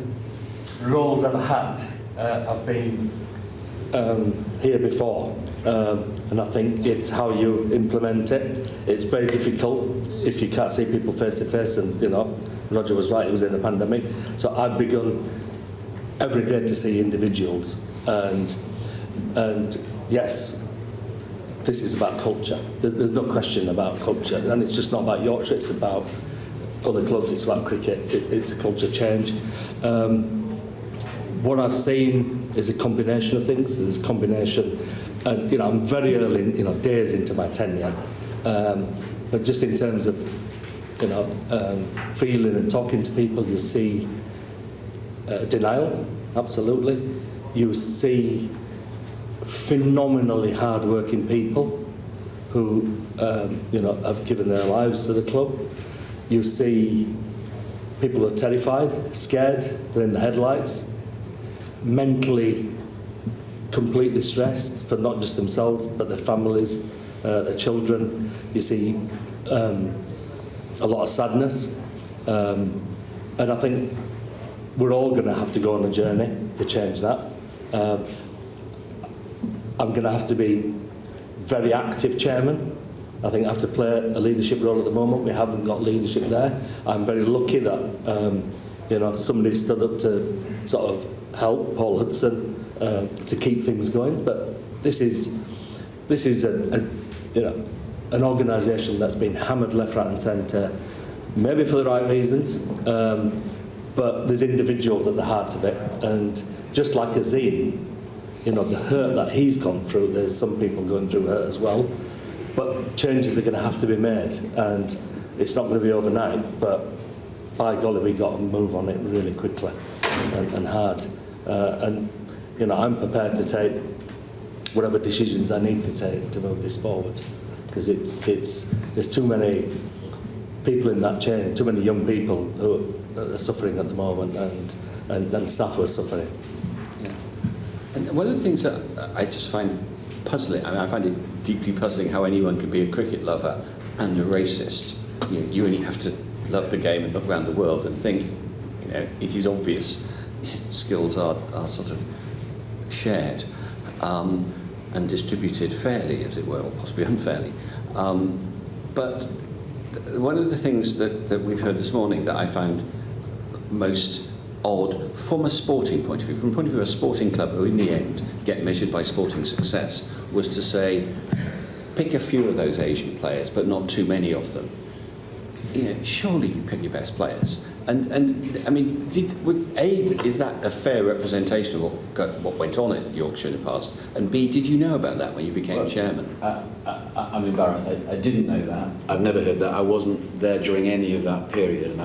roles I've had, I've been here before, and I think it's how you implement it. It's very difficult if you can't see people face to face, and Roger was right, it was in the pandemic. So I've begun every day to see individuals, and yes, this is about culture. There's no question about culture, and it's just not about Yorkshire, it's about other clubs, it's about cricket, it's a culture change. What I've seen is a combination of things. There's a combination, and I'm very early, days into my tenure, but just in terms of, feeling and talking to people, you see denial, absolutely. You see phenomenally hard-working people who, have given their lives to the club. You see people who are terrified, scared, they're in the headlights, mentally completely stressed for not just themselves but their families, their children. You see a lot of sadness, and I think we're all going to have to go on a journey to change that. I'm going to have to be very active chairman. I think I have to play a leadership role at the moment. We haven't got leadership there. I'm very lucky that somebody stood up to sort of help Paul Hudson to keep things going. But this is an organisation that's been hammered left, right, and centre, maybe for the right reasons. But there's individuals at the heart of it, and just like Azim, the hurt that he's gone through, there's some people going through hurt as well. But changes are going to have to be made, and it's not going to be overnight, but by golly, we've got to move on it really quickly and hard. And I'm prepared to take whatever decisions I need to take to move this forward, because there's too many people in that chain, too many young people who are suffering at the moment, and staff who are suffering. And one of the things that I just find puzzling, I find it deeply puzzling how anyone can be a cricket lover and a racist. You only have to love the game and look around the world and think, it is obvious skills are sort of shared and distributed fairly, as it were, or possibly unfairly. But one of the things that we've heard this morning that I found most odd from a sporting point of view, from the point of view of a sporting club who in the end get measured by sporting success, was to say, pick a few of those Asian players, but not too many of them. Surely you pick your best players. And I mean, is that a fair representation of what went on at Yorkshire in the past? And B, did you know about that when you became chairman? I'm embarrassed. I didn't know that. I've never heard that. I wasn't there during any of that period.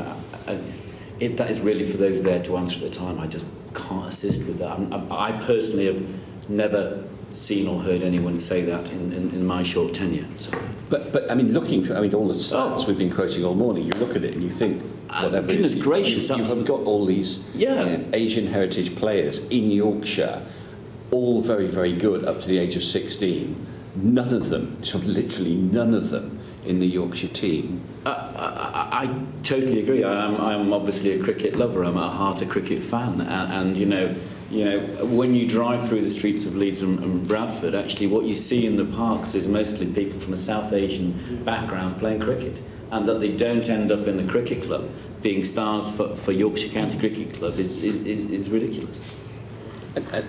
And that is really for those there to answer at the time. I just can't assist with that. I personally have never seen or heard anyone say that in my short tenure. So. But I mean, all the stats we've been quoting all morning, you look at it and you think, whatever. Goodness gracious, you have got all these Asian heritage players in Yorkshire, all very, very good up to the age of 16. None of them, literally none of them, in the Yorkshire team. I totally agree. I'm obviously a cricket lover. I'm at heart a cricket fan, and when you drive through the streets of Leeds and Bradford, actually what you see in the parks is mostly people from a South Asian background playing cricket, and that they don't end up in the cricket club being stars for Yorkshire County Cricket Club is ridiculous.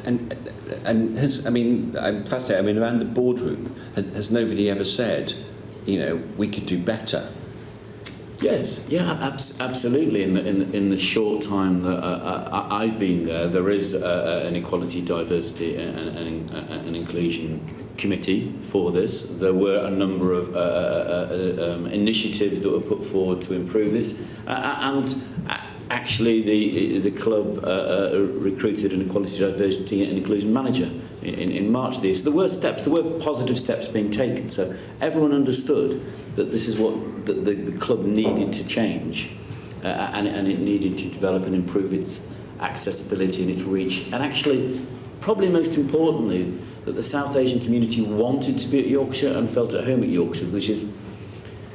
And I'm fascinated. I mean, around the boardroom, has nobody ever said, we could do better? Yes, absolutely. In the short time that I've been there is an equality, diversity, and inclusion committee for this. There were a number of initiatives that were put forward to improve this, and actually the club recruited an equality, diversity and inclusion manager in March this. There were positive steps being taken, so everyone understood that this is what the club needed to change, and it needed to develop and improve its accessibility and its reach, and actually, probably most importantly, that the South Asian community wanted to be at Yorkshire and felt at home at Yorkshire, which is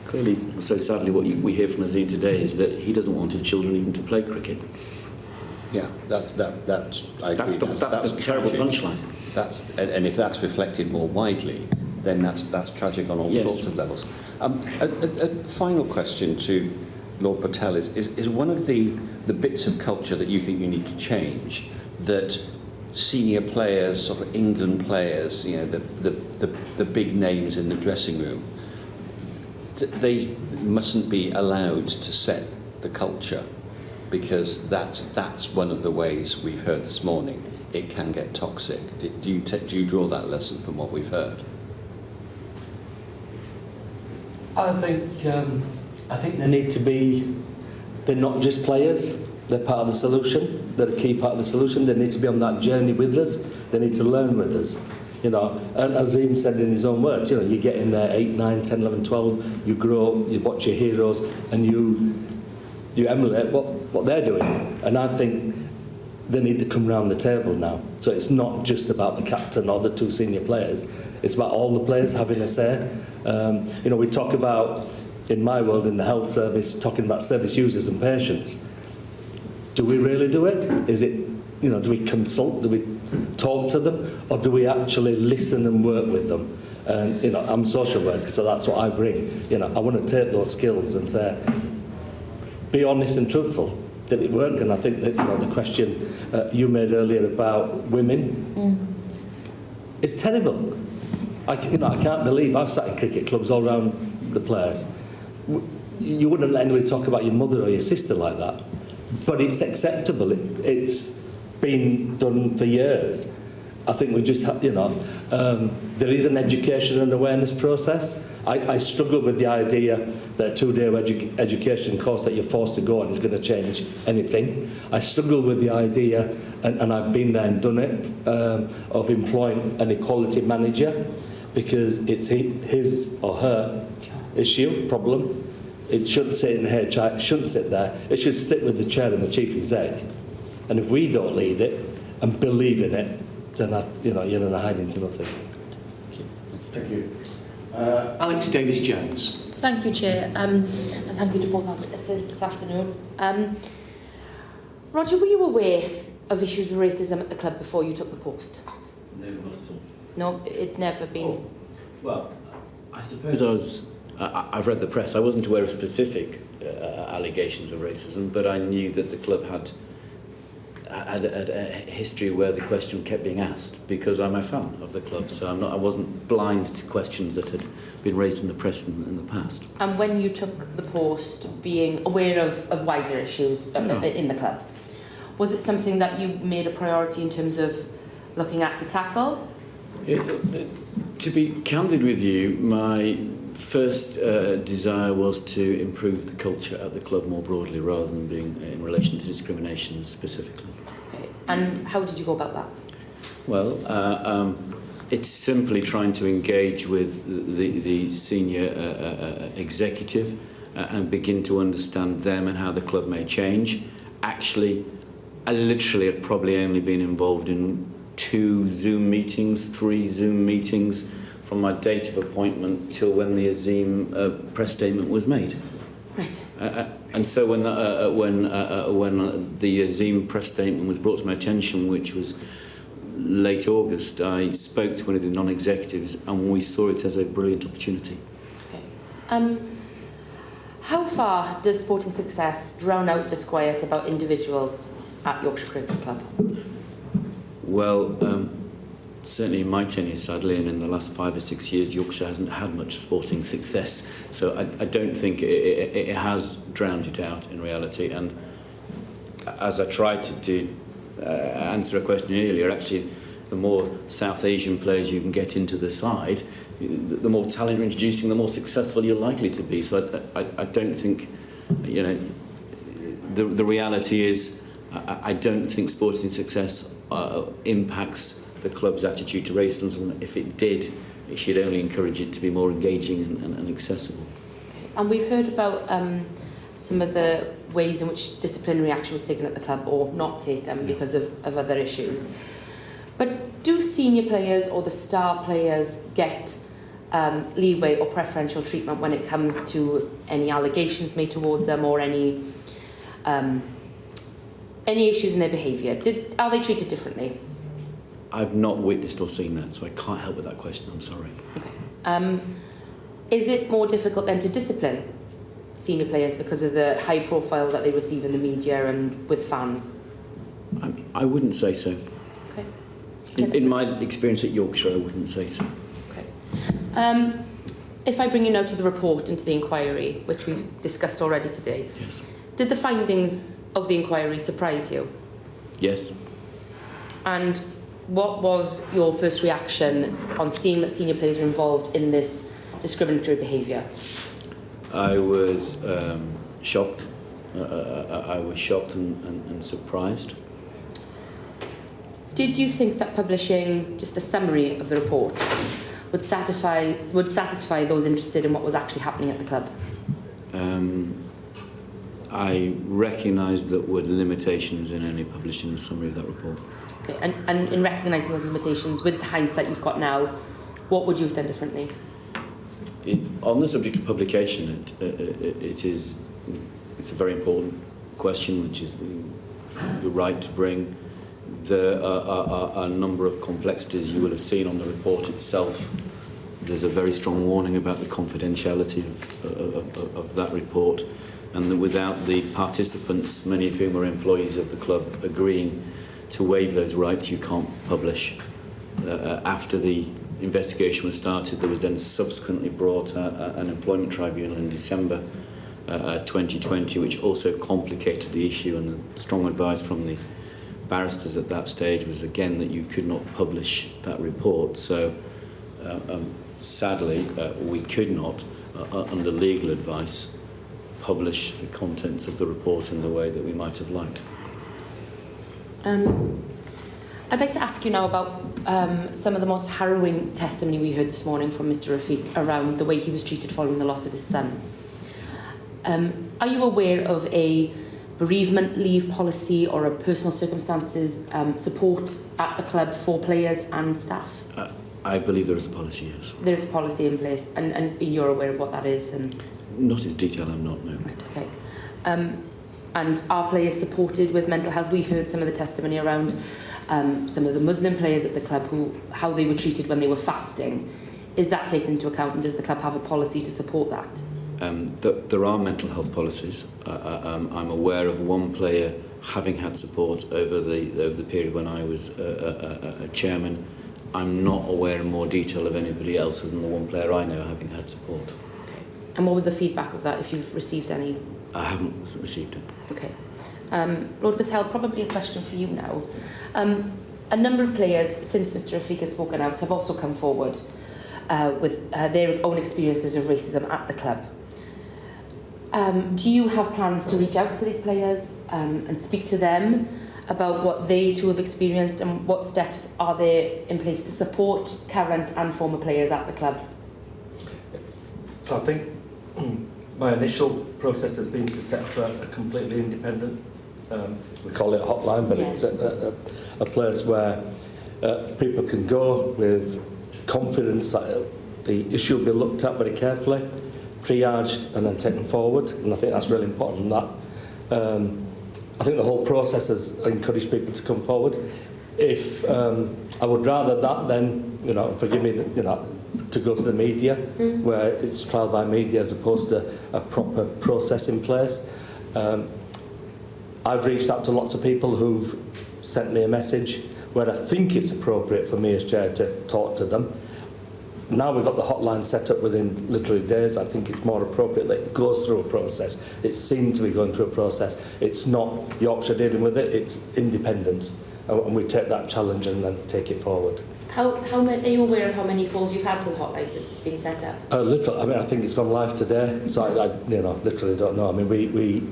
clearly, so sadly, what we hear from Azim today is that he doesn't want his children even to play cricket. Yeah, that's I agree. That's the terrible punchline. And if that's reflected more widely, then that's tragic on all sorts of levels. A final question to Lord Patel is one of the bits of culture that you think you need to change, that senior players, sort of England players, you know, the big names in the dressing room, they mustn't be allowed to set the culture, because that's one of the ways we've heard this morning it can get toxic. Do you draw that lesson from what we've heard? I think they need to be. They're not just players. They're part of the solution. They're a key part of the solution. They need to be on that journey with us. They need to learn with us. You know, and as Azim said in his own words, you know, you get in there 8, 9, 10, 11, 12, you grow, you watch your heroes, and you emulate what they're doing. And I think they need to come round the table now. So it's not just about the captain or the 2 senior players. It's about all the players having a say. You know, we talk about, in my world, in the health service, talking about service users and patients. Do we really do it? Is it, you know, do we consult? Do we talk to them? Or do we actually listen and work with them? And, you know, I'm a social worker, so that's what I bring. You know, I want to take those skills and say, be honest and truthful. Did it work? And I think that, you know, the question you made earlier about women, it's terrible. I can't believe I've sat in cricket clubs all around the place. You wouldn't let anybody talk about your mother or your sister like that. But it's acceptable. It's been done for years. I think we just have, you know, there is an education and awareness process. I struggle with the idea that a 2-day education course that you're forced to go on is going to change anything. I struggle with the idea, and I've been there and done it, of employing an equality manager, because it's his or her issue, problem. It shouldn't sit in HR, it shouldn't sit there. It should sit with the chair and the chief exec. And if we don't lead it and believe in it, then you're going to hide into nothing. Thank you. Alex Davis-Jones. Thank you, Chair, and thank you to both our assistants this afternoon. Roger, were you aware of issues with racism at the club before you took the post? No, not at all. No, it'd never been. Oh. Well, I suppose I've read the press. I wasn't aware of specific allegations of racism, but I knew that the club had a history where the question kept being asked, because I'm a fan of the club, so I wasn't blind to questions that had been raised in the press in the past. And when you took the post, being aware of wider issues in the club, was it something that you made a priority in terms of looking at to tackle? To be candid with you, my first desire was to improve the culture at the club more broadly, rather than being in relation to discrimination specifically. Okay. And how did you go about that? Well, it's simply trying to engage with the senior executive and begin to understand them and how the club may change. Actually, I literally had probably only been involved in 2 Zoom meetings, 3 Zoom meetings, from my date of appointment till when the Azim press statement was made. Right. And so when the Azim press statement was brought to my attention, which was late August, I spoke to one of the non-executives, and we saw it as a brilliant opportunity. Okay. How far does sporting success drown out disquiet about individuals at Yorkshire Cricket Club? Well, certainly in my tenure, sadly, and in the last 5 or 6 years, Yorkshire hasn't had much sporting success. So I don't think it has drowned it out in reality. And as I tried to answer a question earlier, actually, the more South Asian players you can get into the side, the more talent you're introducing, the more successful you're likely to be. So I don't think, you know, the reality is, I don't think sporting success impacts the club's attitude to racism. If it did, it should only encourage it to be more engaging and accessible. And we've heard about some of the ways in which disciplinary action was taken at the club or not taken because of other issues. But do senior players or the star players get leeway or preferential treatment when it comes to any allegations made towards them or any issues in their behaviour? Are they treated differently? I've not witnessed or seen that, so I can't help with that question. I'm sorry. Is it more difficult then to discipline senior players because of the high profile that they receive in the media and with fans? I wouldn't say so. Okay. In my experience at Yorkshire, I wouldn't say so. If I bring you now to the report into the inquiry, which we've discussed already today, yes. Did the findings of the inquiry surprise you? Yes. And what was your first reaction on seeing that senior players were involved in this discriminatory behaviour? I was shocked. I was shocked and surprised. Did you think that publishing just a summary of the report would satisfy those interested in what was actually happening at the club? I recognise that were limitations in only publishing the summary of that report. Okay, and in recognising those limitations, with the hindsight you've got now, what would you have done differently? On the subject of publication, it's a very important question, which is you're right to bring. There are a number of complexities you will have seen on the report itself. There's a very strong warning about the confidentiality of that report, and that without the participants, many of whom are employees of the club, agreeing to waive those rights, you can't publish. After the investigation was started, there was then subsequently brought an employment tribunal in December 2020, which also complicated the issue, and the strong advice from the barristers at that stage was again that you could not publish that report. So sadly, we could not, under legal advice, publish the contents of the report in the way that we might have liked. I'd like to ask you now about some of the most harrowing testimony we heard this morning from Mr. Rafiq around the way he was treated following the loss of his son. Are you aware of a bereavement leave policy or a personal circumstances support at the club for players and staff? I believe there is a policy, yes. There is a policy in place, and you're aware of what that is? And not as detailed, I'm not, no. Right, okay. And are players supported with mental health? We heard some of the testimony around some of the Muslim players at the club, how they were treated when they were fasting. Is that taken into account, and does the club have a policy to support that? There are mental health policies. I'm aware of one player having had support over the period when I was a chairman. I'm not aware in more detail of anybody else other than the one player I know having had support. Okay. And what was the feedback of that, if you've received any? I haven't received it. Okay. Lord Patel, probably a question for you now. A number of players, since Mr. Rafiq has spoken out, have also come forward with their own experiences of racism at the club. Do you have plans to reach out to these players and speak to them about what they too have experienced, and what steps are there in place to support current and former players at the club? So I think my initial process has been to set up a completely independent, we call it a hotline, but it's a place where people can go with confidence that the issue will be looked at very carefully, triaged and then taken forward, and I think that's really important. That I think the whole process has encouraged people to come forward. If I would rather that than, forgive me, to go to the media, where it's trial by media as opposed to a proper process in place. I've reached out to lots of people who've sent me a message where I think it's appropriate for me as chair to talk to them. Now we've got the hotline set up within literally days. I think it's more appropriate that it goes through a process. It's seen to be going through a process. It's not Yorkshire dealing with it, it's independence. And we take that challenge and then take it forward. How many, are you aware of how many calls you've had to the hotline since it's been set up? Literally, I mean, I think it's gone live today, so I literally don't know. I mean, we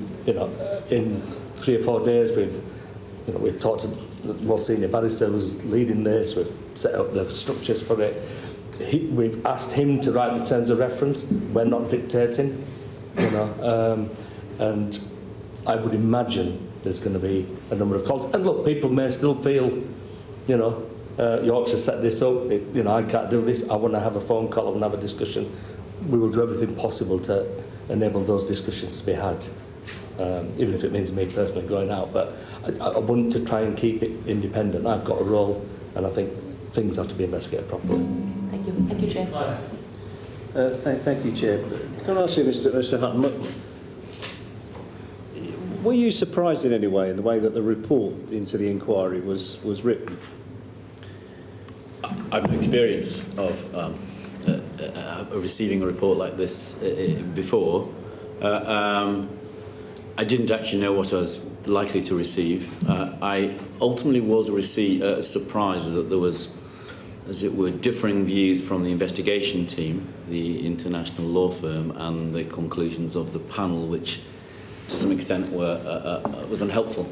in 3 or 4 days, we've talked to the more senior barrister who's leading this. We've set up the structures for it. We've asked him to write the terms of reference. We're not dictating, and I would imagine there's going to be a number of calls. And look, people may still feel, Yorkshire set this up, I can't do this, I want to have a phone call, I want to have a discussion. We will do everything possible to enable those discussions to be had, even if it means me personally going out. But I want to try and keep it independent. I've got a role, and I think things have to be investigated properly. Thank you. Thank you, Chair. Thank you, Chair. Can I ask you, Mr. Hutton, were you surprised in any way in the way that the report into the inquiry was written? I've no experience of receiving a report like this before. I didn't actually know what I was likely to receive. I ultimately was surprised that there was, as it were, differing views from the investigation team, the international law firm, and the conclusions of the panel, which to some extent was unhelpful.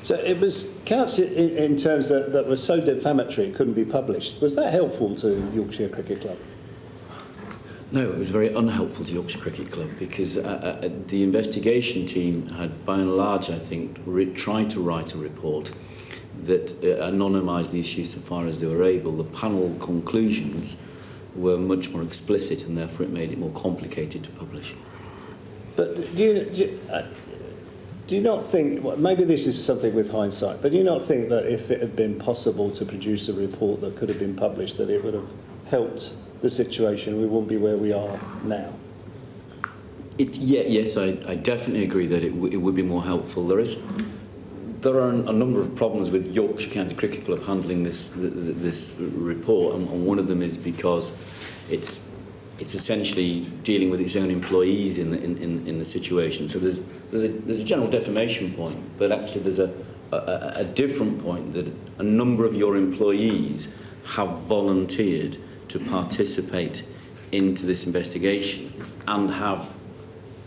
So it was counts in terms that were so defamatory it couldn't be published. Was that helpful to Yorkshire Cricket Club? No, it was very unhelpful to Yorkshire Cricket Club because the investigation team had, by and large, I think, tried to write a report that anonymised the issue so far as they were able. The panel conclusions were much more explicit, and therefore it made it more complicated to publish. But do you not think, well, maybe this is something with hindsight, but do you not think that if it had been possible to produce a report that could have been published, that it would have helped the situation, we wouldn't be where we are now? Yes, I definitely agree that it would be more helpful. There are a number of problems with Yorkshire County Cricket Club handling this report, and one of them is because it's essentially dealing with its own employees in the situation. So there's a general defamation point, but actually there's a different point that a number of your employees have volunteered to participate into this investigation and have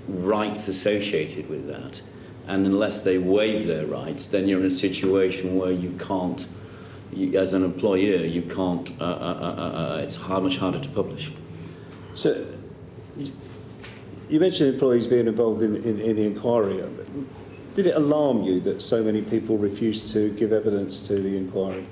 rights associated with that. And unless they waive their rights, then you're in a situation where you can't, as an employer, you can't, it's much harder to publish. So, you mentioned employees being involved in the inquiry. Did it alarm you that so many people refused to give evidence to the inquiry?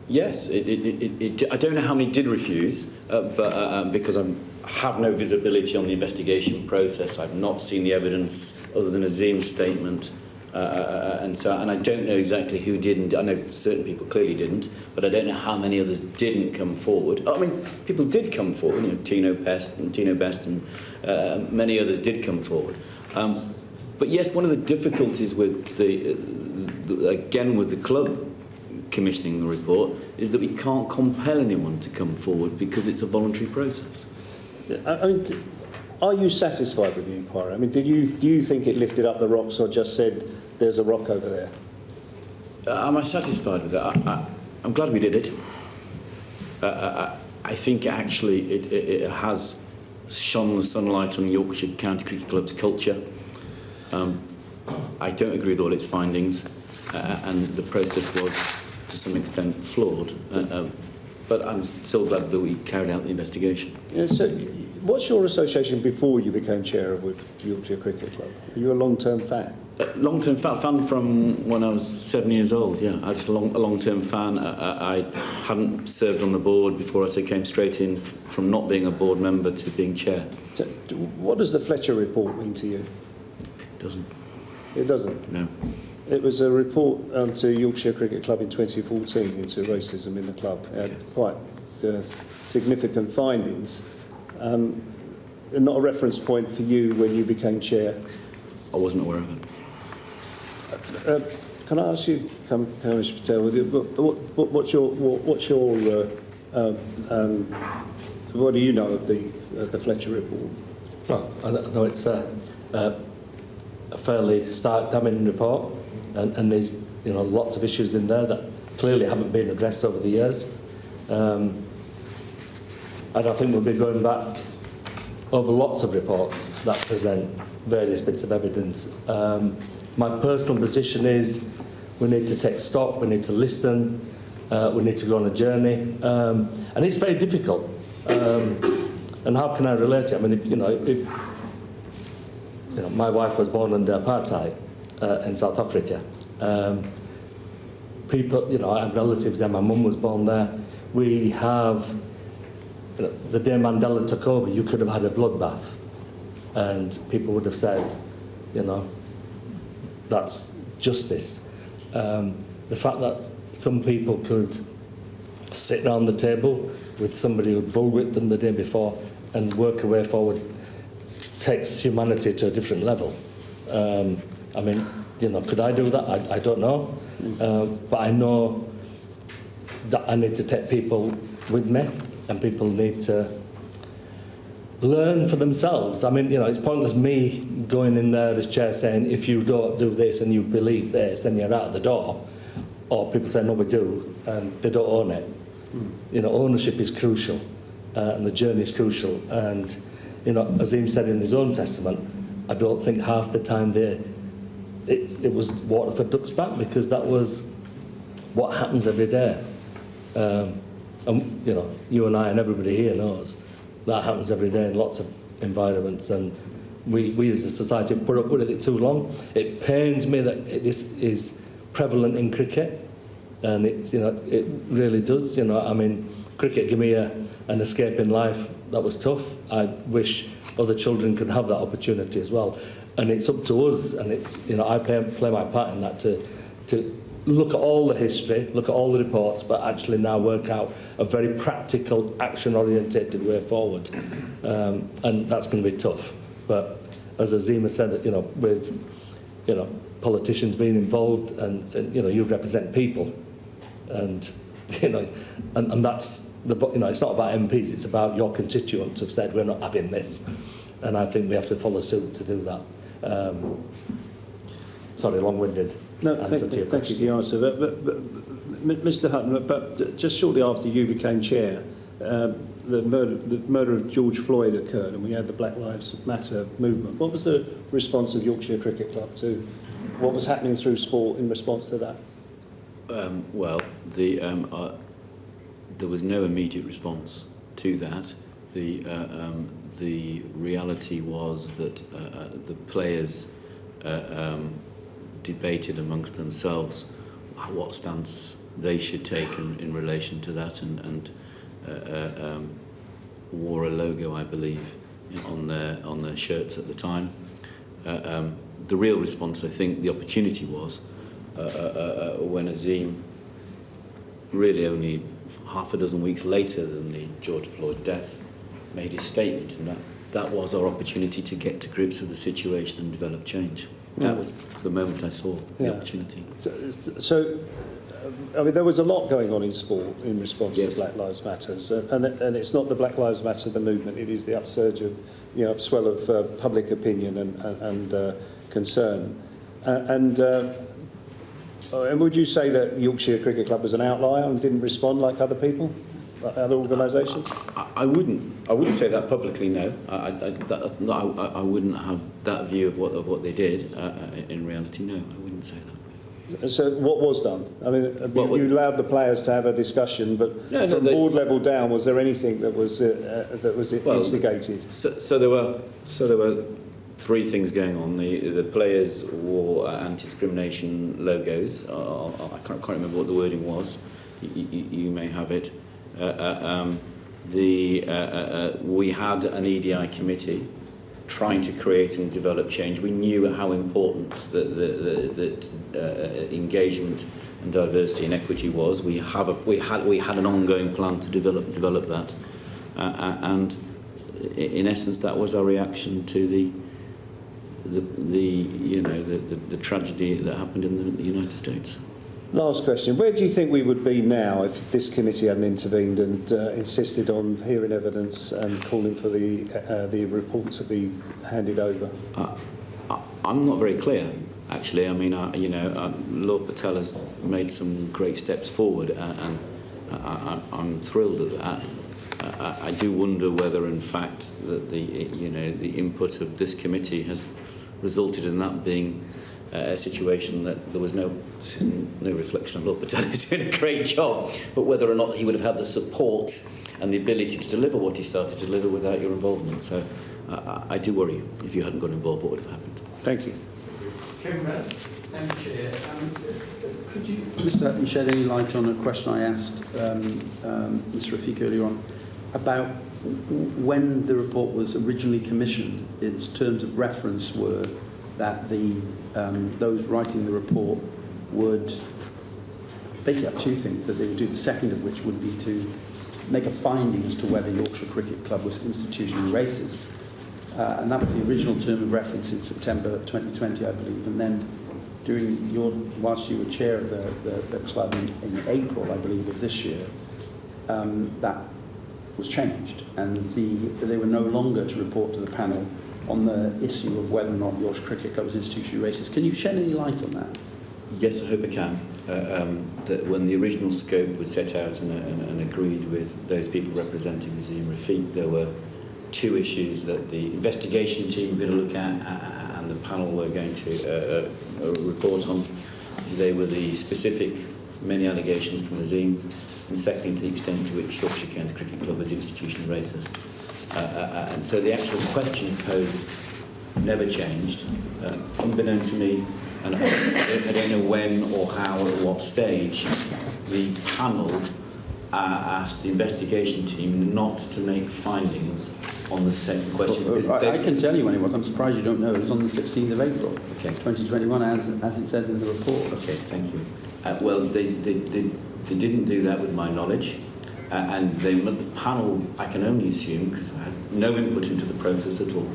Yes, I don't know how many did refuse, but because I have no visibility on the investigation process, I've not seen the evidence other than Azim's statement, and I don't know exactly who didn't. I know certain people clearly didn't, but I don't know how many others didn't come forward. I mean, people did come forward. Tino Best and many others did come forward. But yes, one of the difficulties with with the club commissioning the report is that we can't compel anyone to come forward because it's a voluntary process. I mean, are you satisfied with the inquiry? I mean, do you think it lifted up the rocks or just said there's a rock over there? Am I satisfied with that? I'm glad we did it. I think actually it has shone the sunlight on Yorkshire County Cricket Club's culture. I don't agree with all its findings, and the process was to some extent flawed, but I'm still glad that we carried out the investigation. Yeah, so what's your association before you became chair with Yorkshire Cricket Club? Are you a long-term fan? Long-term fan from when I was 7 years old, yeah. I was a long-term fan. I hadn't served on the board before I came straight in from not being a board member to being chair. So, what does the Fletcher report mean to you? It doesn't. It doesn't? No. It was a report to Yorkshire Cricket Club in 2014 into racism in the club. It had quite significant findings. Not a reference point for you when you became chair? I wasn't aware of it. Can I ask you, Mr. Patel, what do you know of the Fletcher report? Well, I know it's a fairly stark, damning report, and there's lots of issues in there that clearly haven't been addressed over the years. And I think we'll be going back over lots of reports that present various bits of evidence. My personal position is we need to take stock, we need to listen, we need to go on a journey, and it's very difficult. And how can I relate it? I mean, if my wife was born under apartheid in South Africa. People, I have relatives there. My mum was born there. We have, the day Mandela took over, you could have had a bloodbath, and people would have said, that's justice. The fact that some people could sit down the table with somebody who bullwhipped them the day before and work a way forward takes humanity to a different level. I mean, could I do that? I don't know. But I know that I need to take people with me, and people need to learn for themselves. I mean, it's pointless me going in there as chair saying, if you don't do this and you believe this, then you're out the door. Or people say, no, we do, and they don't own it. Ownership is crucial, and the journey is crucial. And, Azim said in his own testament, I don't think half the time it was water for ducks back, because that was what happens every day. And, you and I and everybody here knows that happens every day in lots of environments, and we as a society have put up with it too long. It pains me that this is prevalent in cricket, and it really does. I mean, cricket gave me an escape in life that was tough. I wish other children could have that opportunity as well. And it's up to us, and it's I play my part in that to look at all the history, look at all the reports, but actually now work out a very practical, action-orientated way forward. And that's going to be tough. But as Azima said, with politicians being involved, and you represent people, and and that's it's not about MPs, it's about your constituents who've said we're not having this, and I think we have to follow suit to do that. Sorry, long-winded answer to your question. Thank you for your answer. But Mr. Hutton, but just shortly after you became chair, the murder of George Floyd occurred, and we had the Black Lives Matter movement. What was the response of Yorkshire Cricket Club to what was happening through sport in response to that? There was no immediate response to that. The reality was that the players debated amongst themselves what stance they should take in relation to that, and wore a logo, I believe, on their shirts at the time. The real response, I think, the opportunity was when Azim, really only half a dozen weeks later than the George Floyd death, made his statement, and that was our opportunity to get to grips with the situation and develop change. That was the moment I saw the opportunity. So, I mean, there was a lot going on in sport in response to Black Lives Matter, and it's not the Black Lives Matter, the movement, it is the upsurge of, upswell of public opinion and concern. And would you say that Yorkshire Cricket Club was an outlier and didn't respond like other people, like other organisations? I wouldn't say that publicly. No, I wouldn't have that view of what they did. In reality, no, I wouldn't say that. So what was done? I mean, you allowed the players to have a discussion, but from board level down, was there anything that was instigated? So there were three things going on. The players wore anti-discrimination logos. I can't remember what the wording was. You may have it. We had an EDI committee trying to create and develop change. We knew how important that engagement and diversity and equity was. We had an ongoing plan to develop that, and in essence, that was our reaction to the tragedy that happened in the United States. Last question. Where do you think we would be now if this committee hadn't intervened and insisted on hearing evidence and calling for the report to be handed over? I'm not very clear, actually. I mean, Lord Patel has made some great steps forward, I'm thrilled at that. I do wonder whether, in fact, that the input of this committee has resulted in that being a situation that there was no reflection on Lord Patel. He's doing a great job, but whether or not he would have had the support and the ability to deliver what he started to deliver without your involvement. So I do worry, if you hadn't got involved, what would have happened. Thank you. Kevin Brett. Thank you, Chair. Could you, Mr. Hutton, shed any light on a question I asked Mr. Rafiq earlier on about when the report was originally commissioned? Its terms of reference were that those writing the report would basically have two things that they would do. The second of which would be to make a finding as to whether Yorkshire Cricket Club was institutionally racist. And that was the original term of reference in September 2020, I believe. And then whilst you were chair of the club in April, I believe, of this year, that was changed. And they were no longer to report to the panel on the issue of whether or not Yorkshire Cricket Club was institutionally racist. Can you shed any light on that? Yes, I hope I can. That when the original scope was set out and agreed with those people representing Azim Rafiq, there were two issues that the investigation team were going to look at and the panel were going to report on. They were the specific many allegations from Azim, and secondly, to the extent to which Yorkshire County Cricket Club was institutionally racist. And so the actual question posed never changed. Unbeknown to me, and I don't know when or how or at what stage, the panel asked the investigation team not to make findings on the second question. Because I can tell you when it was. I'm surprised you don't know. It was on the 16th of April, 2021, as it says in the report. Okay, thank you. Well, they didn't do that with my knowledge. And the panel, I can only assume, because I had no input into the process at all,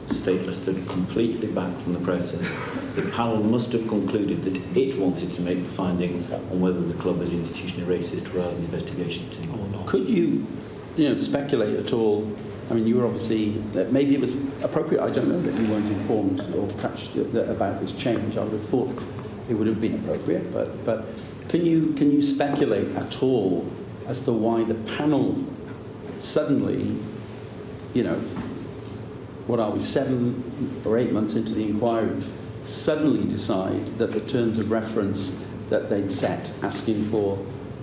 Stateless stood completely back from the process. The panel must have concluded that it wanted to make the finding on whether the club was institutionally racist rather than the investigation team. Could you speculate at all? I mean, you were obviously, maybe it was appropriate, I don't know, that you weren't informed or touched about this change. I would have thought it would have been appropriate, but can you speculate at all as to why the panel suddenly, what are we, 7 or 8 months into the inquiry, suddenly decide that the terms of reference that they'd set, asking for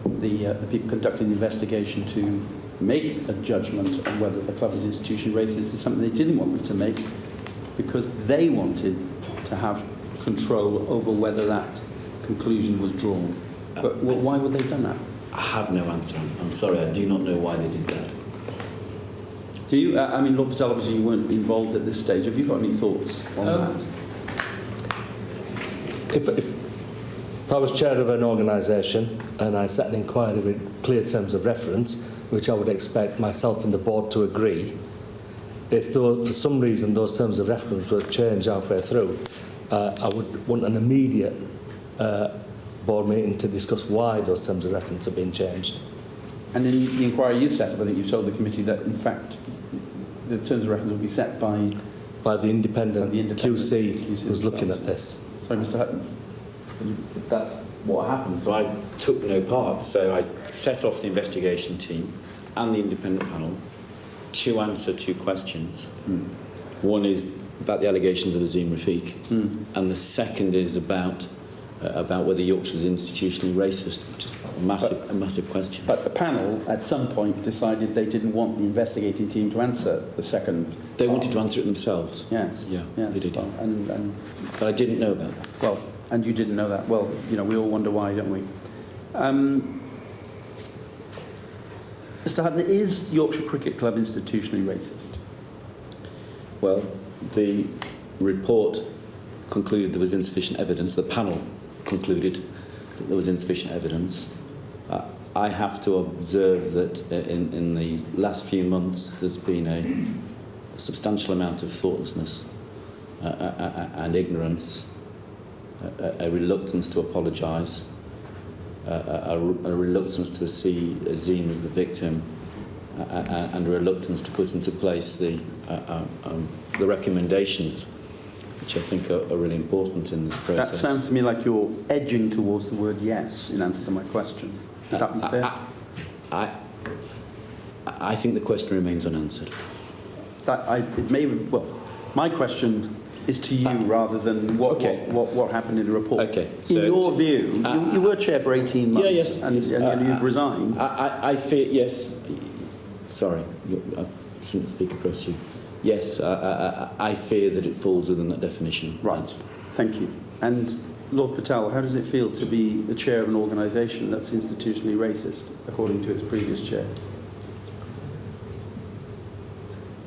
the people conducting the investigation to make a judgment on whether the club is institutionally racist, is something they didn't want them to make because they wanted to have control over whether that conclusion was drawn. But why would they have done that? I have no answer. I'm sorry, I do not know why they did that. Do you? I mean, Lord Patel, obviously you weren't involved at this stage. Have you got any thoughts on that? If I was chair of an organisation and I set an inquiry with clear terms of reference, which I would expect myself and the board to agree, if for some reason those terms of reference were changed halfway through, I would want an immediate board meeting to discuss why those terms of reference have been changed. And in the inquiry you set up, I think you told the committee that, in fact, the terms of reference will be set by the independent QC who's looking at this. Sorry, Mr. Hutton. That's what happened. So I took no part. So I set off the investigation team and the independent panel to answer 2 questions. One is about the allegations of Azim Rafiq, and the second is about whether Yorkshire was institutionally racist, which is a massive question. But the panel, at some point, decided they didn't want the investigating team to answer the second. They wanted to answer it themselves. Yes. Yeah, yes. they did. And but I didn't know about that. Well, and you didn't know that. Well, we all wonder why, don't we? Mr. Hutton, is Yorkshire Cricket Club institutionally racist? Well, the report concluded there was insufficient evidence. The panel concluded that there was insufficient evidence. I have to observe that in the last few months there's been a substantial amount of thoughtlessness and ignorance, a reluctance to apologise, a reluctance to see Azim as the victim, and a reluctance to put into place the recommendations, which I think are really important in this process. That sounds to me like you're edging towards the word yes in answer to my question. Would that be fair? I think the question remains unanswered. My question is to you rather than what happened in the report. Okay. So in your view, you were chair for 18 months, and you've resigned. I fear, yes. Sorry, I shouldn't speak across you. Yes, I fear that it falls within that definition. Right. Thank you. And Lord Patel, how does it feel to be the chair of an organisation that's institutionally racist, according to its previous chair?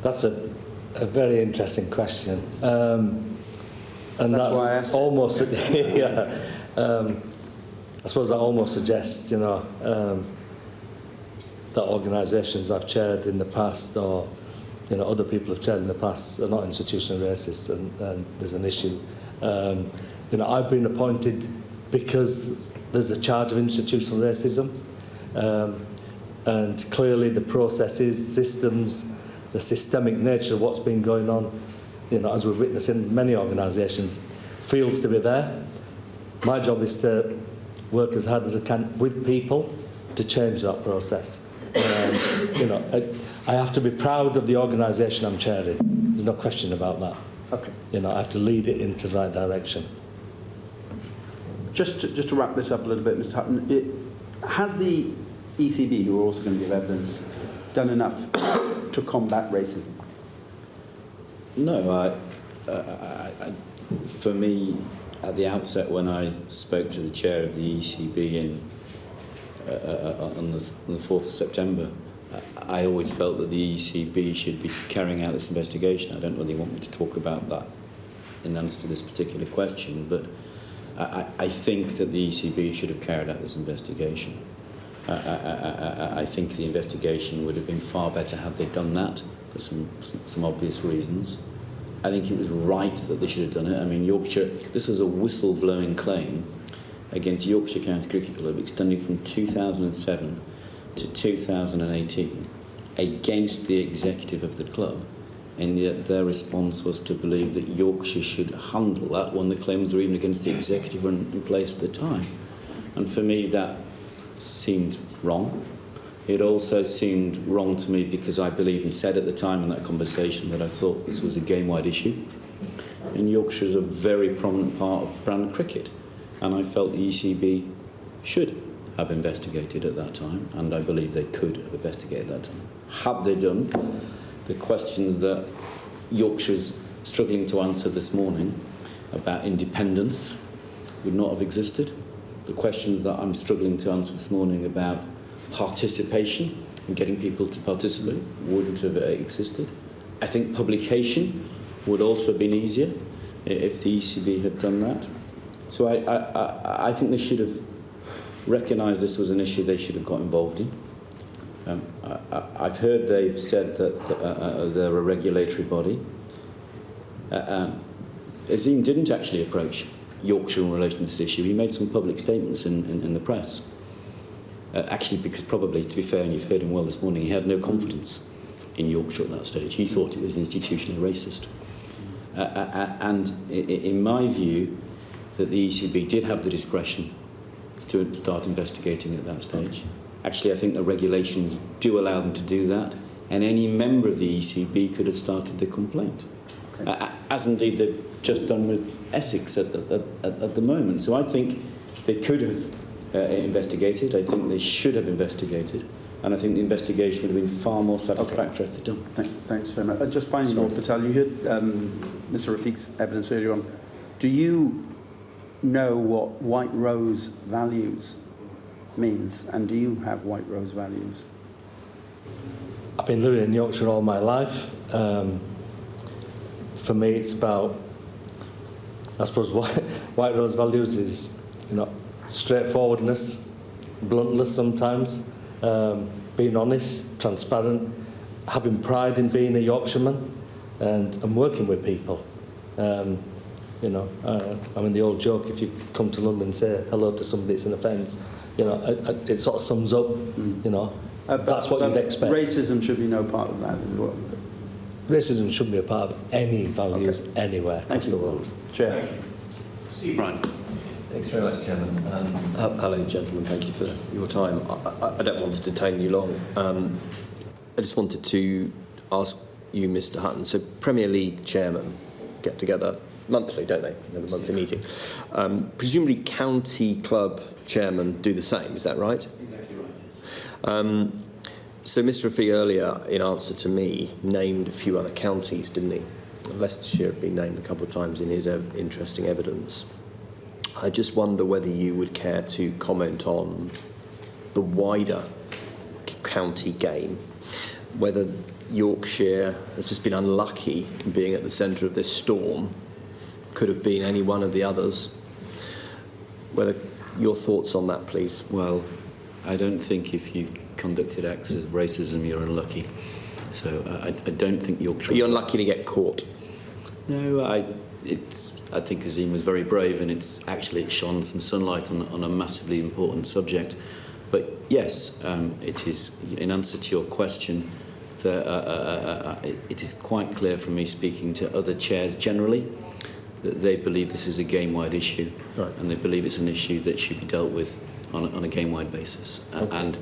That's a very interesting question. And that's why I asked almost, yeah. I suppose that almost suggests, that organisations I've chaired in the past, or other people have chaired in the past, are not institutional racists, and there's an issue. I've been appointed because there's a charge of institutional racism, and clearly the processes, systems, the systemic nature of what's been going on, as we've witnessed in many organisations, feels to be there. My job is to work as hard as I can with people to change that process. I have to be proud of the organisation I'm chairing. There's no question about that. Okay. I have to lead it into the right direction. Just to wrap this up a little bit, Mr. Hutton, has the ECB, who are also going to give evidence, done enough to combat racism? No, for me, at the outset, when I spoke to the chair of the ECB on the 4th of September, I always felt that the ECB should be carrying out this investigation. I don't really want me to talk about that in answer to this particular question, but I think that the ECB should have carried out this investigation. I think the investigation would have been far better had they done that, for some obvious reasons. I think it was right that they should have done it. I mean, Yorkshire, this was a whistle-blowing claim against Yorkshire County Cricket Club extending from 2007 to 2018 against the executive of the club, and yet their response was to believe that Yorkshire should handle that when the claims were even against the executive in place at the time. And for me, that seemed wrong. It also seemed wrong to me because I believed and said at the time in that conversation that I thought this was a game-wide issue. And Yorkshire is a very prominent part of brand cricket, and I felt the ECB should have investigated at that time, and I believe they could have investigated at that time. Had they done, the questions that Yorkshire's struggling to answer this morning about independence would not have existed. The questions that I'm struggling to answer this morning about participation and getting people to participate wouldn't have existed. I think publication would also have been easier if the ECB had done that. So I think they should have recognised this was an issue they should have got involved in. I've heard they've said that they're a regulatory body. Azim didn't actually approach Yorkshire in relation to this issue. He made some public statements in the press. Actually, because probably, to be fair, and you've heard him well this morning, he had no confidence in Yorkshire at that stage. He thought it was institutionally racist. And in my view, that the ECB did have the discretion to start investigating at that stage. Actually, I think the regulations do allow them to do that, and any member of the ECB could have started the complaint, as indeed they've just done with Essex at the moment. So I think they could have investigated. I think they should have investigated, and I think the investigation would have been far more satisfactory if they'd done. Thanks very much. Just finally, Lord Patel, you heard Mr. Rafiq's evidence earlier on. Do you know what White Rose values means, and do you have White Rose values? I've been living in Yorkshire all my life. For me, it's about, I suppose, White Rose values is, straightforwardness, bluntness sometimes, being honest, transparent, having pride in being a Yorkshireman, and working with people. I mean, the old joke, if you come to London and say hello to somebody, it's an offence. It sort of sums up, that's what you'd expect. Racism should be no part of that as well. Racism shouldn't be a part of any values anywhere across the world. Chair. Steve Bryan. Thanks very much, Chairman. Hello, gentlemen. Thank you for your time. I don't want to detain you long. I just wanted to ask you, Mr. Hutton. So, Premier League chairmen get together monthly, don't they? They have a monthly meeting. Presumably, county club chairmen do the same. Is that right? Exactly right. So, Mr. Rafiq earlier, in answer to me, named a few other counties, didn't he? Leicestershire had been named a couple of times in his interesting evidence. I just wonder whether you would care to comment on the wider county game, whether Yorkshire has just been unlucky in being at the centre of this storm, could have been any one of the others. Whether your thoughts on that, please. Well, I don't think if you've conducted acts of racism, you're unlucky. So I don't think Yorkshire... Are you unlucky to get caught? No, I think Azim was very brave, and it shone some sunlight on a massively important subject. But yes, it is, in answer to your question, it is quite clear from me speaking to other chairs generally that they believe this is a game-wide issue, right, and they believe it's an issue that should be dealt with on a game-wide basis. Okay. And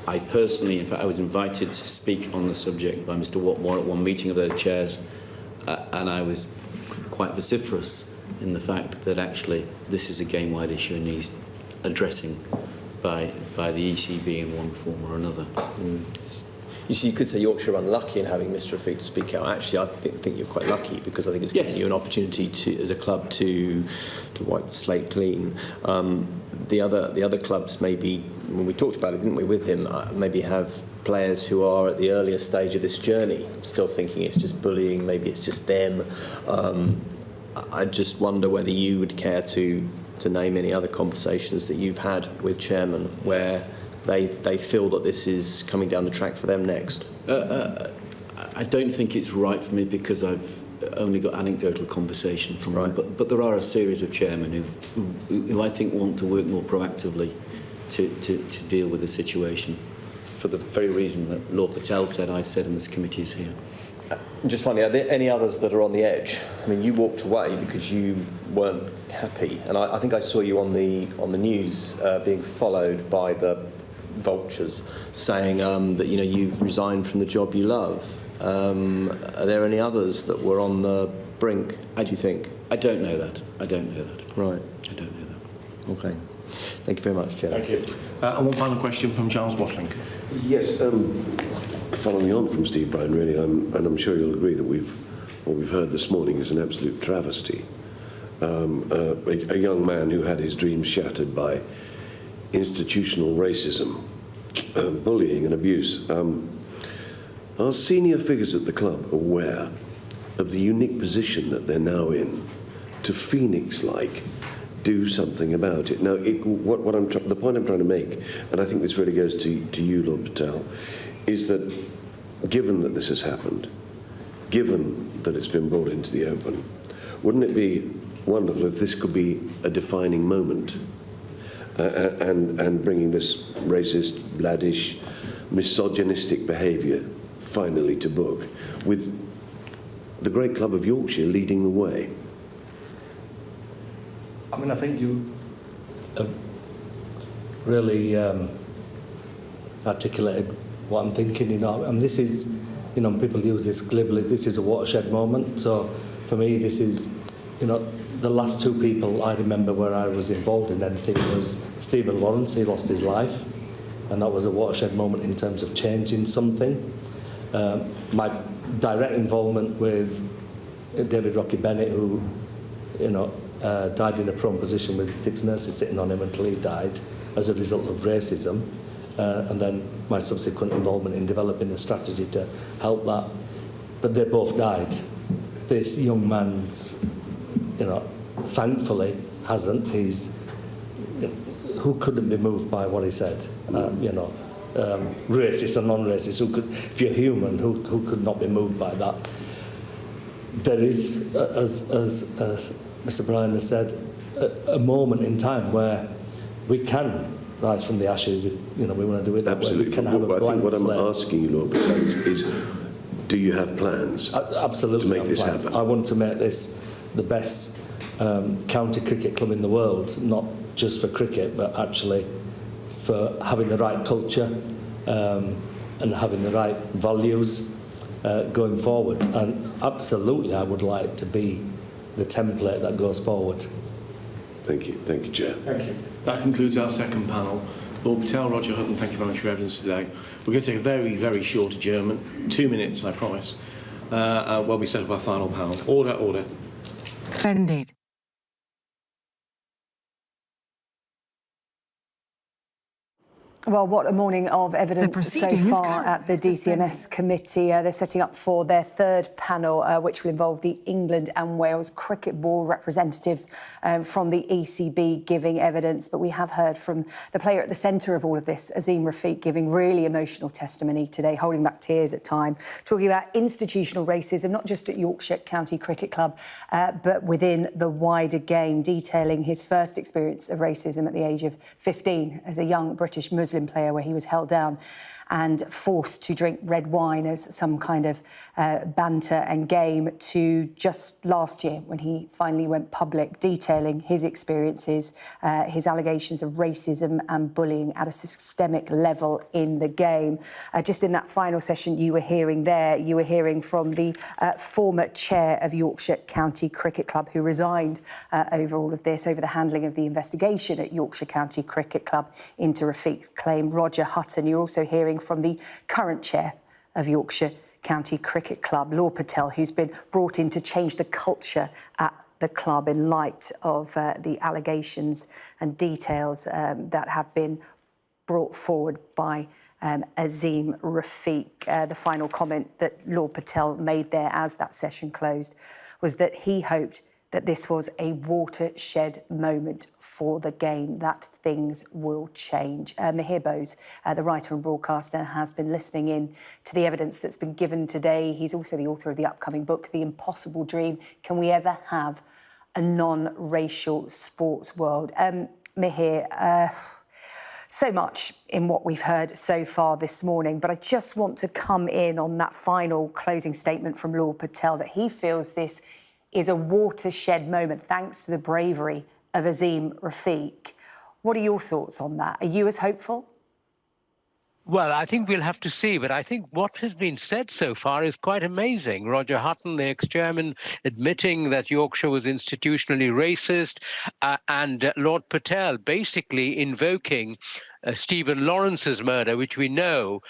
I personally, in fact, I was invited to speak on the subject by Mr. Watmore at one meeting of those chairs, and I was quite vociferous in the fact that actually this is a game-wide issue and needs addressing by the ECB in one form or another. You see, you could say Yorkshire are unlucky in having Mr. Rafiq to speak out. Actually, I think you're quite lucky, because I think it's given you an opportunity to, as a club, to wipe the slate clean. The other clubs, maybe, when we talked about it, didn't we, with him, maybe have players who are at the earlier stage of this journey, still thinking it's just bullying, maybe it's just them. I just wonder whether you would care to name any other conversations that you've had with chairmen where they feel that this is coming down the track for them next. I don't think it's right for me, because I've only got anecdotal conversation from them, but there are a series of chairmen who I think want to work more proactively to deal with the situation, for the very reason that Lord Patel said, I've said, and this committee is here. Just finally, are there any others that are on the edge? I mean, you walked away because you weren't happy, and I think I saw you on the news being followed by the vultures, saying that you've resigned from the job you love. Are there any others that were on the brink? How do you think? I don't know that. Right. I don't know that. Okay. Thank you very much, Chair. Thank you. And one final question from Giles Watling. Yes, following on from Steve Brown, really, and I'm sure you'll agree that what we've heard this morning is an absolute travesty. A young man who had his dreams shattered by institutional racism, bullying and abuse. Are senior figures at the club aware of the unique position that they're now in to Phoenix-like do something about it? Now, the point I'm trying to make, and I think this really goes to you, Lord Patel, is that given that this has happened, given that it's been brought into the open, wouldn't it be wonderful if this could be a defining moment and bringing this racist, laddish, misogynistic behaviour finally to book, with the great club of Yorkshire leading the way? I mean, I think you really articulated what I'm thinking, and this is, people use this glibly, this is a watershed moment. So for me, this is, the last two people I remember where I was involved in anything was Stephen Lawrence. He lost his life, and that was a watershed moment in terms of changing something. My direct involvement with David Rocky Bennett, who, died in a prone position with 6 nurses sitting on him until he died as a result of racism, and then my subsequent involvement in developing a strategy to help that. But they both died. This young man's, thankfully hasn't. He's, who couldn't be moved by what he said? Racist or non-racist, who could, if you're human, who could not be moved by that? There is, as Mr. Bryan has said, a moment in time where we can rise from the ashes if we want to do it that Absolutely. way. We can have a I think what I'm slate. asking you, Lord Patel, is do you have plans Absolutely to make this happen? I want to make this the best county cricket club in the world, not just for cricket, but actually for having the right culture and having the right values going forward. And absolutely, I would like to be the template that goes forward. Thank you, Chair. Thank you. That concludes our second panel. Lord Patel, Roger Hutton, thank you very much for your evidence today. We're going to take a very, very short adjournment, 2 minutes, I promise, while we set up our final panel. Order, order. Suspended. Well, what a morning of evidence so far at the DCMS committee. They're setting up for their third panel, which will involve the England and Wales Cricket Board representatives from the ECB giving evidence. But we have heard from the player at the centre of all of this, Azeem Rafiq, giving really emotional testimony today, holding back tears at time, talking about institutional racism, not just at Yorkshire County Cricket Club, but within the wider game, detailing his first experience of racism at the age of 15 as a young British Muslim player, where he was held down and forced to drink red wine as some kind of banter and game, to just last year when he finally went public, detailing his experiences, his allegations of racism and bullying at a systemic level in the game. Just in that final session you were hearing from the former chair of Yorkshire County Cricket Club, who resigned over all of this, over the handling of the investigation at Yorkshire County Cricket Club into Rafiq's claim, Roger Hutton. You're also hearing from the current chair of Yorkshire County Cricket Club, Lord Patel, who's been brought in to change the culture at the club in light of the allegations and details that have been brought forward by Azeem Rafiq. The final comment that Lord Patel made there as that session closed was that he hoped that this was a watershed moment for the game, that things will change. Mihir Bose, the writer and broadcaster, has been listening in to the evidence that's been given today. He's also the author of the upcoming book, The Impossible Dream: Can We Ever Have a Non-Racial Sports World? Mihir, so much in what we've heard so far this morning, but I just want to come in on that final closing statement from Lord Patel, that he feels this is a watershed moment thanks to the bravery of Azeem Rafiq. What are your thoughts on that? Are you as hopeful? Well, I think we'll have to see, but I think what has been said so far is quite amazing. Roger Hutton, the ex-chairman, admitting that Yorkshire was institutionally racist, and Lord Patel basically invoking Stephen Lawrence's murder, which we know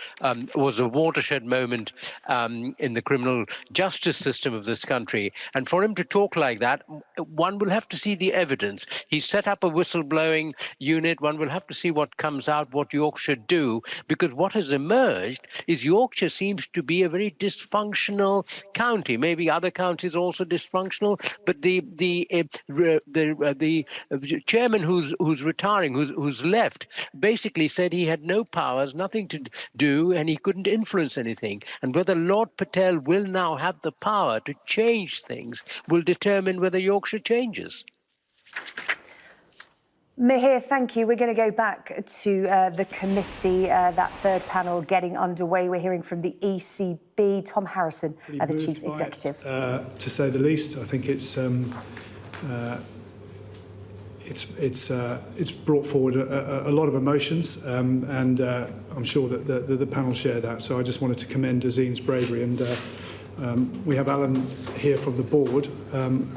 was a watershed moment in the criminal justice system of this country. And for him to talk like that, one will have to see the evidence. He set up a whistleblowing unit. One will have to see what comes out, what Yorkshire do, because what has emerged is Yorkshire seems to be a very dysfunctional county. Maybe other counties also dysfunctional, but the chairman who's retiring, who's left, basically said he had no powers, nothing to do, and he couldn't influence anything. And whether Lord Patel will now have the power to change things will determine whether Yorkshire changes. Mihir, thank you. We're going to go back to the committee, that third panel getting underway. We're hearing from the ECB, Tom Harrison, the Chief Executive. To say the least, I think it's brought forward a lot of emotions, and I'm sure that the panel share that. So I just wanted to commend Azeem's bravery. And we have Alan here from the board,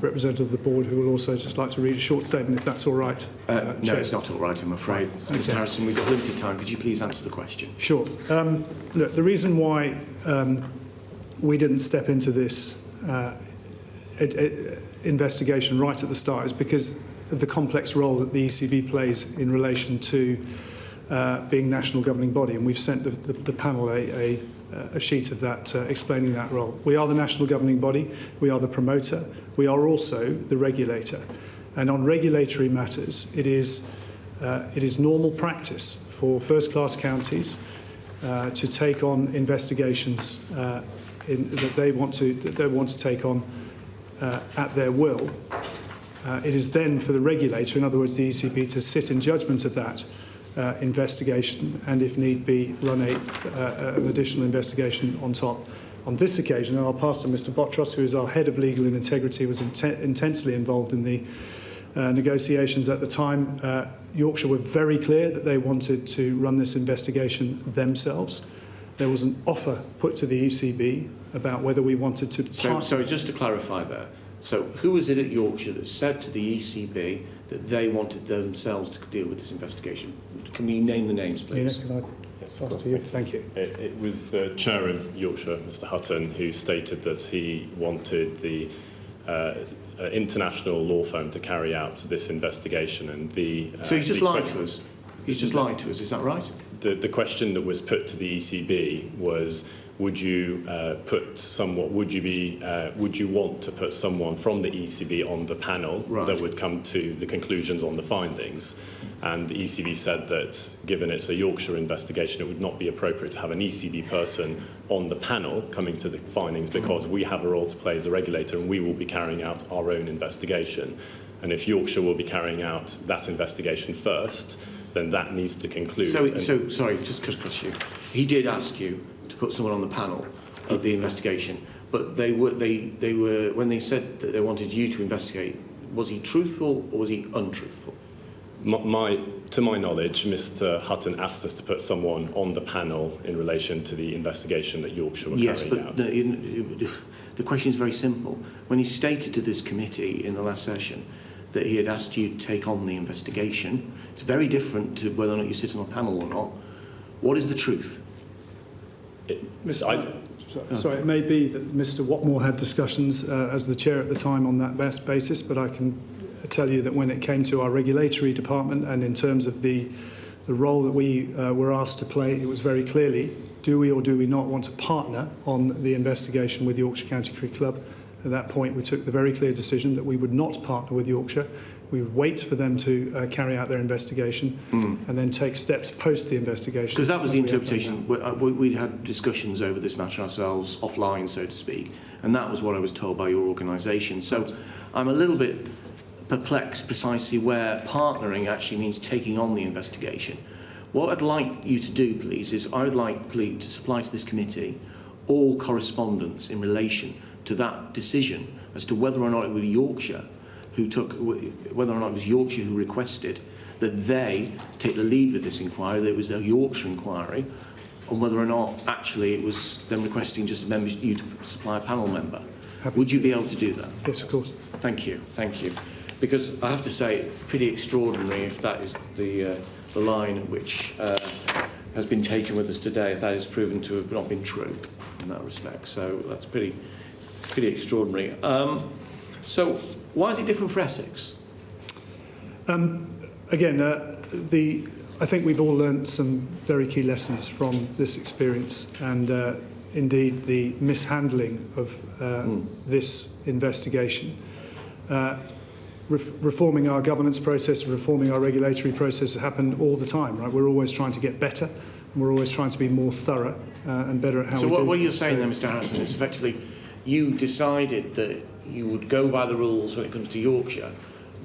representative of the board, who will also just like to read a short statement, if that's all right. No, it's not all right, I'm afraid. Okay. Mr. Harrison, we've got limited time. Could you please answer the question? Sure. Look, the reason why we didn't step into this investigation right at the start is because of the complex role that the ECB plays in relation to being national governing body, and we've sent the panel a sheet of that explaining that role. We are the national governing body, we are the promoter, we are also the regulator, and on regulatory matters it is normal practice for first-class counties to take on investigations that they want to take on at their will. It is then for the regulator, in other words the ECB, to sit in judgment of that investigation, and if need be run an additional investigation on top. On this occasion, and I'll pass to Mr Botros, who is our Head of Legal and Integrity, was intensely involved in the negotiations at the time. Yorkshire were very clear that they wanted to run this investigation themselves. There was an offer put to the ECB about whether we wanted to... Sorry, just to clarify there. So who was it at Yorkshire that said to the ECB that they wanted themselves to deal with this investigation? Can you name the names, please? Yes, of course. Thank you. It was the chair of Yorkshire, Mr Hutton, who stated that he wanted the international law firm to carry out this investigation, and the... So he's just lied to us? He's just lied to us, is that right? The question that was put to the ECB was, would you would you want to put someone from the ECB on the panel that would come to the conclusions on the findings? And the ECB said that, given it's a Yorkshire investigation, it would not be appropriate to have an ECB person on the panel coming to the findings, because we have a role to play as a regulator and we will be carrying out our own investigation. And if Yorkshire will be carrying out that investigation first, then that needs to conclude. So sorry, just because he did ask you to put someone on the panel of the investigation, but they were when they said that they wanted you to investigate, was he truthful or was he untruthful? To my knowledge, Mr Hutton asked us to put someone on the panel in relation to the investigation that Yorkshire were carrying out. The question is very simple. When he stated to this committee in the last session that he had asked you to take on the investigation, it's very different to whether or not you sit on a panel or not. What is the truth? Sorry, it may be that Mr Watmore had discussions as the chair at the time on that basis, but I can tell you that when it came to our regulatory department and in terms of the role that we were asked to play, it was very clearly, do we or do we not want to partner on the investigation with Yorkshire County Cricket Club? At that point, we took the very clear decision that we would not partner with Yorkshire. We would wait for them to carry out their investigation and then take steps post the investigation. Because that was the interpretation. We had discussions over this matter ourselves, offline, so to speak, and that was what I was told by your organisation. So I'm a little bit perplexed precisely where partnering actually means taking on the investigation. What I'd like you to do, please, is I would like to supply to this committee all correspondence in relation to that decision as to whether or not it would be Yorkshire whether or not it was Yorkshire who requested that they take the lead with this inquiry, that it was a Yorkshire inquiry, and whether or not actually it was them requesting just you to supply a panel member. Would you be able to do that? Yes, of course. Thank you. Because I have to say, pretty extraordinary if that is the line which has been taken with us today, if that is proven to have not been true in that respect. So that's pretty extraordinary. So why is it different for Essex? Again, I think we've all learned some very key lessons from this experience, and indeed the mishandling of this investigation. Reforming our governance process, reforming our regulatory process happen all the time, right? We're always trying to get better, and we're always trying to be more thorough and better at how we do. So what you're saying then, Mr Harrison, is effectively you decided that you would go by the rules when it comes to Yorkshire,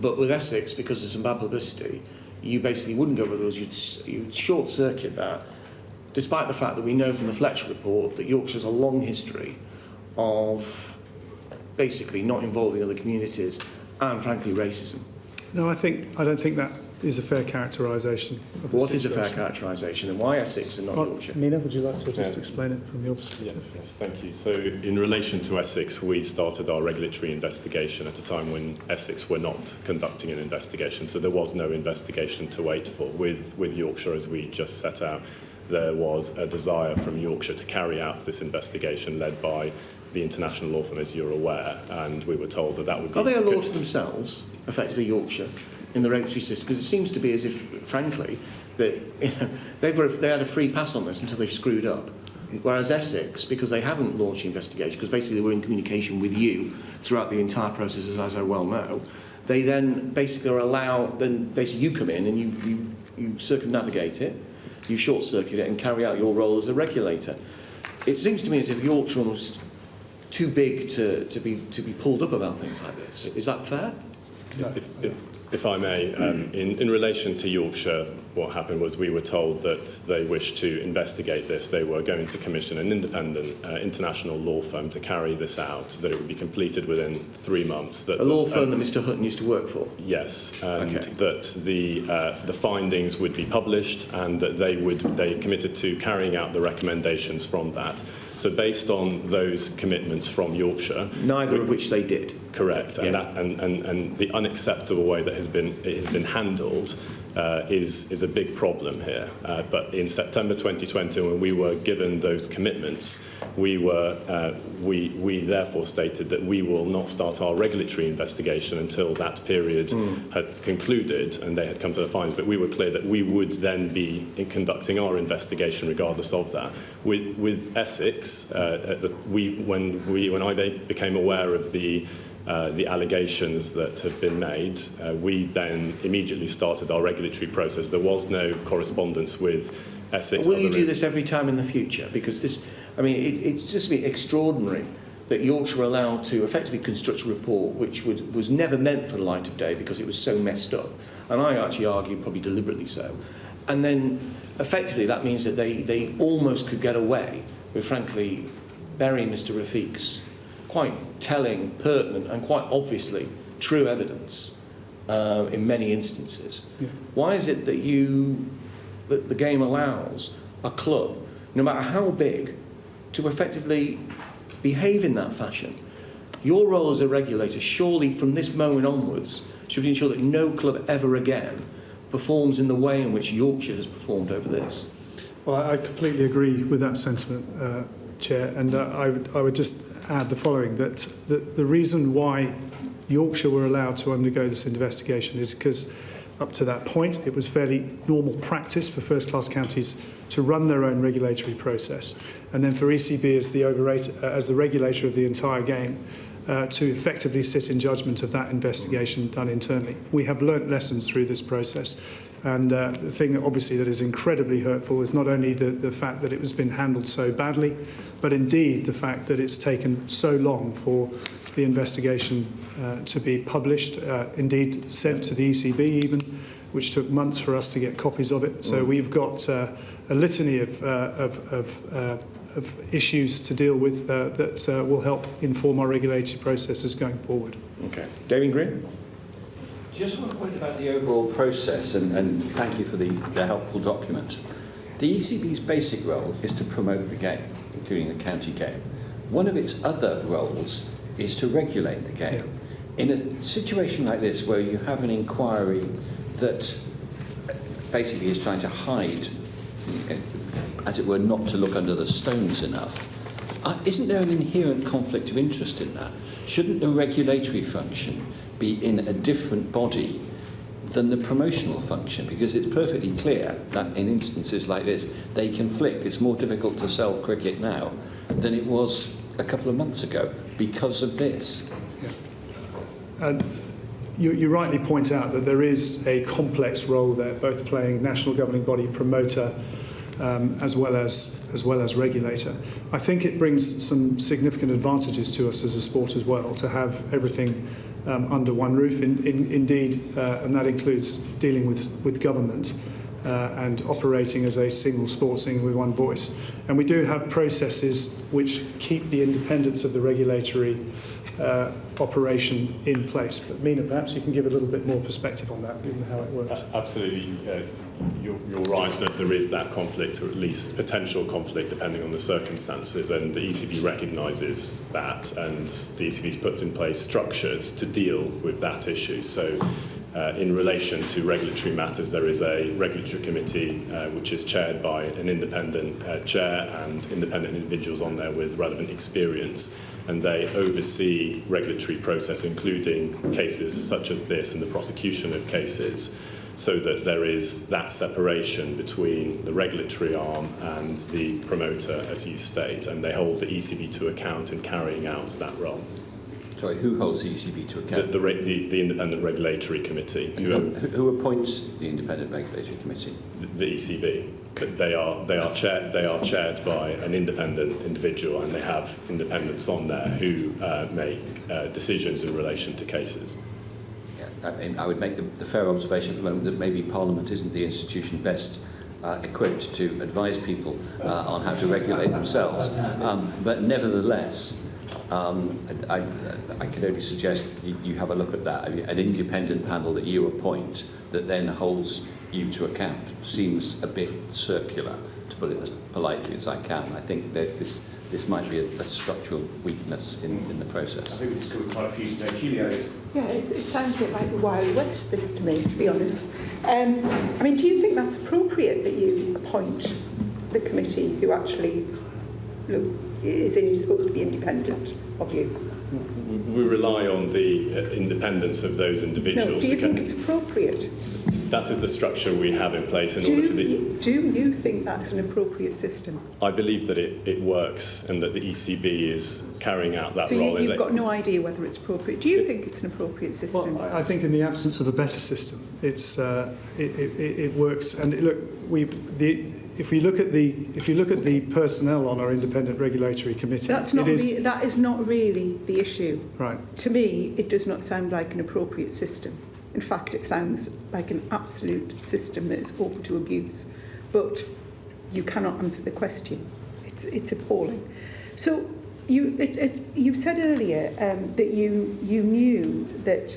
but with Essex, because of some bad publicity, you basically wouldn't go by the rules, you'd short-circuit that, despite the fact that we know from the Fletcher report that Yorkshire's a long history of basically not involving other communities and, frankly, racism. No, I don't think that is a fair characterisation of the What is a situation. fair characterisation, and why Essex and not Yorkshire? Nina, would you like to just explain it from your perspective? Yes, thank you. So in relation to Essex, we started our regulatory investigation at a time when Essex were not conducting an investigation, so there was no investigation to wait for. With Yorkshire, as we just set out, there was a desire from Yorkshire to carry out this investigation led by the international law firm, as you're aware, and we were told that that would be... Are they a law to themselves, effectively Yorkshire, in the regulatory system? Because it seems to be as if, frankly, that they had a free pass on this until they've screwed up. Whereas Essex, because they haven't launched the investigation, because basically they were in communication with you throughout the entire process, as I well know, they then basically you come in and you circumnavigate it, you short-circuit it and carry out your role as a regulator. It seems to me as if Yorkshire almost too big to be pulled up about things like this. Is that fair? If I may, in relation to Yorkshire, what happened was we were told that they wished to investigate this. They were going to commission an independent international law firm to carry this out, that it would be completed within 3 months. That a law firm that Mr. Hutton used to work for? Yes, and that the findings would be published, and that they committed to carrying out the recommendations from that. So based on those commitments from Yorkshire, neither of which they did. Correct, and the unacceptable way that it has been handled is a big problem here. But in September 2020, when we were given those commitments, we therefore stated that we will not start our regulatory investigation until that period had concluded and they had come to the findings. But we were clear that we would then be conducting our investigation regardless of that. With Essex, when I became aware of the allegations that have been made, we then immediately started our regulatory process. There was no correspondence with Essex. Will you do this every time in the future? Because this, I mean, it's just extraordinary that Yorkshire were allowed to effectively construct a report which was never meant for the light of day because it was so messed up. And I actually argue probably deliberately so. And then effectively that means that they almost could get away with, frankly, burying Mr. Rafiq's quite telling, pertinent and quite obviously true evidence in many instances. Yeah. Why is it that the game allows a club, no matter how big, to effectively behave in that fashion? Your role as a regulator, surely from this moment onwards, should ensure that no club ever again performs in the way in which Yorkshire has performed over this. Well, I completely agree with that sentiment, Chair, and I would just add the following, that the reason why Yorkshire were allowed to undergo this investigation is because up to that point it was fairly normal practice for first-class counties to run their own regulatory process, and then for ECB as the regulator of the entire game to effectively sit in judgment of that investigation done internally. We have learnt lessons through this process. And the thing, obviously, that is incredibly hurtful is not only the fact that it has been handled so badly, but indeed the fact that it's taken so long for the investigation to be published, indeed sent to the ECB even, which took months for us to get copies of it. So we've got a litany of issues to deal with that will help inform our regulatory processes going forward. Okay. David Green? Just one point about the overall process, and thank you for the helpful document. The ECB's basic role is to promote the game, including the county game. One of its other roles is to regulate the game. In a situation like this, where you have an inquiry that basically is trying to hide, as it were, not to look under the stones enough, isn't there an inherent conflict of interest in that? Shouldn't the regulatory function be in a different body than the promotional function? Because it's perfectly clear that in instances like this, they conflict. It's more difficult to sell cricket now than it was a couple of months ago because of this. And you rightly point out that there is a complex role there, both playing national governing body, promoter, as well as regulator. I think it brings some significant advantages to us as a sport as well, to have everything under one roof. Indeed, and that includes dealing with government and operating as a single sport, singing with one voice. And we do have processes which keep the independence of the regulatory operation in place. But Mina, perhaps you can give a little bit more perspective on that, given how it works. Absolutely. You're right that there is that conflict, or at least potential conflict, depending on the circumstances, and the ECB recognises that, and the ECB's put in place structures to deal with that issue. So in relation to regulatory matters, there is a regulatory committee which is chaired by an independent chair and independent individuals on there with relevant experience, and they oversee regulatory process, including cases such as this and the prosecution of cases, so that there is that separation between the regulatory arm and the promoter, as you state, and they hold the ECB to account in carrying out that role. Sorry, who holds the ECB to account? The Independent Regulatory Committee. Who appoints the Independent Regulatory Committee? The ECB. They are chaired by an independent individual, and they have independents on there who make decisions in relation to cases. Yeah. I would make the fair observation at the moment that maybe Parliament isn't the institution best equipped to advise people on how to regulate themselves. But nevertheless, I can only suggest you have a look at that. I mean, an independent panel that you appoint that then holds you to account seems a bit circular, to put it as politely as I can. I think that this might be a structural weakness in the process. I think we discovered quite a few today. Julia. Yeah, it sounds a bit like the Wild West, this, to me, to be honest. I mean, do you think that's appropriate that you appoint the committee who actually is supposed to be independent of you? We rely on the independence of those individuals. No, do you think it's appropriate? That is the structure we have in place in order for the... Do you think that's an appropriate system? I believe that it works and that the ECB is carrying out that role. So you've got no idea whether it's appropriate. Do you think it's an appropriate system? Well, I think in the absence of a better system, it works. And look, if you look at the personnel on our independent regulatory committee, that is not really the issue. Right. To me, it does not sound like an appropriate system. In fact, it sounds like an absolute system that is open to abuse. But you cannot answer the question. It's appalling. So you said earlier that you knew that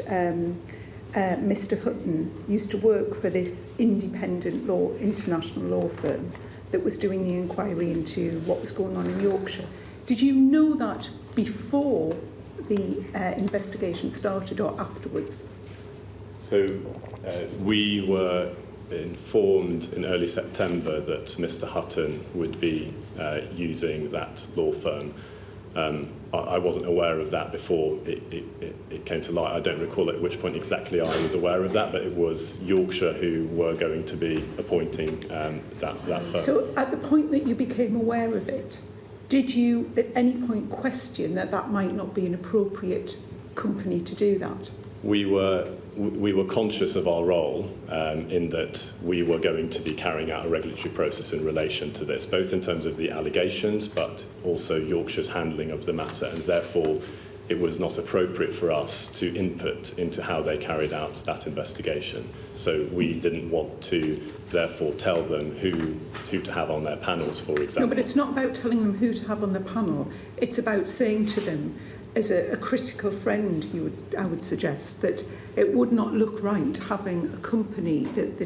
Mr. Hutton used to work for this independent international law firm that was doing the inquiry into what was going on in Yorkshire. Did you know that before the investigation started or afterwards? So we were informed in early September that Mr. Hutton would be using that law firm. I wasn't aware of that before it came to light. I don't recall at which point exactly I was aware of that, but it was Yorkshire who were going to be appointing that firm. So at the point that you became aware of it, did you at any point question that might not be an appropriate company to do that? We were conscious of our role in that we were going to be carrying out a regulatory process in relation to this, both in terms of the allegations, but also Yorkshire's handling of the matter, and therefore it was not appropriate for us to input into how they carried out that investigation. So we didn't want to, therefore, tell them who to have on their panels, for example. No, but it's not about telling them who to have on the panel. It's about saying to them, as a critical friend, I would suggest that it would not look right having a company that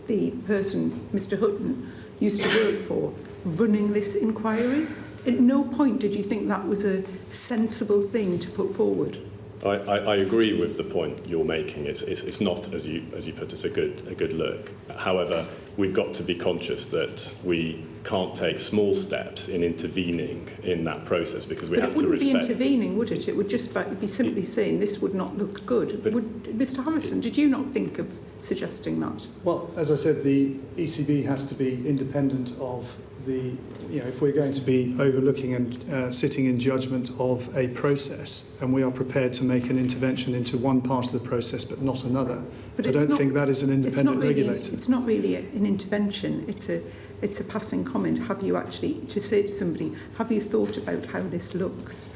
the person, Mr. Hutton, used to work for, running this inquiry. At no point did you think that was a sensible thing to put forward? I agree with the point you're making. It's not, as you put it, a good look. However, we've got to be conscious that we can't take small steps in intervening in that process because we have to respect. But it wouldn't be intervening, would it? It would just be simply saying this would not look good. Mr. Harrison, did you not think of suggesting that? Well, as I said, the ECB has to be independent of the, if we're going to be overlooking and sitting in judgment of a process, and we are prepared to make an intervention into one part of the process but not another, but I don't think that is an independent regulator. It's not really an intervention. It's a passing comment. Have you actually, to say to somebody, have you thought about how this looks?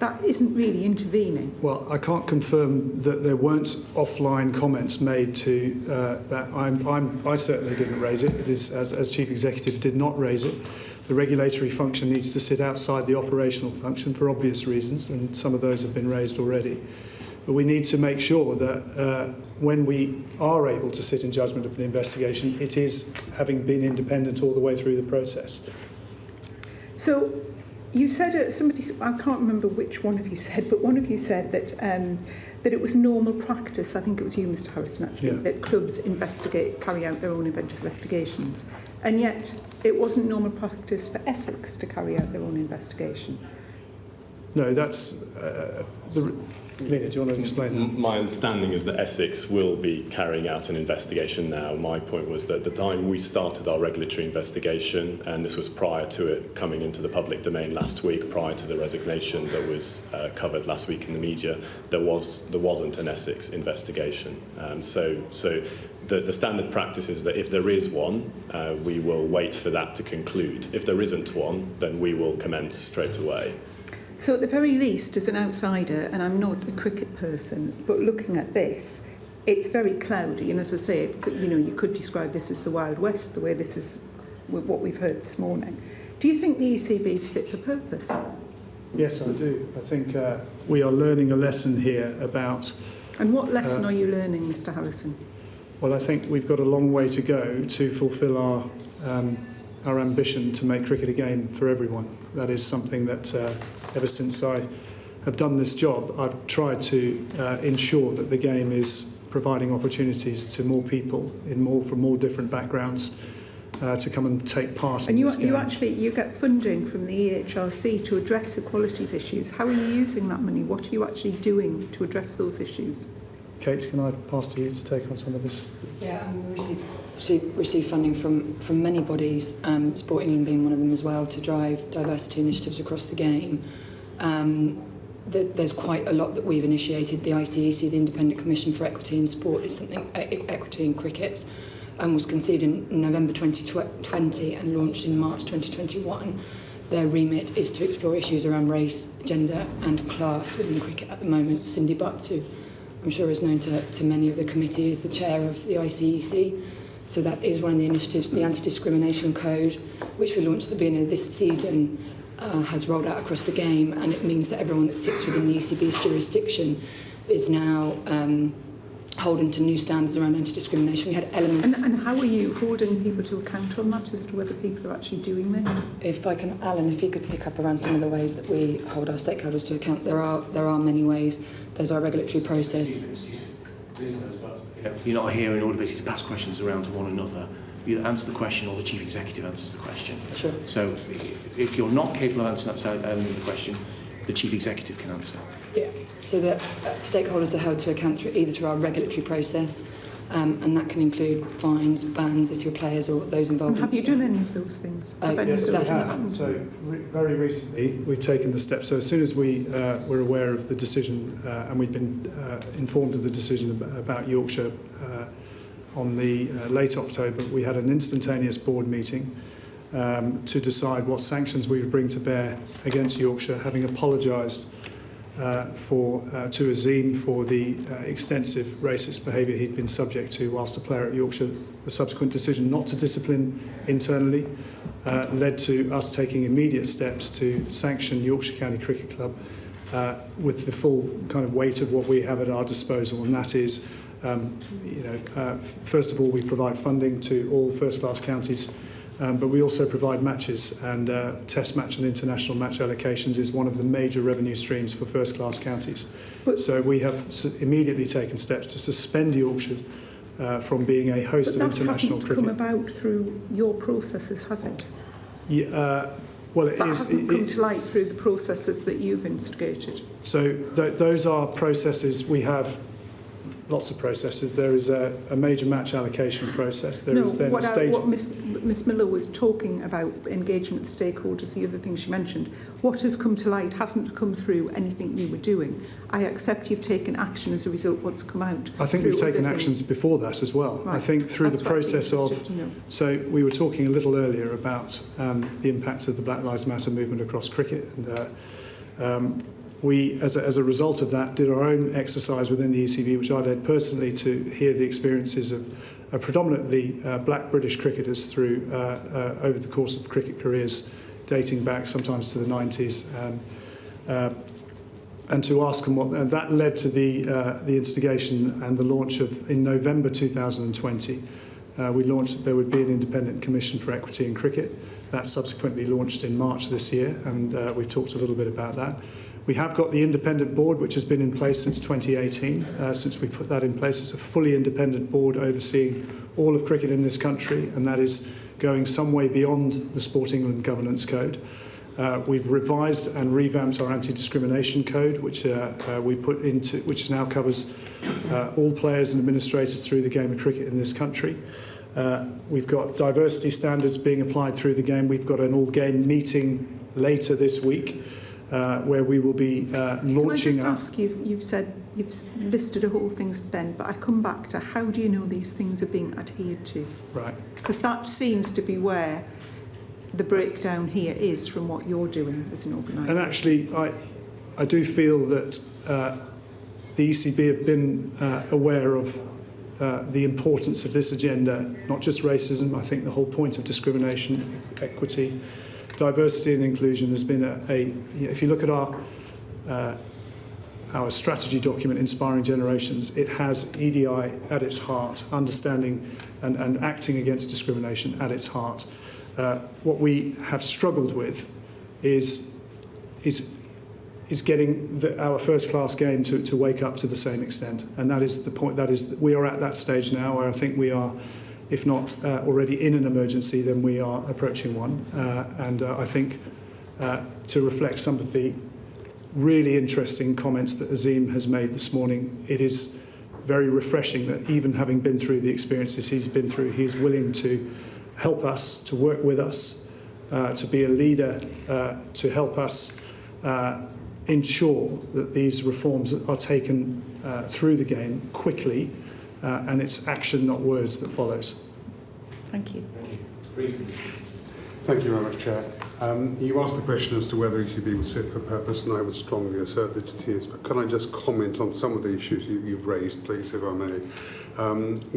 That isn't really intervening. Well, I can't confirm that there weren't offline comments made to that. I certainly didn't raise it. It is, as Chief Executive, did not raise it. The regulatory function needs to sit outside the operational function for obvious reasons, and some of those have been raised already. But we need to make sure that when we are able to sit in judgment of an investigation, it is having been independent all the way through the process. So you said, I can't remember which one of you said, but one of you said that it was normal practice, I think it was you, Mr. Harrison, actually, that clubs carry out their own investigations. And yet it wasn't normal practice for Essex to carry out their own investigation. No, that's... Lena, do you want to explain that? My understanding is that Essex will be carrying out an investigation now. My point was that at the time we started our regulatory investigation, and this was prior to it coming into the public domain last week, prior to the resignation that was covered last week in the media, there wasn't an Essex investigation. So the standard practice is that if there is one, we will wait for that to conclude. If there isn't one, then we will commence straight away. So at the very least, as an outsider, and I'm not a cricket person, but looking at this, it's very cloudy. And as I say, you could describe this as the Wild West, the way this is what we've heard this morning. Do you think the ECB is fit for purpose? Yes, I do. I think we are learning a lesson here about... And what lesson are you learning, Mr Harrison? Well, I think we've got a long way to go to fulfil our ambition to make cricket a game for everyone. That is something that ever since I have done this job, I've tried to ensure that the game is providing opportunities to more people from more different backgrounds to come and take part in this game. And you get funding from the EHRC to address equalities issues. How are you using that money? What are you actually doing to address those issues? Kate, can I pass to you to take on some of this? Yeah, we receive funding from many bodies, Sport England being one of them as well, to drive diversity initiatives across the game. There's quite a lot that we've initiated. The ICEC, the Independent Commission for Equity in Sport, is something equity in cricket, was conceived in November 2020 and launched in March 2021. Their remit is to explore issues around race, gender and class within cricket at the moment. Cindy Butts, who I'm sure is known to many of the committee, is the chair of the ICEC. So that is one of the initiatives. The Anti-Discrimination Code, which we launched at the beginning of this season, has rolled out across the game, and it means that everyone that sits within the ECB's jurisdiction is now holding to new standards around anti-discrimination. We had elements... And how are you holding people to account on that as to whether people are actually doing this? If I can, Alan, if you could pick up around some of the ways that we hold our stakeholders to account. There are many ways. There's our regulatory process. You're not here in order basically to pass questions around to one another. You either answer the question or the chief executive answers the question. Sure. So if you're not capable of answering that element of the question, the chief executive can answer. Yeah. So that stakeholders are held to account through our regulatory process, and that can include fines, bans if you're players or those involved. And have you done any of those things? Yes, we have. So very recently we've taken the step. So as soon as we were aware of the decision and we'd been informed of the decision about Yorkshire on the late October, we had an instantaneous board meeting to decide what sanctions we would bring to bear against Yorkshire, having apologised to Azim for the extensive racist behaviour he'd been subject to whilst a player at Yorkshire. The subsequent decision not to discipline internally led to us taking immediate steps to sanction Yorkshire County Cricket Club with the full kind of weight of what we have at our disposal, and that is, first of all, we provide funding to all first-class counties. But we also provide matches, and test match and international match allocations is one of the major revenue streams for first-class counties. So we have immediately taken steps to suspend Yorkshire from being a host of international cricket. But that hasn't come about through your processes, has it? Well, it hasn't come to light through the processes that you've instigated. So those are processes. We have lots of processes. There is a major match allocation process. There is then a stage... What Miss Miller was talking about, engagement with stakeholders, the other thing she mentioned, what has come to light hasn't come through anything you were doing. I accept you've taken action as a result of what's come out. I think we've taken actions before that as well. Right. I think through That's the process of... to know. So we were talking a little earlier about the impacts of the Black Lives Matter movement across cricket, and we, as a result of that, did our own exercise within the ECB, which I led personally, to hear the experiences of predominantly black British cricketers through over the course of cricket careers, dating back sometimes to the 90s, and to ask them what. And that led to the instigation and the launch of, in November 2020, we launched that there would be an independent commission for equity in cricket. That subsequently launched in March this year, and we've talked a little bit about that. We have got the independent board, which has been in place since 2018, since we put that in place. It's a fully independent board overseeing all of cricket in this country, and that is going some way beyond the Sport England Governance Code. We've revised and revamped our anti-discrimination code, which we put into, which now covers all players and administrators through the game of cricket in this country. We've got diversity standards being applied through the game. We've got an all-game meeting later this week, where we will be launching... Can I just ask, you've listed a whole things then, but I come back to how do you know these things are being adhered to? Right. Because that seems to be where the breakdown here is from what you're doing as an organisation. And actually, I do feel that the ECB have been aware of the importance of this agenda, not just racism. I think the whole point of discrimination, equity, diversity and inclusion has been if you look at our strategy document, Inspiring Generations, it has EDI at its heart, understanding and acting against discrimination at its heart. What we have struggled with is getting our first-class game to wake up to the same extent. And that is the point. We are at that stage now where I think we are, if not already in an emergency, then we are approaching one. And I think to reflect some of the really interesting comments that Azim has made this morning, it is very refreshing that even having been through the experiences he's been through, he's willing to help us, to work with us, to be a leader, to help us ensure that these reforms are taken through the game quickly, and it's action, not words, that follows. Thank you. Thank you very much, Chair. You asked the question as to whether ECB was fit for purpose, and I would strongly assert that it is. But can I just comment on some of the issues you've raised, please, if I may?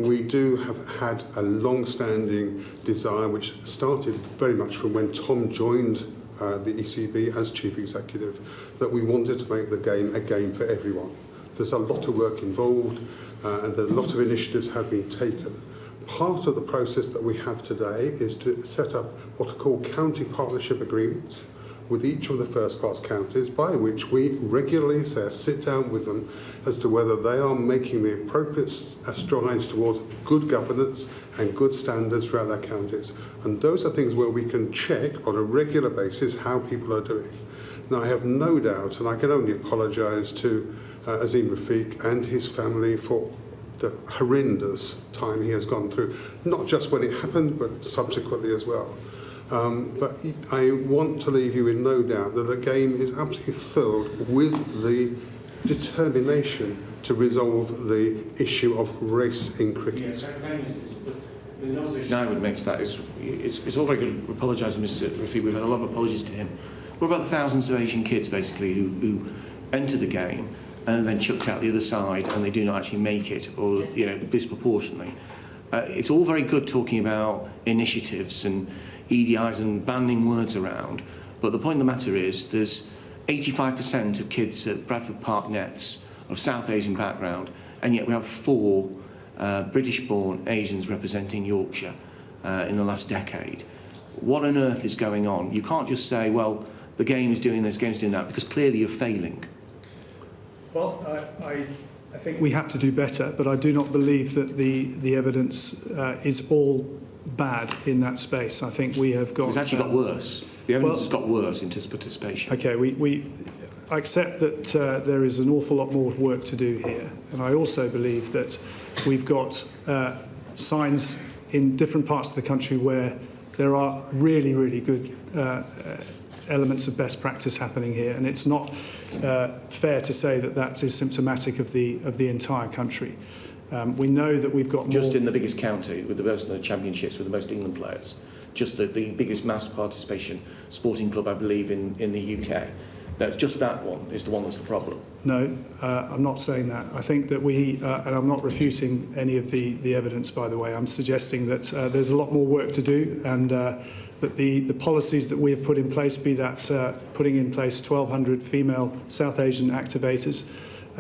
We do have had a long-standing desire, which started very much from when Tom joined the ECB as Chief Executive, that we wanted to make the game a game for everyone. There's a lot of work involved, and a lot of initiatives have been taken. Part of the process that we have today is to set up what are called county partnership agreements with each of the first-class counties, by which we regularly assess, sit down with them as to whether they are making the appropriate strides towards good governance and good standards throughout their counties. And those are things where we can check on a regular basis how people are doing. Now, I have no doubt, and I can only apologise to Azim Rafiq and his family for the horrendous time he has gone through, not just when it happened, but subsequently as well. But I want to leave you in no doubt that the game is absolutely filled with the determination to resolve the issue of race in cricket. The observation I would make to that is it's all very good apologising, Mr. Rafiq. We've had a lot of apologies to him. What about the thousands of Asian kids, basically, who enter the game and then chucked out the other side, and they do not actually make it, or disproportionately? It's all very good talking about initiatives and EDIs and banding words around, but the point of the matter is there's 85% of kids at Bradford Park Nets of South Asian background, and yet we have 4 British-born Asians representing Yorkshire in the last decade. What on earth is going on? You can't just say, well, the game is doing this, the game is doing that, because clearly you're failing. Well, I think we have to do better, but I do not believe that the evidence is all bad in that space. I think we have got... It's actually got worse. The evidence has got worse in terms of participation. Okay, we accept that there is an awful lot more work to do here, and I also believe that we've got signs in different parts of the country where there are really, really good elements of best practice happening here, and it's not fair to say that that is symptomatic of the entire country. We know that we've got just in the biggest county with the most championships with the most England players, just the biggest mass participation sporting club, I believe, in the UK. That's just that one is the one that's the problem. No, I'm not saying that. I think that we, and I'm not refuting any of the evidence, by the way. I'm suggesting that there's a lot more work to do, and that the policies that we have put in place, be that putting in place 1,200 female South Asian activators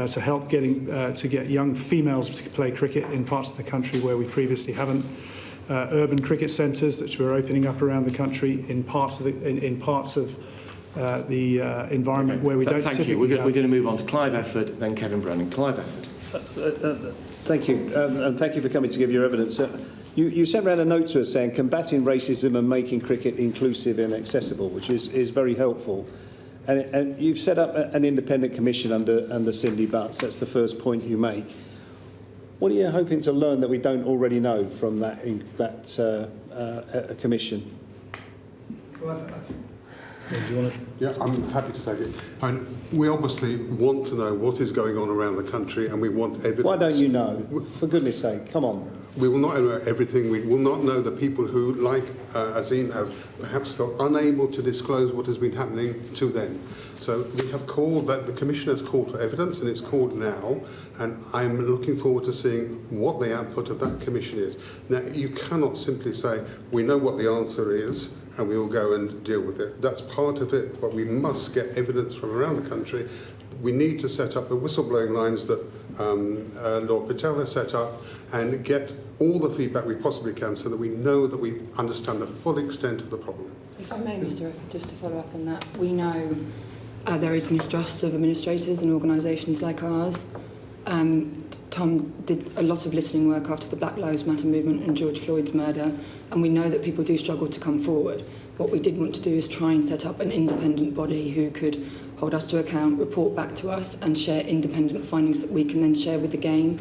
to help to get young females to play cricket in parts of the country where we previously haven't, urban cricket centres that we're opening up around the country in parts of the environment where we don't Thank you. We're going to move on to Clive Efford, then Kevin Brennan. Clive Efford. Thank you, and thank you for coming to give your evidence. You sent round a note to us saying combating racism and making cricket inclusive and accessible, which is very helpful. And you've set up an independent commission under Cindy Butts. That's the first point you make. What are you hoping to learn that we don't already know from that commission? Well, do you want to? Yeah, I'm happy to take it. And we obviously want to know what is going on around the country, and we want evidence. Why don't you know? For goodness sake, come on. We will not know everything. We will not know the people who, like Azim, have perhaps felt unable to disclose what has been happening to them. So we have called, that the Commission has called for evidence, and it's called now, and I'm looking forward to seeing what the output of that Commission is. Now, you cannot simply say, we know what the answer is, and we will go and deal with it. That's part of it, but we must get evidence from around the country. We need to set up the whistleblowing lines that Lord Patel has set up and get all the feedback we possibly can so that we know that we understand the full extent of the problem. If I may, Mr. Riff, just to follow up on that, we know there is mistrust of administrators and organisations like ours. Tom did a lot of listening work after the Black Lives Matter movement and George Floyd's murder, and we know that people do struggle to come forward. What we did want to do is try and set up an independent body who could hold us to account, report back to us, and share independent findings that we can then share with the game.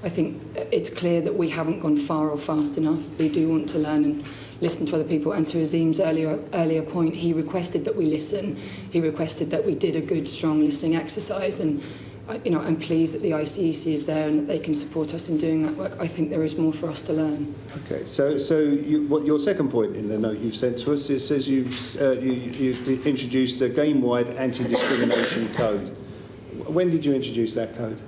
I think it's clear that we haven't gone far or fast enough. We do want to learn and listen to other people. And to Azim's earlier point, he requested that we listen. He requested that we did a good, strong listening exercise. And I'm pleased that the ICEC is there and that they can support us in doing that work. I think there is more for us to learn. Okay, so what your second point in the note you've sent to us is says you've introduced a game-wide anti-discrimination code. When did you introduce that code?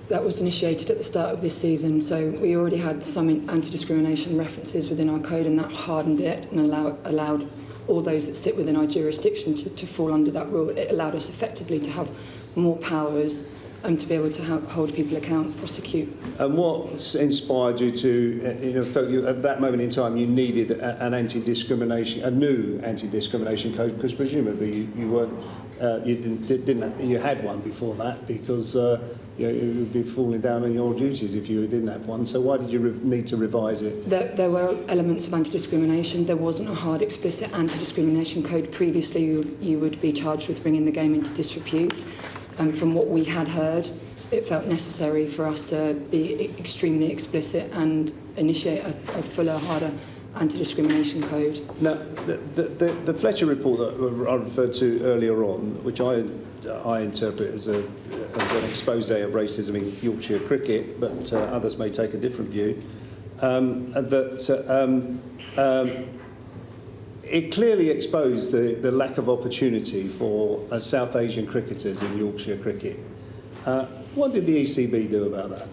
That was initiated at the start of this season, so we already had some anti-discrimination references within our code, and that hardened it and allowed all those that sit within our jurisdiction to fall under that rule. It allowed us effectively to have more powers and to be able to hold people account, prosecute. And what inspired you to, felt you, at that moment in time, you needed a new anti-discrimination code? Because presumably you weren't, you had one before that, because you would be falling down on your duties if you didn't have one. So why did you need to revise it? There were elements of anti-discrimination. There wasn't a hard, explicit anti-discrimination code. Previously, you would be charged with bringing the game into disrepute. From what we had heard, it felt necessary for us to be extremely explicit and initiate a fuller, harder anti-discrimination code. Now, the Fletcher report that I referred to earlier on, which I interpret as an expose of racism in Yorkshire cricket, but others may take a different view, it clearly exposed the lack of opportunity for South Asian cricketers in Yorkshire cricket. What did the ECB do about that?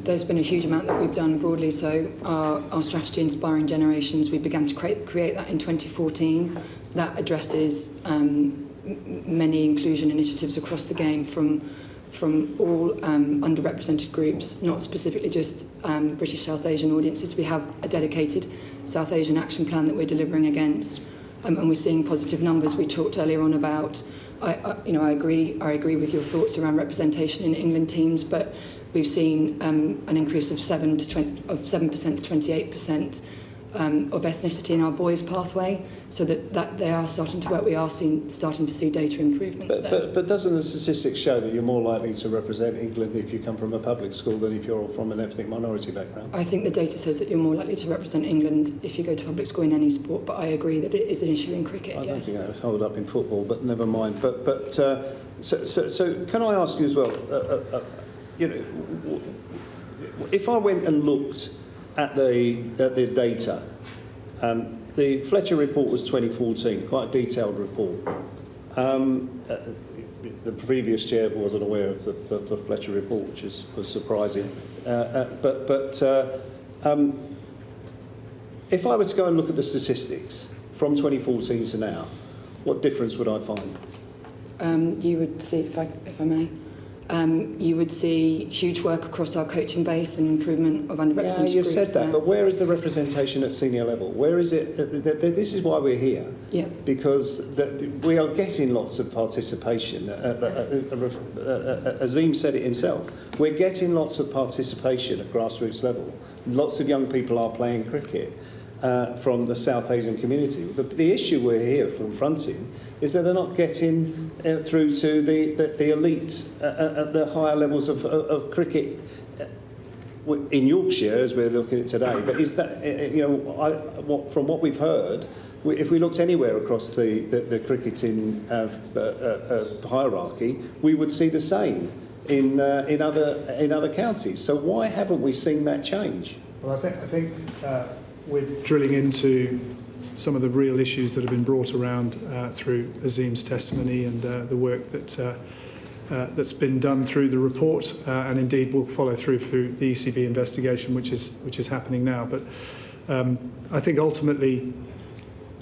There's been a huge amount that we've done broadly. So our strategy, Inspiring Generations, we began to create that in 2014. That addresses many inclusion initiatives across the game from all underrepresented groups, not specifically just British South Asian audiences. We have a dedicated South Asian action plan that we're delivering against, and we're seeing positive numbers. We talked earlier on about, I agree with your thoughts around representation in England teams, but we've seen an increase of 7% to 28% of ethnicity in our boys' pathway, so that they are starting to work. We are starting to see data improvements there. But doesn't the statistics show that you're more likely to represent England if you come from a public school than if you're from an ethnic minority background? I think the data says that you're more likely to represent England if you go to public school in any sport, but I agree that it is an issue in cricket, I don't think that was held up in football, but never mind. So can I ask you as well, if I went and looked at the data, the Fletcher report was 2014, quite a detailed report. The previous chair wasn't aware of the Fletcher report, which was surprising. If I was to go and look at the statistics from 2014 to now, what difference would I find? You would see, if I may, you would see huge work across our coaching base and improvement of underrepresented groups. You've said that, but where is the representation at senior level? Where is it? This is why we're here. Yeah. Because we are getting lots of participation. Azim said it himself. We're getting lots of participation at grassroots level. Lots of young people are playing cricket from the South Asian community. The issue we're here confronting is that they're not getting through to the elite at the higher levels of cricket in Yorkshire, as we're looking at today. But is that, from what we've heard, if we looked anywhere across the cricketing hierarchy, we would see the same in other counties. So why haven't we seen that change? Well, I think we're drilling into some of the real issues that have been brought around through Azim's testimony and the work that's been done through the report, and indeed will follow through the ECB investigation, which is happening now. But I think ultimately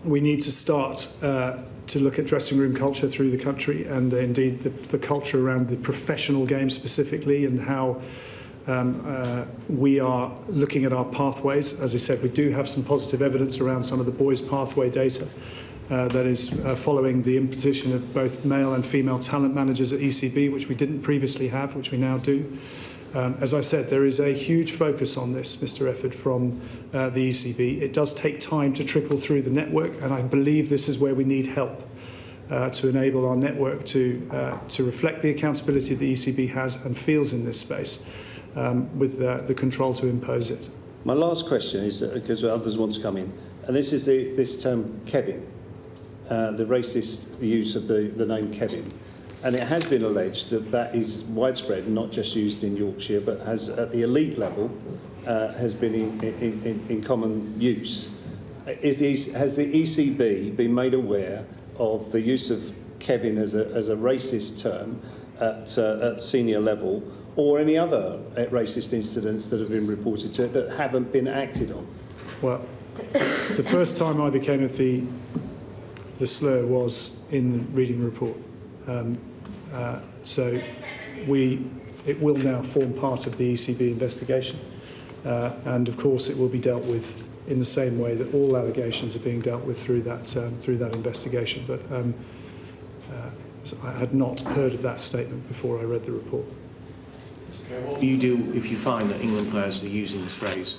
we need to start to look at dressing room culture through the country, and indeed the culture around the professional game specifically, and how we are looking at our pathways. As I said, we do have some positive evidence around some of the boys' pathway data that is following the imposition of both male and female talent managers at ECB, which we didn't previously have, which we now do. As I said, there is a huge focus on this, Mr. Efford, from the ECB. It does take time to trickle through the network, and I believe this is where we need help to enable our network to reflect the accountability the ECB has and feels in this space, with the control to impose it. My last question is, because others want to come in, and this is this term Kevin, the racist use of the name Kevin. And it has been alleged that that is widespread, not just used in Yorkshire, but has at the elite level has been in common use. Has the ECB been made aware of the use of Kevin as a racist term at senior level, or any other racist incidents that have been reported to it that haven't been acted on? Well, the first time I became of the slur was in the reading report. So it will now form part of the ECB investigation, and of course it will be dealt with in the same way that all allegations are being dealt with through that investigation. But I had not heard of that statement before I read the report. What do you do if you find that England players are using this phrase?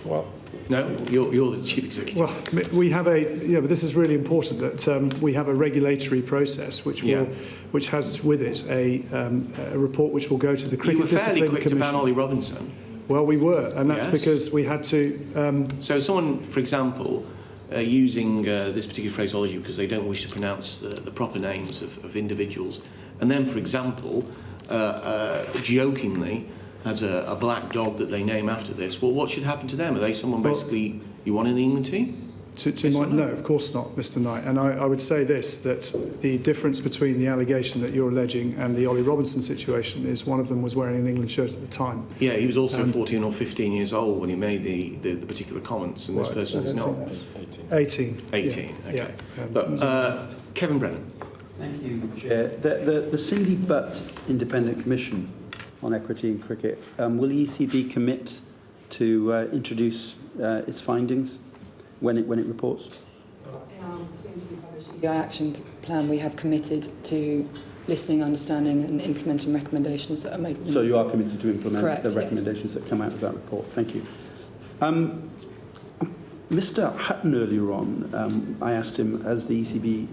Well, no, you're the chief executive. Well, we have but this is really important that we have a regulatory process which has with it a report which will go to the Cricket Discipline Commission. You were fairly quick to ban Ollie Robinson. Well, we were, and that's because we had to. So someone, for example, using this particular phraseology because they don't wish to pronounce the proper names of individuals, and then, for example, jokingly has a black dog that they name after this. Well, what should happen to them? Are they someone basically you want in the England team? No, of course not, Mr. Knight. And I would say this, that the difference between the allegation that you're alleging and the Ollie Robinson situation is one of them was wearing an England shirt at the time. Yeah, he was also 14 or 15 years old when he made the particular comments, and this person is not. 18. 18, yeah. okay. Yeah. Look, Kevin Brennan. Thank you, Chair. The Cindy Butt Independent Commission on Equity in Cricket, will the ECB commit to introduce its findings when it reports? In our soon-to-be published EDI action plan, we have committed to listening, understanding and implementing recommendations that are made. So you are committed to implement Correct, the recommendations that come out of that report. Thank you. Mr. Hutton earlier on, I asked him, has the ECB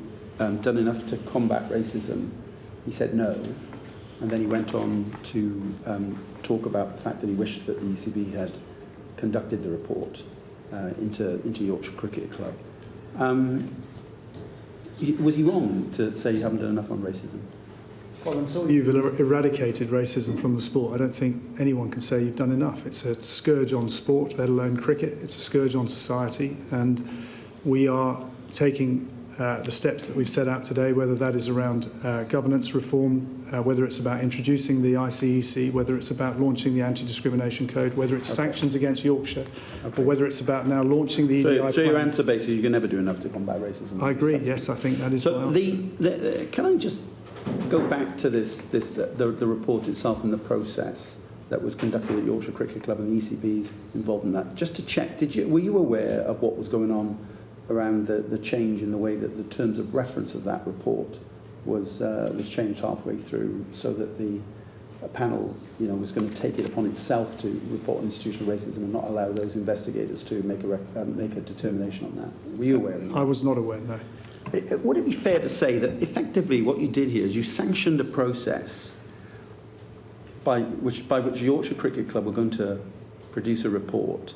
done enough to combat racism? He said no. And then he went on to talk about the fact that he wished that the ECB had conducted the report into Yorkshire Cricket Club. Was he wrong to say you haven't done enough on racism? Well, until you've eradicated racism from the sport, I don't think anyone can say you've done enough. It's a scourge on sport, let alone cricket. It's a scourge on society, and we are taking the steps that we've set out today, whether that is around governance reform, whether it's about introducing the ICEC, whether it's about launching the anti-discrimination code, whether it's sanctions against Yorkshire, or whether it's about now launching the EDI plan. So your answer basically, you can never do enough to combat racism. I agree, yes, I think that is so my answer. Can I just go back to the report itself and the process that was conducted at Yorkshire Cricket Club and the ECB's involved in that? Just to check, were you aware of what was going on around the change in the way that the terms of reference of that report was changed halfway through, so that the panel, was going to take it upon itself to report on institutional racism and not allow those investigators to make a determination on that? Were you aware of that? I was not aware, no. Would it be fair to say that effectively what you did here is you sanctioned a process by which Yorkshire Cricket Club were going to produce a report,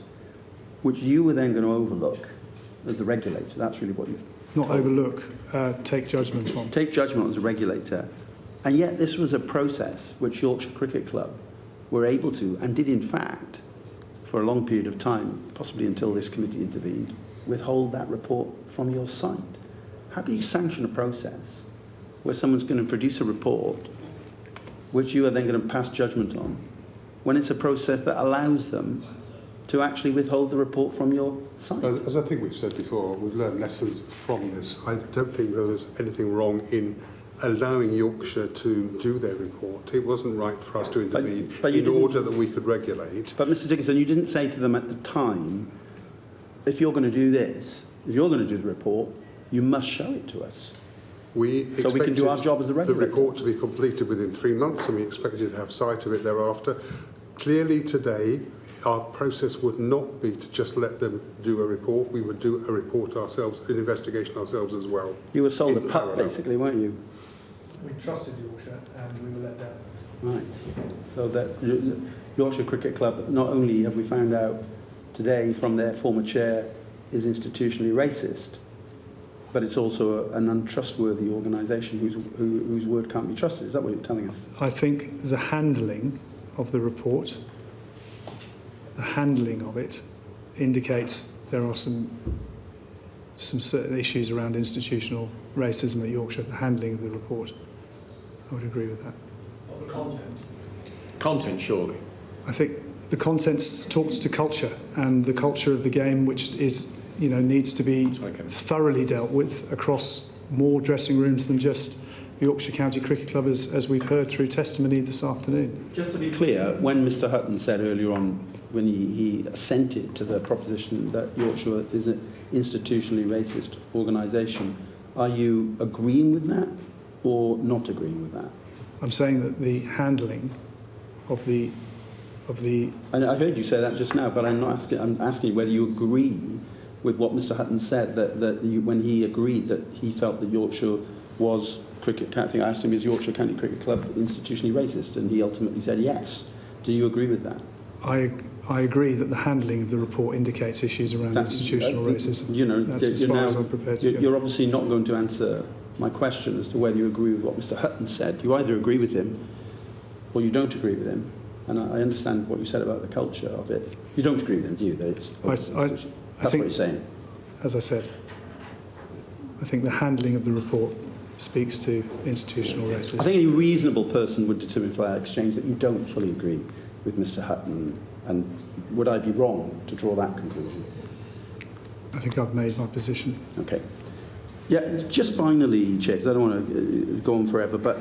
which you were then going to overlook as the regulator? That's really what you've... Not overlook, take judgment on. Take judgment on as a regulator. And yet this was a process which Yorkshire Cricket Club were able to, and did in fact, for a long period of time, possibly until this committee intervened, withhold that report from your site? How do you sanction a process where someone's going to produce a report which you are then going to pass judgment on, when it's a process that allows them to actually withhold the report from your site? As I think we've said before, we've learned lessons from this. I don't think there was anything wrong in allowing Yorkshire to do their report. It wasn't right for us to intervene in order that we could regulate. But Mr Dickinson, you didn't say to them at the time, if you're going to do this, if you're going to do the report, you must show it to us. So we can do our job as the regulator. The report to be completed within 3 months, and we expected to have sight of it thereafter. Clearly today, our process would not be to just let them do a report. We would do a report ourselves, an investigation ourselves as well. You were sold a pup, basically, weren't you? We trusted Yorkshire and we were let down. Right. So that Yorkshire Cricket Club, not only have we found out today from their former chair, is institutionally racist, but it's also an untrustworthy organisation whose word can't be trusted. Is that what you're telling us? I think the handling of the report, the handling of it, indicates there are some certain issues around institutional racism at Yorkshire. The handling of the report, I would agree with that. What the content? Content, surely. I think the content talks to culture and the culture of the game, which is, needs to be thoroughly dealt with across more dressing rooms than just the Yorkshire County Cricket Club, as we've heard through testimony this afternoon. Just to be clear, when Mr Hutton said earlier on, when he assented to the proposition that Yorkshire is an institutionally racist organisation, are you agreeing with that or not agreeing with that? I'm saying that the handling of the I heard you say that just now, but I'm asking whether you agree with what Mr Hutton said, when he agreed that he felt that Yorkshire was cricket. I think I asked him, is Yorkshire County Cricket Club institutionally racist? And he ultimately said yes. Do you agree with that? I agree that the handling of the report indicates issues around institutional racism. That's as far as I'm prepared to go. You're obviously not going to answer my question as to whether you agree with what Mr Hutton said. You either agree with him or you don't agree with him. And I understand what you said about the culture of it. You don't agree with him, do you? That's what you're saying. As I said, I think the handling of the report speaks to institutional racism. I think any reasonable person would determine for that exchange that you don't fully agree with Mr Hutton. And would I be wrong to draw that conclusion? I think I've made my position. Okay. Yeah, just finally, Chair, because I don't want to go on forever, but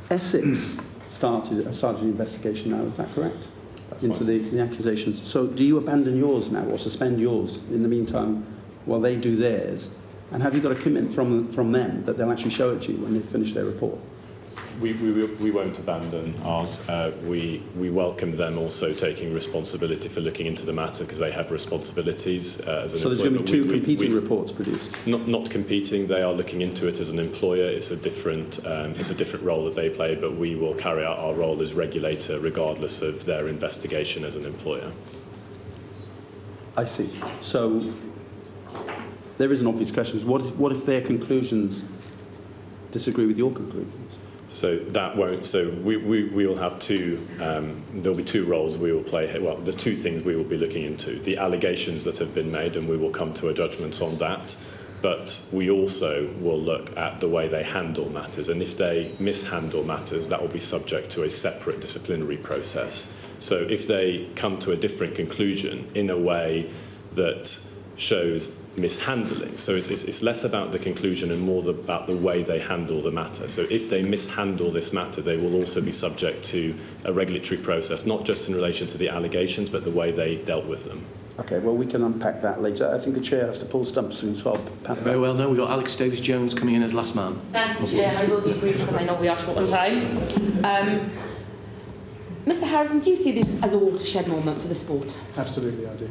Essex started an investigation now, is that correct? That's into the accusations. So do you abandon yours now or suspend yours in the meantime while they do theirs? And have you got a commitment from them that they'll actually show it to you when they finish their report? We won't abandon ours. We welcome them also taking responsibility for looking into the matter because they have responsibilities as an employer. So there's going to be two competing reports produced? Not competing. They are looking into it as an employer. It's a different role that they play, but we will carry out our role as regulator regardless of their investigation as an employer. I see. So there is an obvious question. What if their conclusions disagree with your conclusions? So that won't. So we will have two. There'll be two roles we will play. Well, there's two things we will be looking into: the allegations that have been made, and we will come to a judgment on that. But we also will look at the way they handle matters, and if they mishandle matters, that will be subject to a separate disciplinary process. So if they come to a different conclusion in a way that shows mishandling. So it's less about the conclusion and more about the way they handle the matter. So if they mishandle this matter, they will also be subject to a regulatory process, not just in relation to the allegations, but the way they dealt with them. Okay, well, we can unpack that later. I think the Chair has to pull stumps soon, so I'll pass Very well, no, we've got Alex Davis-Jones coming in as last man. Thank you, Chair. I will be brief because I know we are short on time. Mr Harrison, do you see this as a watershed moment for the sport? Absolutely, I do.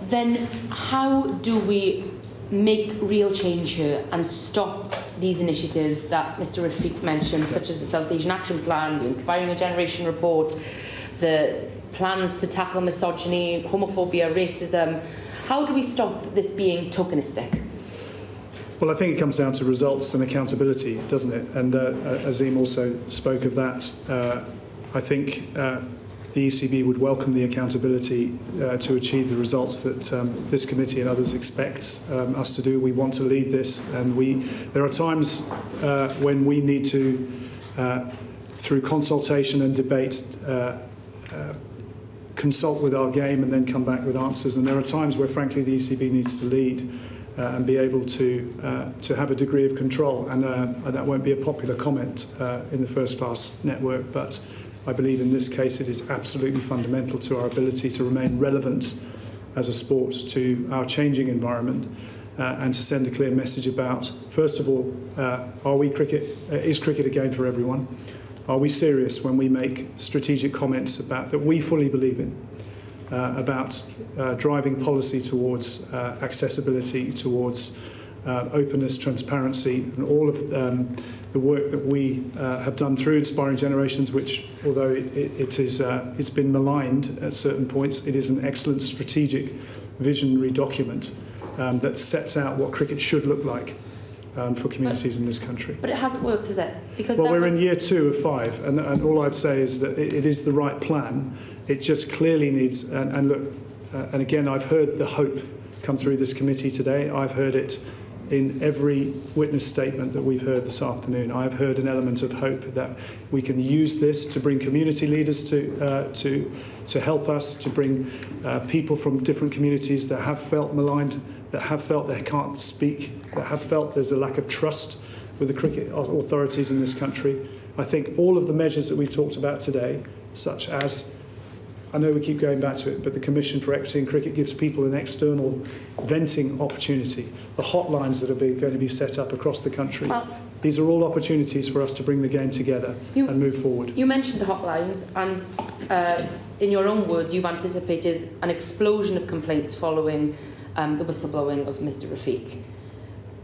Then how do we make real change here and stop these initiatives that Mr Rafiq mentioned, such as the South Asian Action Plan, the Inspiring a Generation report, the plans to tackle misogyny, homophobia, racism? How do we stop this being tokenistic? Well, I think it comes down to results and accountability, doesn't it? And Azim also spoke of that. I think the ECB would welcome the accountability to achieve the results that this committee and others expect us to do. We want to lead this, and there are times when we need to, through consultation and debate, consult with our game and then come back with answers. And there are times where, frankly, the ECB needs to lead and be able to have a degree of control. And that won't be a popular comment in the first-class network, but I believe in this case it is absolutely fundamental to our ability to remain relevant as a sport to our changing environment and to send a clear message about, first of all, is cricket a game for everyone? Are we serious when we make strategic comments about that we fully believe in, about driving policy towards accessibility, towards openness, transparency, and all of the work that we have done through Inspiring Generations, which, although it's been maligned at certain points, it is an excellent strategic visionary document that sets out what cricket should look like for communities in this country. But it hasn't worked, has it? Because we're in year 2 of 5, and all I'd say is that it is the right plan. It just clearly needs, and look, and again, I've heard the hope come through this committee today. I've heard it in every witness statement that we've heard this afternoon. I've heard an element of hope that we can use this to bring community leaders to help us, to bring people from different communities that have felt maligned, that have felt they can't speak, that have felt there's a lack of trust with the cricket authorities in this country. I think all of the measures that we've talked about today, such as, I know we keep going back to it, but the Commission for Equity in Cricket gives people an external venting opportunity. The hotlines that are going to be set up across the country. These are all opportunities for us to bring the game together and move forward. You mentioned the hotlines, and in your own words, you've anticipated an explosion of complaints following the whistleblowing of Mr. Rafiq.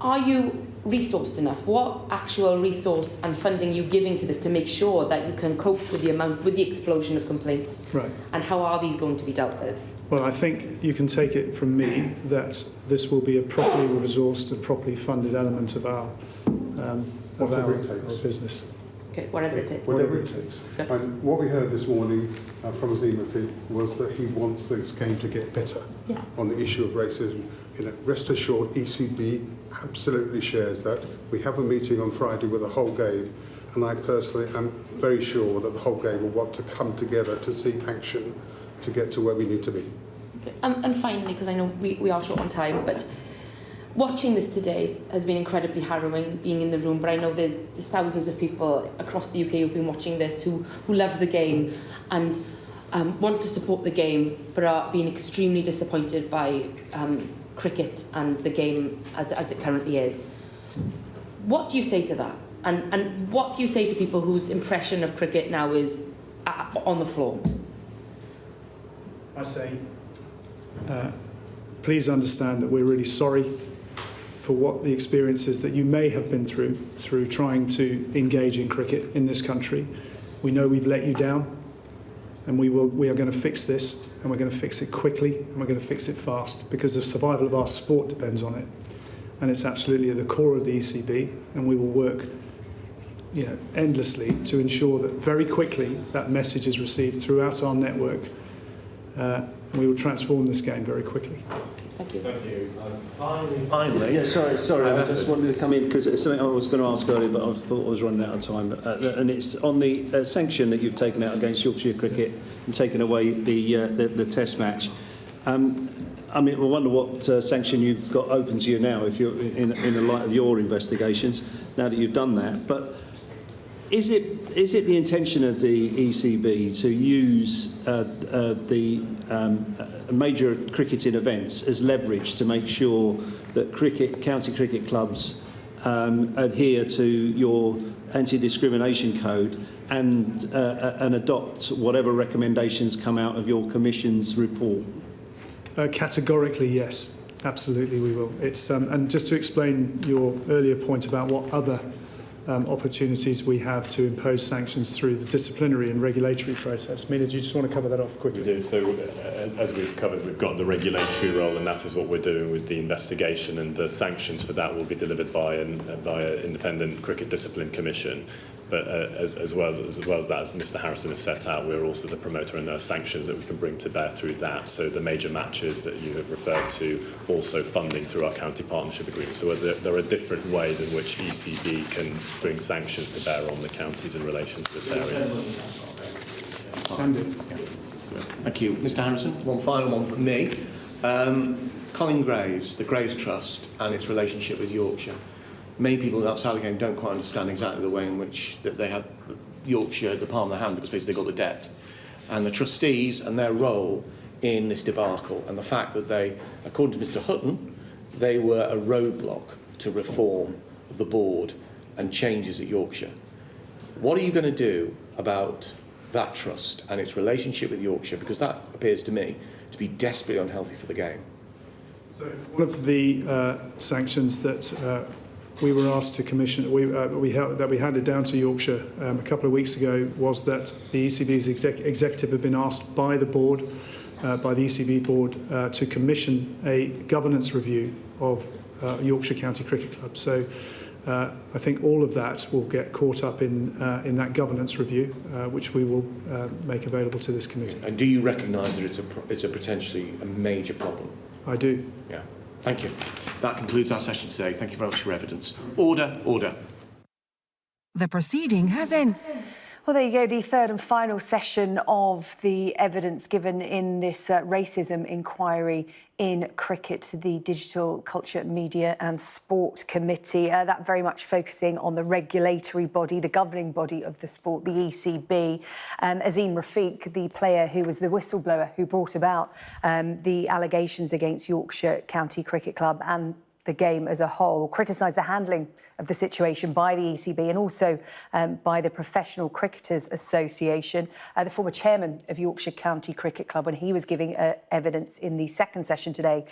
Are you resourced enough? What actual resource and funding are you giving to this to make sure that you can cope with the explosion of complaints? Right. And how are these going to be dealt with? Well, I think you can take it from me that this will be a properly resourced and properly funded element of our business. Okay, whatever it takes. Whatever it takes. And what we heard this morning from Azim Rafiq was that he wants this game to get better on the issue of racism. Rest assured, ECB absolutely shares that. We have a meeting on Friday with the whole game, and I personally am very sure that the whole game will want to come together to see action to get to where we need to be. Okay. And finally, because I know we are short on time, but watching this today has been incredibly harrowing, being in the room, but I know there's thousands of people across the UK who've been watching this who love the game and want to support the game, but are being extremely disappointed by cricket and the game as it currently is. What do you say to that? And what do you say to people whose impression of cricket now is on the floor? I say, please understand that we're really sorry for what the experiences that you may have been through trying to engage in cricket in this country. We know we've let you down, and we are going to fix this, and we're going to fix it quickly, and we're going to fix it fast, because the survival of our sport depends on it. And it's absolutely at the core of the ECB, and we will work endlessly to ensure that very quickly that message is received throughout our network, and we will transform this game very quickly. Thank you. Thank you. Finally. Yeah, sorry. I just wanted to come in because it's something I was going to ask earlier, but I thought I was running out of time. And it's on the sanction that you've taken out against Yorkshire Cricket and taken away the Test match. I wonder what sanction you've got open to you now, if you're in the light of your investigations, now that you've done that. But is it the intention of the ECB to use the major cricketing events as leverage to make sure that county cricket clubs adhere to your anti-discrimination code and adopt whatever recommendations come out of your Commission's report? Categorically, yes. Absolutely, we will. It's and just to explain your earlier point about what other opportunities we have to impose sanctions through the disciplinary and regulatory process. Mina, do you just want to cover that off quickly? We do. So, as we've covered, we've got the regulatory role, and that is what we're doing with the investigation, and the sanctions for that will be delivered by an independent cricket discipline commission. But as well as that, as Mr. Harrison has set out, we're also the promoter, and there are sanctions that we can bring to bear through that. So the major matches that you have referred to, also funding through our county partnership agreement. So there are different ways in which ECB can bring sanctions to bear on the counties in relation to this area. Thank you. Mr. Harrison, one final one from me. Colin Graves, the Graves Trust and its relationship with Yorkshire. Many people outside the game don't quite understand exactly the way in which that they had Yorkshire at the palm of their hand, because basically they got the debt. And the trustees and their role in this debacle, and the fact that they, according to Mr. Hutton, they were a roadblock to reform of the board and changes at Yorkshire. What are you going to do about that trust and its relationship with Yorkshire? Because that appears to me to be desperately unhealthy for the game. So one of the sanctions that we were asked to commission, that we handed down to Yorkshire a couple of weeks ago, was that the ECB's executive had been asked by the board, by the ECB board, to commission a governance review of Yorkshire County Cricket Club. So I think all of that will get caught up in that governance review, which we will make available to this committee. And do you recognise that it's a potentially a major problem? I do. Yeah. Thank you. That concludes our session today. Thank you very much for your evidence. Order, order. The proceeding has ended. Well, there you go, the third and final session of the evidence given in this racism inquiry in cricket to the Digital Culture, Media and Sport Committee. That very much focusing on the regulatory body, the governing body of the sport, the ECB. Azim Rafiq, the player who was the whistleblower who brought about the allegations against Yorkshire County Cricket Club and the game as a whole, criticised the handling of the situation by the ECB and also by the Professional Cricketers Association. The former chairman of Yorkshire County Cricket Club, when he was giving evidence in the second session today,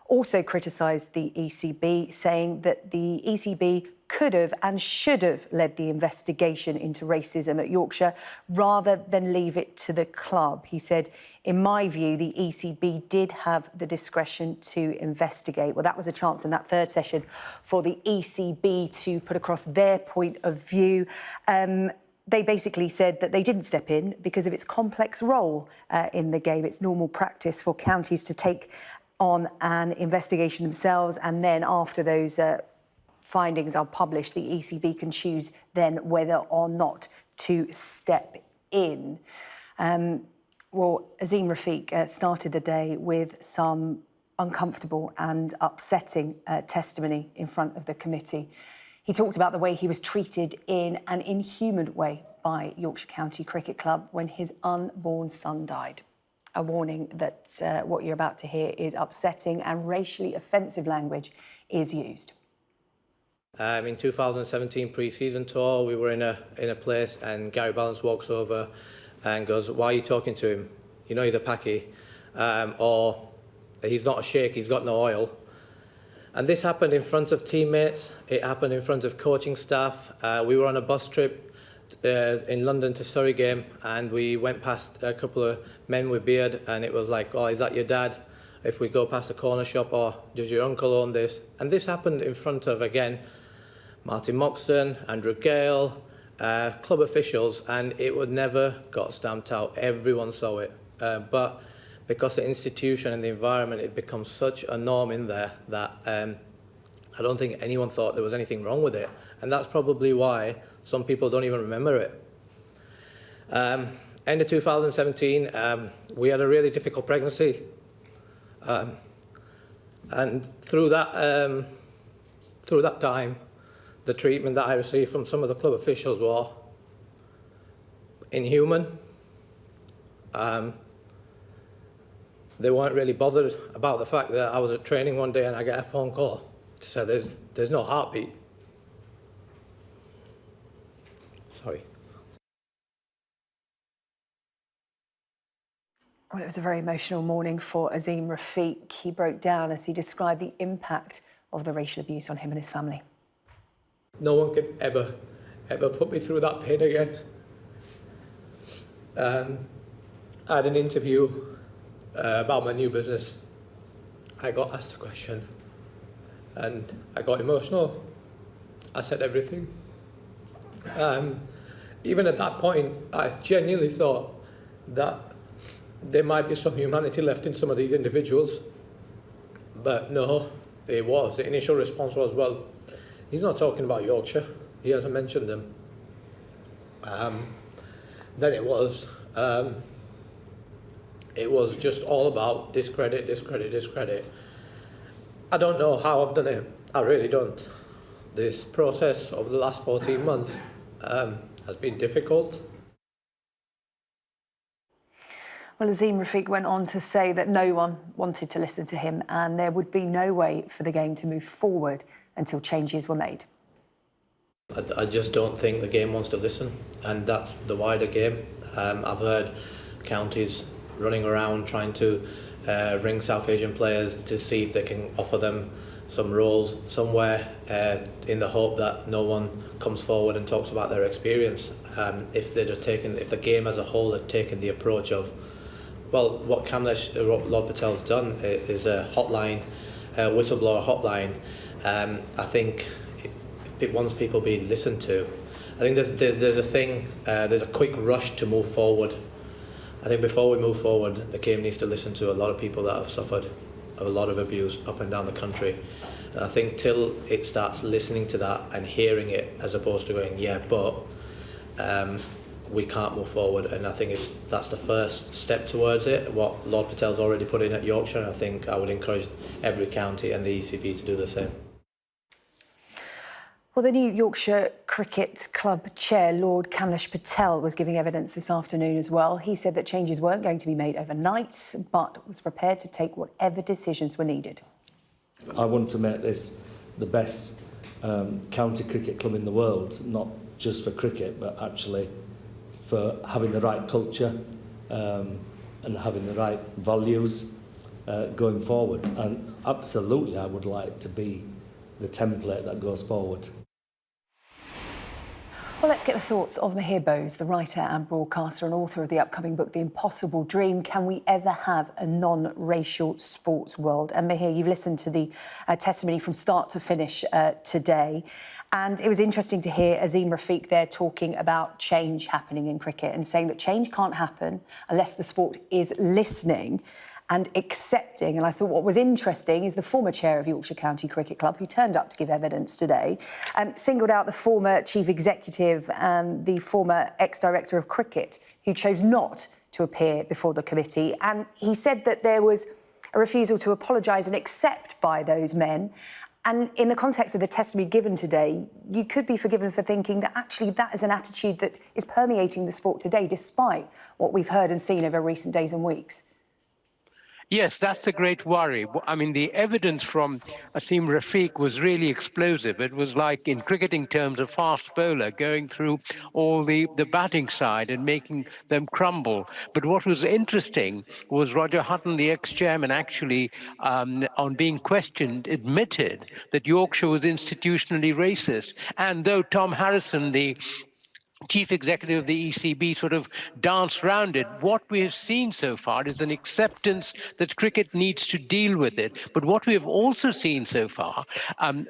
also criticised the ECB, saying that the ECB could have and should have led the investigation into racism at Yorkshire rather than leave it to the club. He said, in my view, the ECB did have the discretion to investigate. Well, that was a chance in that third session for the ECB to put across their point of view. They basically said that they didn't step in because of its complex role in the game. It's normal practice for counties to take on an investigation themselves, and then after those findings are published, the ECB can choose then whether or not to step in. Well, Azim Rafiq started the day with some uncomfortable and upsetting testimony in front of the committee. He talked about the way he was treated in an inhuman way by Yorkshire County Cricket Club when his unborn son died. A warning that what you're about to hear is upsetting and racially offensive language is used. In 2017 pre-season tour, we were in a place and Gary Balance walks over and goes, "Why are you talking to him? You know he's a Paki," or "He's not a sheikh, he's got no oil." And this happened in front of teammates, it happened in front of coaching staff. We were on a bus trip in London to Surrey game, and we went past a couple of men with beard, and it was like, "Oh, is that your dad?" If we go past a corner shop, "Or does your uncle own this?" And this happened in front of, again, Martin Moxon, Andrew Gale, club officials, and it would never got stamped out. Everyone saw it. But because the institution and the environment, it becomes such a norm in there that I don't think anyone thought there was anything wrong with it. And that's probably why some people don't even remember it. End of 2017, we had a really difficult pregnancy. And through that time, the treatment that I received from some of the club officials was inhuman. They weren't really bothered about the fact that I was at training one day and I get a phone call to say there's no heartbeat. Sorry. Well, it was a very emotional morning for Azim Rafiq. He broke down as he described the impact of the racial abuse on him and his family. No one can ever put me through that pain again. I had an interview about my new business. I got asked a question and I got emotional. I said everything. even at that point, I genuinely thought that there might be some humanity left in some of these individuals. But no, it was. The initial response was, well, he's not talking about Yorkshire. He hasn't mentioned them. Then it was just all about discredit, discredit, discredit. I don't know how I've done it. I really don't. This process over the last 14 months has been difficult. Well, Azim Rafiq went on to say that no one wanted to listen to him and there would be no way for the game to move forward until changes were made. I just don't think the game wants to listen, and that's the wider game. I've heard counties running around trying to ring South Asian players to see if they can offer them some roles somewhere in the hope that no one comes forward and talks about their experience. If the game as a whole had taken the approach of, well, what Lord Patel's done is a hotline, a whistleblower hotline. I think once people be listened to, I think there's a quick rush to move forward. I think before we move forward, the game needs to listen to a lot of people that have suffered a lot of abuse up and down the country. And I think till it starts listening to that and hearing it, as opposed to going, yeah, but we can't move forward. And I think that's the first step towards it, what Lord Patel's already put in at Yorkshire, and I think I would encourage every county and the ECB to do the same. Well, the new Yorkshire Cricket Club chair, Lord Kamlesh Patel, was giving evidence this afternoon as well. He said that changes weren't going to be made overnight, but was prepared to take whatever decisions were needed. I want to make this the best county cricket club in the world, not just for cricket, but actually for having the right culture and having the right values going forward. And absolutely, I would like to be the template that goes forward. Well, let's get the thoughts of Mihir Bose, the writer and broadcaster and author of the upcoming book, The Impossible Dream. Can we ever have a non-racial sports world? And Mihir, you've listened to the testimony from start to finish today. And it was interesting to hear Azim Rafiq there talking about change happening in cricket and saying that change can't happen unless the sport is listening and accepting. And I thought what was interesting is the former chair of Yorkshire County Cricket Club, who turned up to give evidence today, singled out the former chief executive and the former ex-director of cricket, who chose not to appear before the committee. And he said that there was a refusal to apologise and accept by those men. And in the context of the testimony given today, you could be forgiven for thinking that actually that is an attitude that is permeating the sport today, despite what we've heard and seen over recent days and weeks. Yes, that's a great worry. I mean, the evidence from Azim Rafiq was really explosive. It was like, in cricketing terms, a fast bowler going through all the batting side and making them crumble. But what was interesting was Roger Hutton, the ex-chairman, actually, on being questioned, admitted that Yorkshire was institutionally racist. And though Tom Harrison, the chief executive of the ECB, sort of danced around it, what we have seen so far is an acceptance that cricket needs to deal with it. But what we have also seen so far,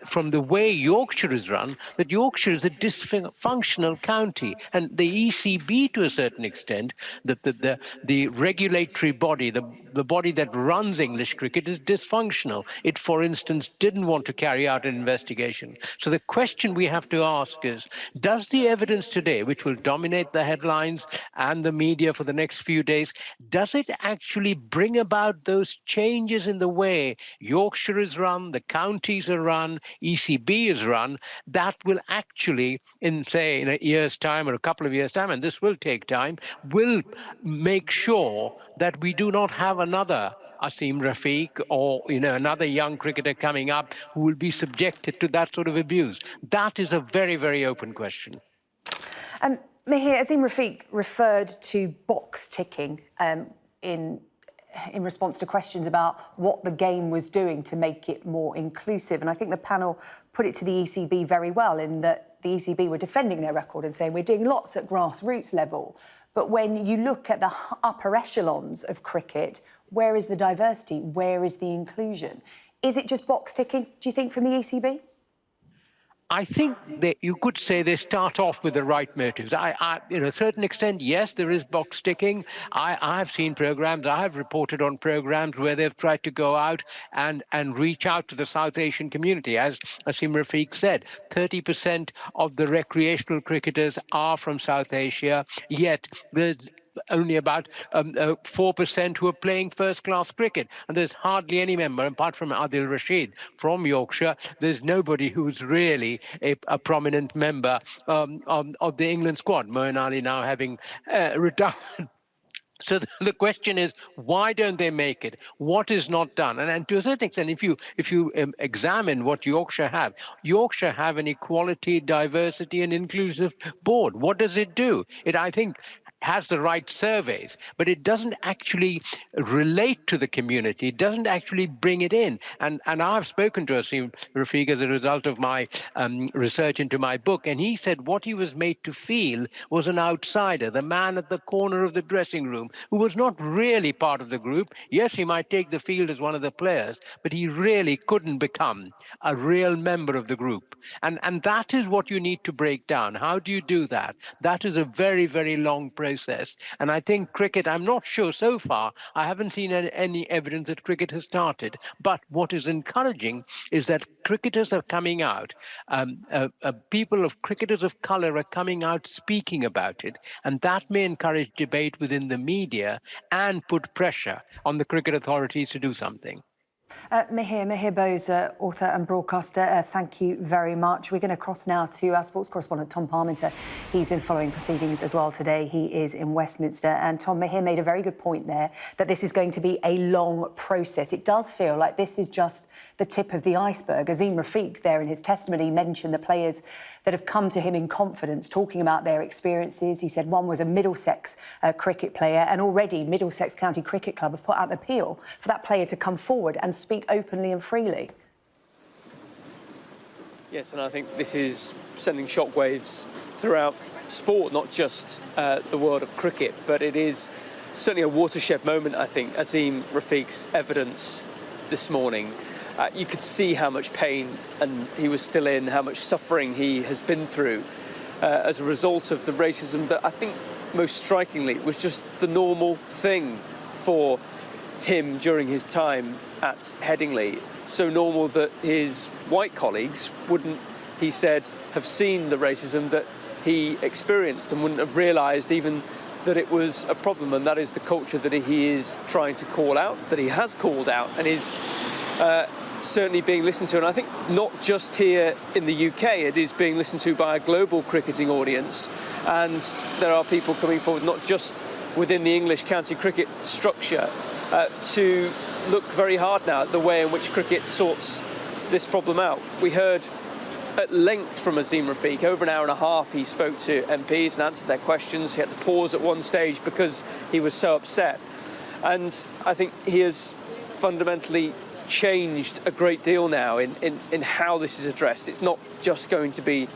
from the way Yorkshire is run, that Yorkshire is a dysfunctional county. And the ECB, to a certain extent, the regulatory body, the body that runs English cricket, is dysfunctional. It, for instance, didn't want to carry out an investigation. So the question we have to ask is, does the evidence today, which will dominate the headlines and the media for the next few days, does it actually bring about those changes in the way Yorkshire is run, the counties are run, ECB is run, that will actually, in a year's time or a couple of years' time, and this will take time, will make sure that we do not have another Azim Rafiq or another young cricketer coming up who will be subjected to that sort of abuse? That is a very, very open question. Mihir, Azim Rafiq referred to box ticking in response to questions about what the game was doing to make it more inclusive. And I think the panel put it to the ECB very well, in that the ECB were defending their record and saying we're doing lots at grassroots level. But when you look at the upper echelons of cricket, where is the diversity? Where is the inclusion? Is it just box ticking, do you think, from the ECB? I think that you could say they start off with the right motives. In a certain extent, yes, there is box ticking. I've seen programs, I have reported on programs where they've tried to go out and reach out to the South Asian community. As Asim Rafiq said, 30% of the recreational cricketers are from South Asia, yet there's only about 4% who are playing first-class cricket. And there's hardly any member, apart from Adil Rashid from Yorkshire, there's nobody who's really a prominent member of the England squad. Moeen Ali now having retired. So the question is, why don't they make it? What is not done? And to a certain extent, if you examine what Yorkshire have an equality, diversity, and inclusive board. What does it do? It, I think, has the right surveys, but it doesn't actually relate to the community. It doesn't actually bring it in. And I've spoken to Asim Rafiq as a result of my research into my book, and he said what he was made to feel was an outsider, the man at the corner of the dressing room, who was not really part of the group. Yes, he might take the field as one of the players, but he really couldn't become a real member of the group. And that is what you need to break down. How do you do that? That is a very, very long process. And I think cricket, I'm not sure so far, I haven't seen any evidence that cricket has started. But what is encouraging is that cricketers are coming out. Cricketers of colour are coming out speaking about it. And that may encourage debate within the media and put pressure on the cricket authorities to do something. Mihir Bose, author and broadcaster, thank you very much. We're going to cross now to our sports correspondent, Tom Parminter. He's been following proceedings as well today. He is in Westminster. And Tom, Mihir made a very good point there, that this is going to be a long process. It does feel like this is just the tip of the iceberg. Asim Rafiq there in his testimony mentioned the players that have come to him in confidence, talking about their experiences. He said one was a Middlesex cricket player, and already Middlesex County Cricket Club have put out an appeal for that player to come forward and speak openly and freely. Yes, and I think this is sending shockwaves throughout sport, not just the world of cricket, but it is certainly a watershed moment, I think, Asim Rafiq's evidence this morning. You could see how much pain and he was still in, how much suffering he has been through as a result of the racism that I think most strikingly was just the normal thing for him during his time at Headingley. So normal that his white colleagues wouldn't, he said, have seen the racism that he experienced and wouldn't have realised even that it was a problem. And that is the culture that he is trying to call out, that he has called out, and is certainly being listened to. And I think not just here in the UK, it is being listened to by a global cricketing audience. And there are people coming forward, not just within the English county cricket structure, to look very hard now at the way in which cricket sorts this problem out. We heard at length from Asim Rafiq. Over an hour and a half he spoke to MPs and answered their questions. He had to pause at one stage because he was so upset. And I think he has fundamentally changed a great deal now in how this is addressed. It's not just going to be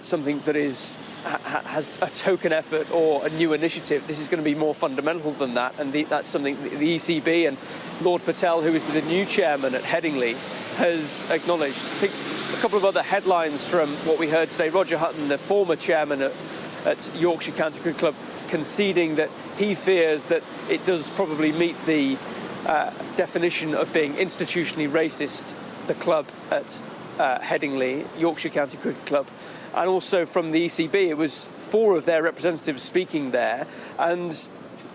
something that has a token effort or a new initiative. This is going to be more fundamental than that, and that's something the ECB and Lord Patel, who is the new chairman at Headingley, has acknowledged. I think a couple of other headlines from what we heard today. Roger Hutton, the former chairman at Yorkshire County Cricket Club, conceding that he fears that it does probably meet the definition of being institutionally racist, the club at Headingley, Yorkshire County Cricket Club. And also from the ECB, it was 4 of their representatives speaking there, and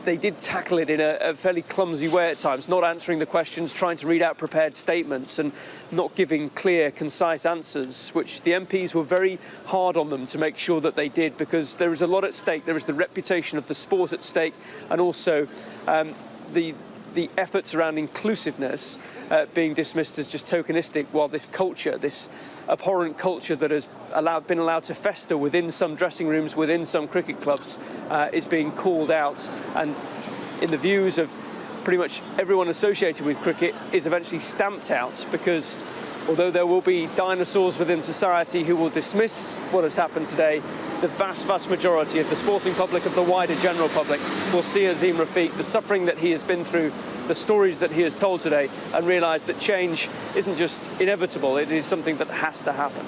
they did tackle it in a fairly clumsy way at times, not answering the questions, trying to read out prepared statements and not giving clear, concise answers, which the MPs were very hard on them to make sure that they did, because there is a lot at stake. There is the reputation of the sport at stake, and also the efforts around inclusiveness being dismissed as just tokenistic, while this culture, this abhorrent culture that has been allowed to fester within some dressing rooms, within some cricket clubs, is being called out, and in the views of pretty much everyone associated with cricket is eventually stamped out, because although there will be dinosaurs within society who will dismiss what has happened today, the vast majority of the sporting public, of the wider general public, will see Asim Rafiq, the suffering that he has been through, the stories that he has told today, and realise that change isn't just inevitable, it is something that has to happen.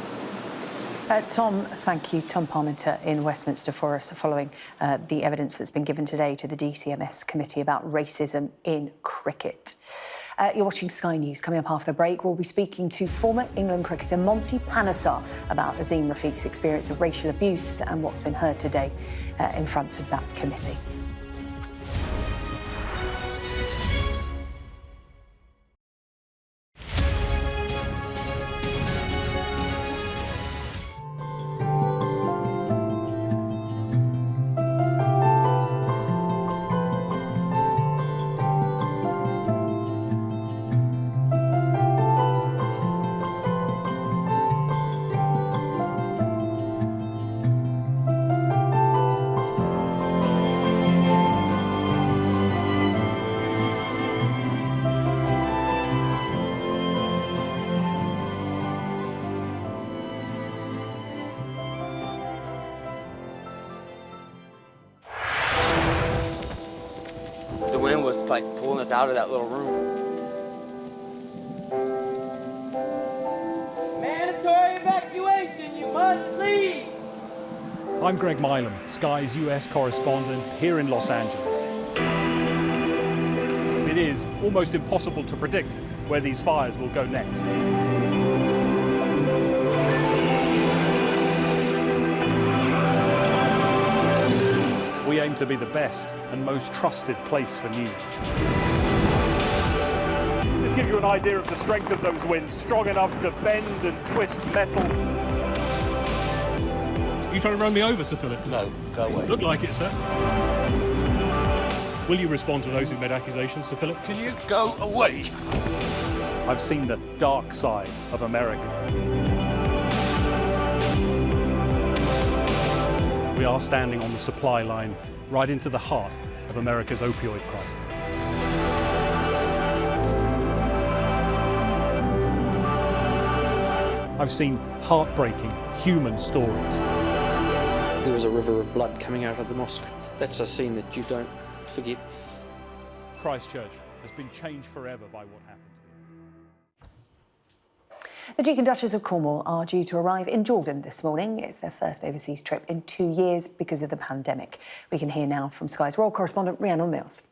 Tom, thank you. Tom Parmenter in Westminster for us following the evidence that's been given today to the DCMS committee about racism in cricket. You're watching Sky News. Coming up after the break, we'll be speaking to former England cricketer Monty Panesar about Azim Rafiq's experience of racial abuse and what's been heard today in front of that committee. The wind was like pulling us out of that little room. Mandatory evacuation, you must leave. I'm Greg Milam, Sky's US correspondent here in Los Angeles. It is almost impossible to predict where these fires will go next. We aim to be the best and most trusted place for news. This gives you an idea of the strength of those winds, strong enough to bend and twist metal. You trying to run me over, Sir Philip? No, go away. Look like it, sir. Will you respond to those who made accusations, Sir Philip? Can you go away? I've seen the dark side of America. We are standing on the supply line right into the heart of America's opioid crisis. I've seen heartbreaking human stories. There was a river of blood coming out of the mosque. That's a scene that you don't forget. Christchurch has been changed forever by what happened. The Duke and Duchess of Cornwall are due to arrive in Jordan this morning. It's their first overseas trip in 2 years because of the pandemic. We can hear now from Sky's royal correspondent Rhiannon Mills.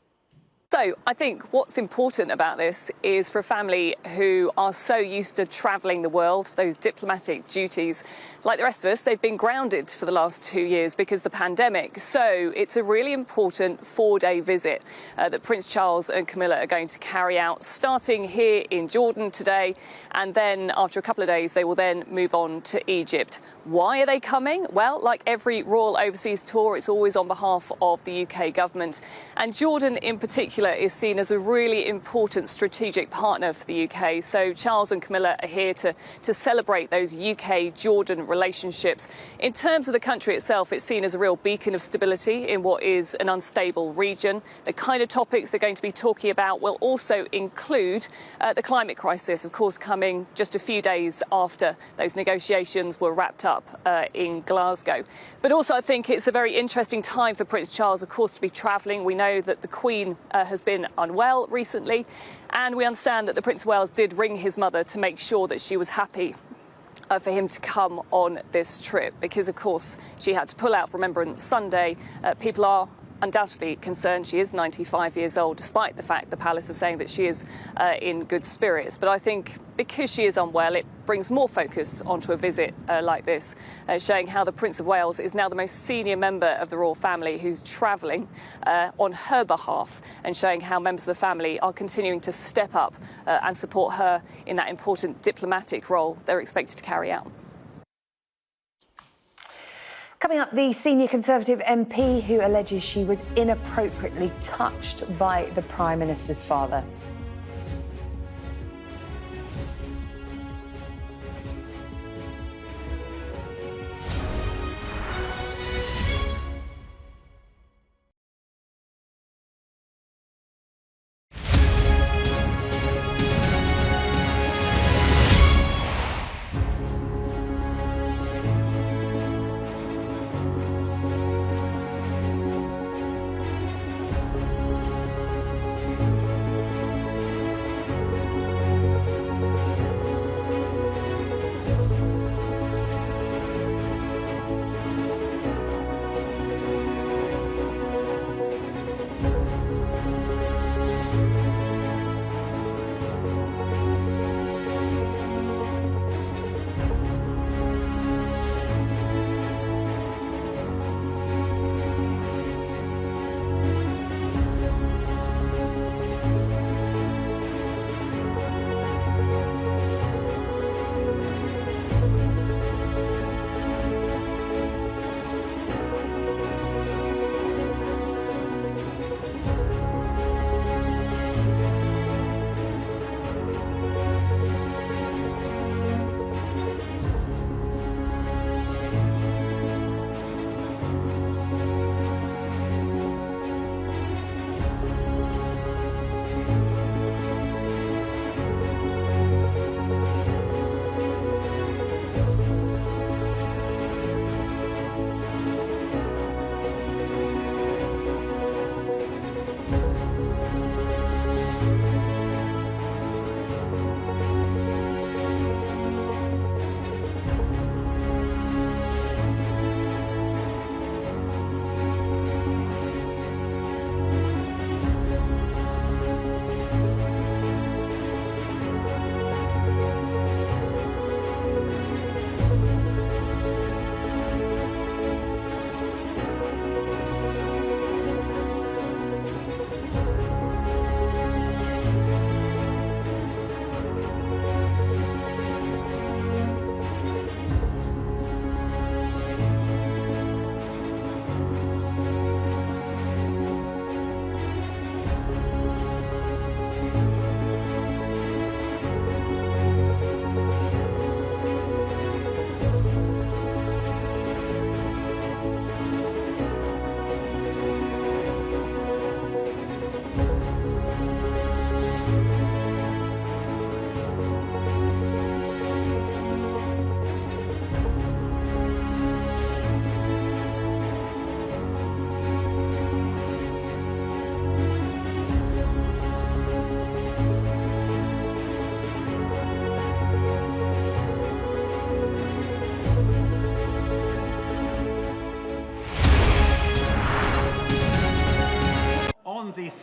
So I think what's important about this is for a family who are so used to travelling the world, those diplomatic duties, like the rest of us, they've been grounded for the last 2 years because of the pandemic. So it's a really important 4-day visit that Prince Charles and Camilla are going to carry out, starting here in Jordan today. And then after a couple of days, they will then move on to Egypt. Why are they coming? Well, like every royal overseas tour, it's always on behalf of the UK government. And Jordan in particular is seen as a really important strategic partner for the UK. So Charles and Camilla are here to celebrate those UK-Jordan relationships. In terms of the country itself, it's seen as a real beacon of stability in what is an unstable region. The kind of topics they're going to be talking about will also include the climate crisis, of course, coming just a few days after those negotiations were wrapped up in Glasgow. But also I think it's a very interesting time for Prince Charles, of course, to be travelling. We know that the Queen has been unwell recently, and we understand that the Prince of Wales did ring his mother to make sure that she was happy for him to come on this trip, because of course she had to pull out for Remembrance Sunday. People are undoubtedly concerned. She is 95 years old, despite the fact the palace is saying that she is in good spirits. But I think because she is unwell, it brings more focus onto a visit like this, showing how the Prince of Wales is now the most senior member of the royal family who's travelling on her behalf, and showing how members of the family are continuing to step up and support her in that important diplomatic role they're expected to carry out. Coming up, the senior Conservative MP who alleges she was inappropriately touched by the Prime Minister's father.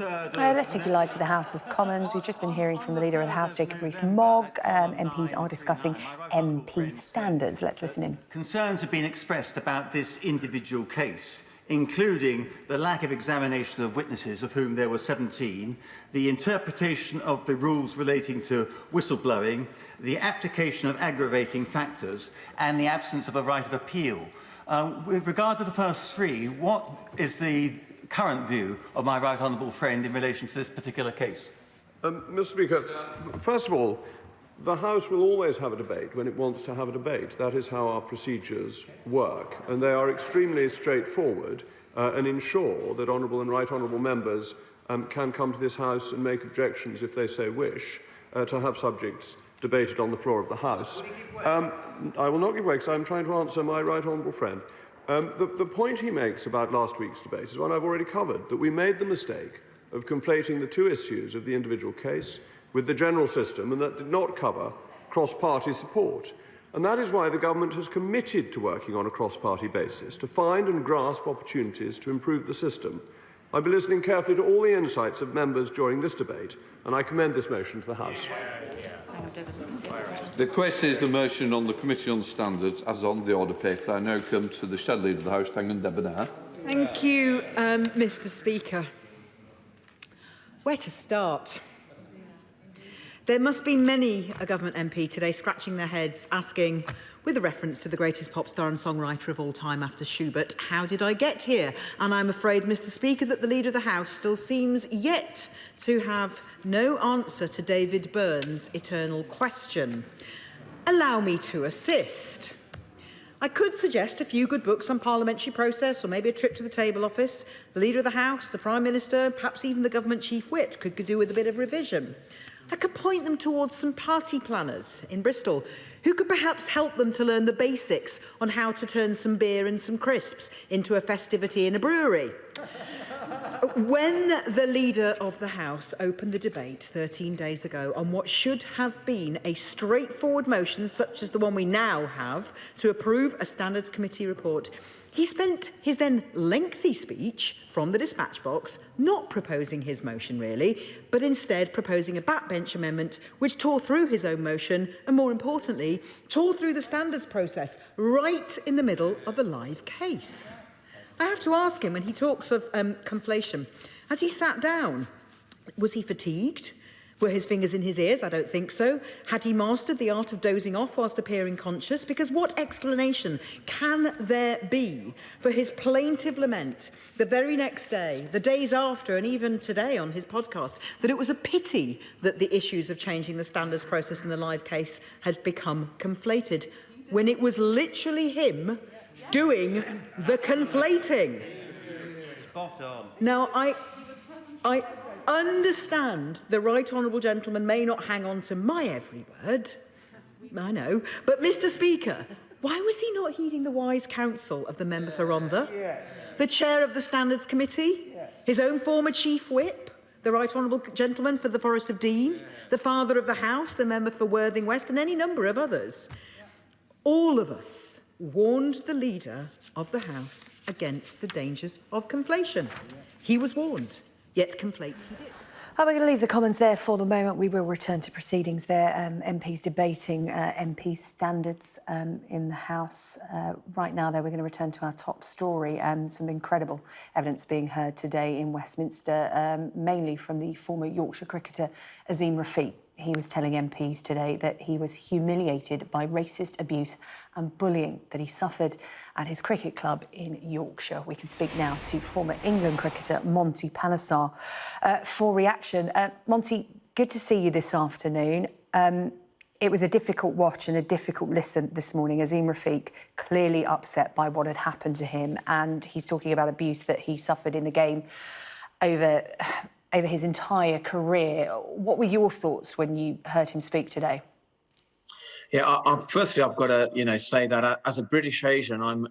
Let's take you live to the House of Commons. We've just been hearing from the Leader of the House, Jacob Rees-Mogg. MPs are discussing MP standards. Let's listen in. Concerns have been expressed about this individual case, including the lack of examination of witnesses, of whom there were 17, the interpretation of the rules relating to whistleblowing, the application of aggravating factors, and the absence of a right of appeal. With regard to the first three, what is the current view of my right honourable friend in relation to this particular case? Mr. Speaker, first of all, the House will always have a debate when it wants to have a debate. That is how our procedures work, and they are extremely straightforward and ensure that honourable and right honourable members can come to this House and make objections if they so wish to have subjects debated on the floor of the House. I will not give way because I'm trying to answer my right honourable friend. The point he makes about last week's debate is one I've already covered, that we made the mistake of conflating the two issues of the individual case with the general system, and that did not cover cross-party support. And that is why the government has committed to working on a cross-party basis, to find and grasp opportunities to improve the system. I'll be listening carefully to all the insights of members during this debate, and I commend this motion to the House. The question is the motion on the Committee on Standards as on the order paper. I now come to the Shadow Leader of the House, Tanguy Debonnaire. Thank you, Mr. Speaker. Where to start? There must be many a government MP today scratching their heads, asking, with a reference to the greatest pop star and songwriter of all time after Schubert, how did I get here? And I'm afraid, Mr. Speaker, that the Leader of the House still seems yet to have no answer to David Byrne's eternal question. Allow me to assist. I could suggest a few good books on parliamentary process, or maybe a trip to the table office. The Leader of the House, the Prime Minister, perhaps even the Government Chief Whip could do with a bit of revision. I could point them towards some party planners in Bristol who could perhaps help them to learn the basics on how to turn some beer and some crisps into a festivity in a brewery. When the Leader of the House opened the debate 13 days ago on what should have been a straightforward motion such as the one we now have to approve a Standards Committee report, he spent his then lengthy speech from the dispatch box not proposing his motion really, but instead proposing a backbench amendment which tore through his own motion and, more importantly, tore through the standards process right in the middle of a live case. I have to ask him, when he talks of conflation, has he sat down? Was he fatigued? Were his fingers in his ears? I don't think so. Had he mastered the art of dozing off whilst appearing conscious? Because what explanation can there be for his plaintive lament the very next day, the days after, and even today on his podcast, that it was a pity that the issues of changing the standards process in the live case had become conflated, when it was literally him doing the conflating? Spot on. Now, I understand the right honourable gentleman may not hang on to my every word, I know, but Mr. Speaker, why was he not heeding the wise counsel of the member for Rhondda, the chair of the Standards Committee, his own former chief whip, the right honourable gentleman for the Forest of Dean, the father of the House, the member for Worthing West, and any number of others? All of us warned the Leader of the House against the dangers of conflation. He was warned. Yet conflate he did. We're going to leave the Commons there for the moment. We will return to proceedings there. MPs debating MP standards in the House. Right now, though, we're going to return to our top story. Some incredible evidence being heard today in Westminster, mainly from the former Yorkshire cricketer Azeem Rafiq. He was telling MPs today that he was humiliated by racist abuse and bullying that he suffered at his cricket club in Yorkshire. We can speak now to former England cricketer Monty Panesar for reaction. Monty, good to see you this afternoon. It was a difficult watch and a difficult listen this morning. Azeem Rafiq clearly upset by what had happened to him, and he's talking about abuse that he suffered in the game over his entire career. What were your thoughts when you heard him speak today? Yeah, firstly, I've got to, say that as a British Asian, I'm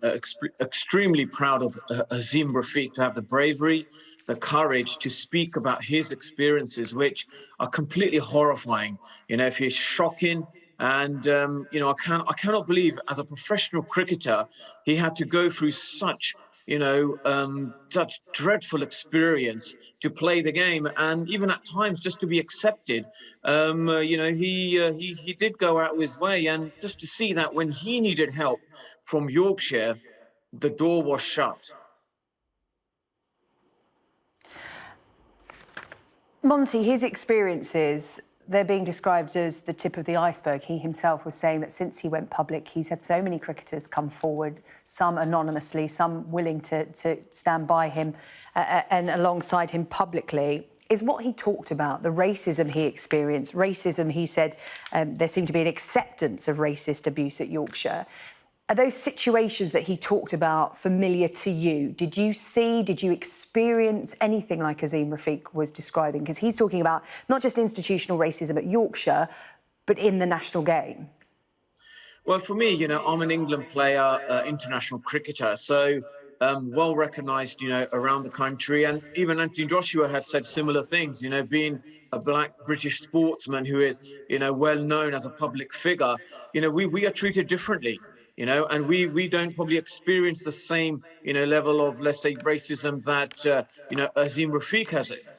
extremely proud of Azeem Rafiq to have the bravery, the courage to speak about his experiences, which are completely horrifying. It's shocking. And, I cannot believe, as a professional cricketer, he had to go through such such dreadful experience to play the game, and even at times just to be accepted. He did go out his way, and just to see that when he needed help from Yorkshire, the door was shut. Monty, his experiences, they're being described as the tip of the iceberg. He himself was saying that since he went public, he's had so many cricketers come forward, some anonymously, some willing to stand by him and alongside him publicly. Is what he talked about, the racism he experienced, racism, he said, there seemed to be an acceptance of racist abuse at Yorkshire. Are those situations that he talked about familiar to you? Did you experience anything like Azeem Rafiq was describing? Because he's talking about not just institutional racism at Yorkshire, but in the national game. Well, for me, I'm an England player, international cricketer, so well recognised, around the country. And even Anthony Joshua had said similar things, being a black British sportsman who is, well known as a public figure, we are treated differently. And we don't probably experience the same, level of, let's say, racism that, Azeem Rafiq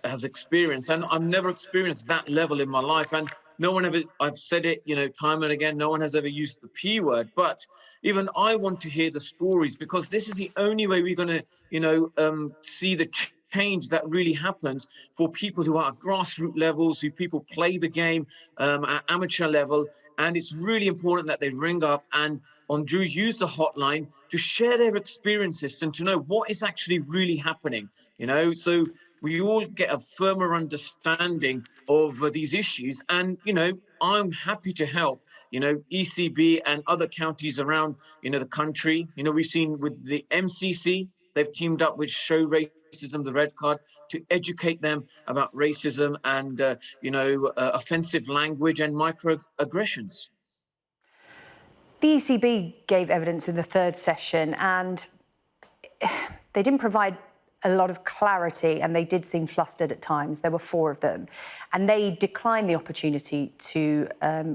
has experienced. And I've never experienced that level in my life. And no one ever, I've said it, time and again, no one has ever used the P word. But even I want to hear the stories, because this is the only way we're going to, see the change that really happens for people who are at grassroots levels, who people play the game at amateur level. And it's really important that they ring up and use the hotline to share their experiences and to know what is actually really happening, so we all get a firmer understanding of these issues. And, I'm happy to help, ECB and other counties around, the country. We've seen with the MCC, they've teamed up with Show Racism, the Red Card, to educate them about racism and, offensive language and microaggressions. The ECB gave evidence in the third session, and they didn't provide a lot of clarity, and they did seem flustered at times. There were 4 of them, and they declined the opportunity to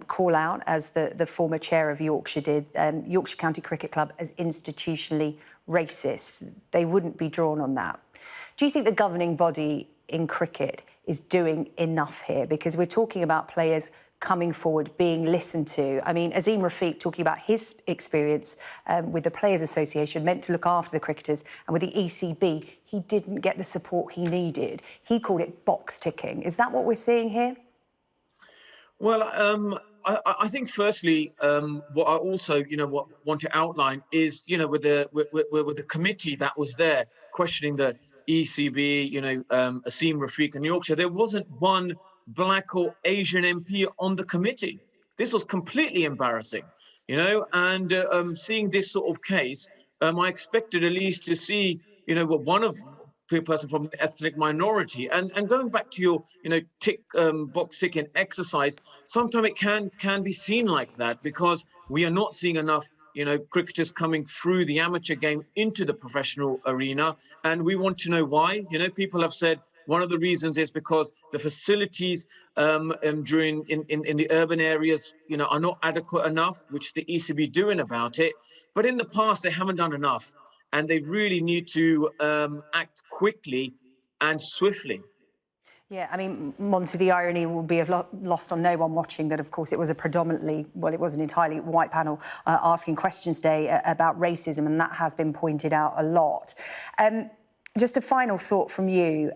call out, as the former chair of Yorkshire did, Yorkshire County Cricket Club as institutionally racist. They wouldn't be drawn on that. Do you think the governing body in cricket is doing enough here? Because we're talking about players coming forward, being listened to. I mean, Azeem Rafiq talking about his experience with the Players Association, meant to look after the cricketers, and with the ECB, he didn't get the support he needed. He called it box ticking. Is that what we're seeing here? Well, I think firstly, what I also, want to outline is, with the committee that was there questioning the ECB, Azeem Rafiq and Yorkshire, there wasn't one black or Asian MP on the committee. This was completely embarrassing, and seeing this sort of case, I expected at least to see, one of a person from an ethnic minority. And going back to your, box ticking exercise, sometimes it can be seen like that, because we are not seeing enough cricketers coming through the amateur game into the professional arena. And we want to know why. People have said one of the reasons is because the facilities in the urban areas, are not adequate enough, which the ECB doing about it. But in the past, they haven't done enough. And they really need to act quickly and swiftly. Yeah, I mean, Monty, the irony will be lost on no one watching that, of course, it was a predominantly, well, it was an entirely white panel asking questions today about racism, and that has been pointed out a lot. Just a final thought from you.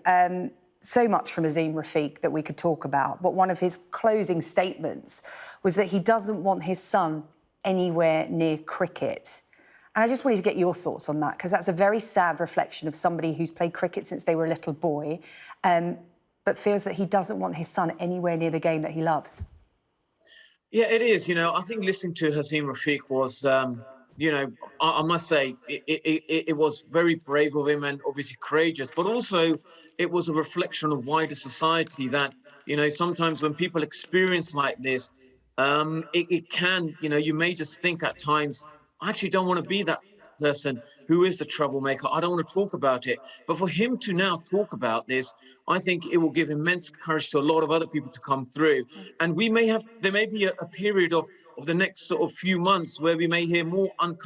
So much from Azeem Rafiq that we could talk about, but one of his closing statements was that he doesn't want his son anywhere near cricket. And I just wanted to get your thoughts on that, because that's a very sad reflection of somebody who's played cricket since they were a little boy, but feels that he doesn't want his son anywhere near the game that he loves. Yeah, it is. I think listening to Azeem Rafiq was, I must say, it was very brave of him and obviously courageous, but also it was a reflection of wider society that, sometimes when people experience like this, it can, you may just think at times, I actually don't want to be that person who is the troublemaker. I don't want to talk about it. But for him to now talk about this, I think it will give immense courage to a lot of other people to come through. And there may be a period of the next sort of few months where we may hear more uncomfortable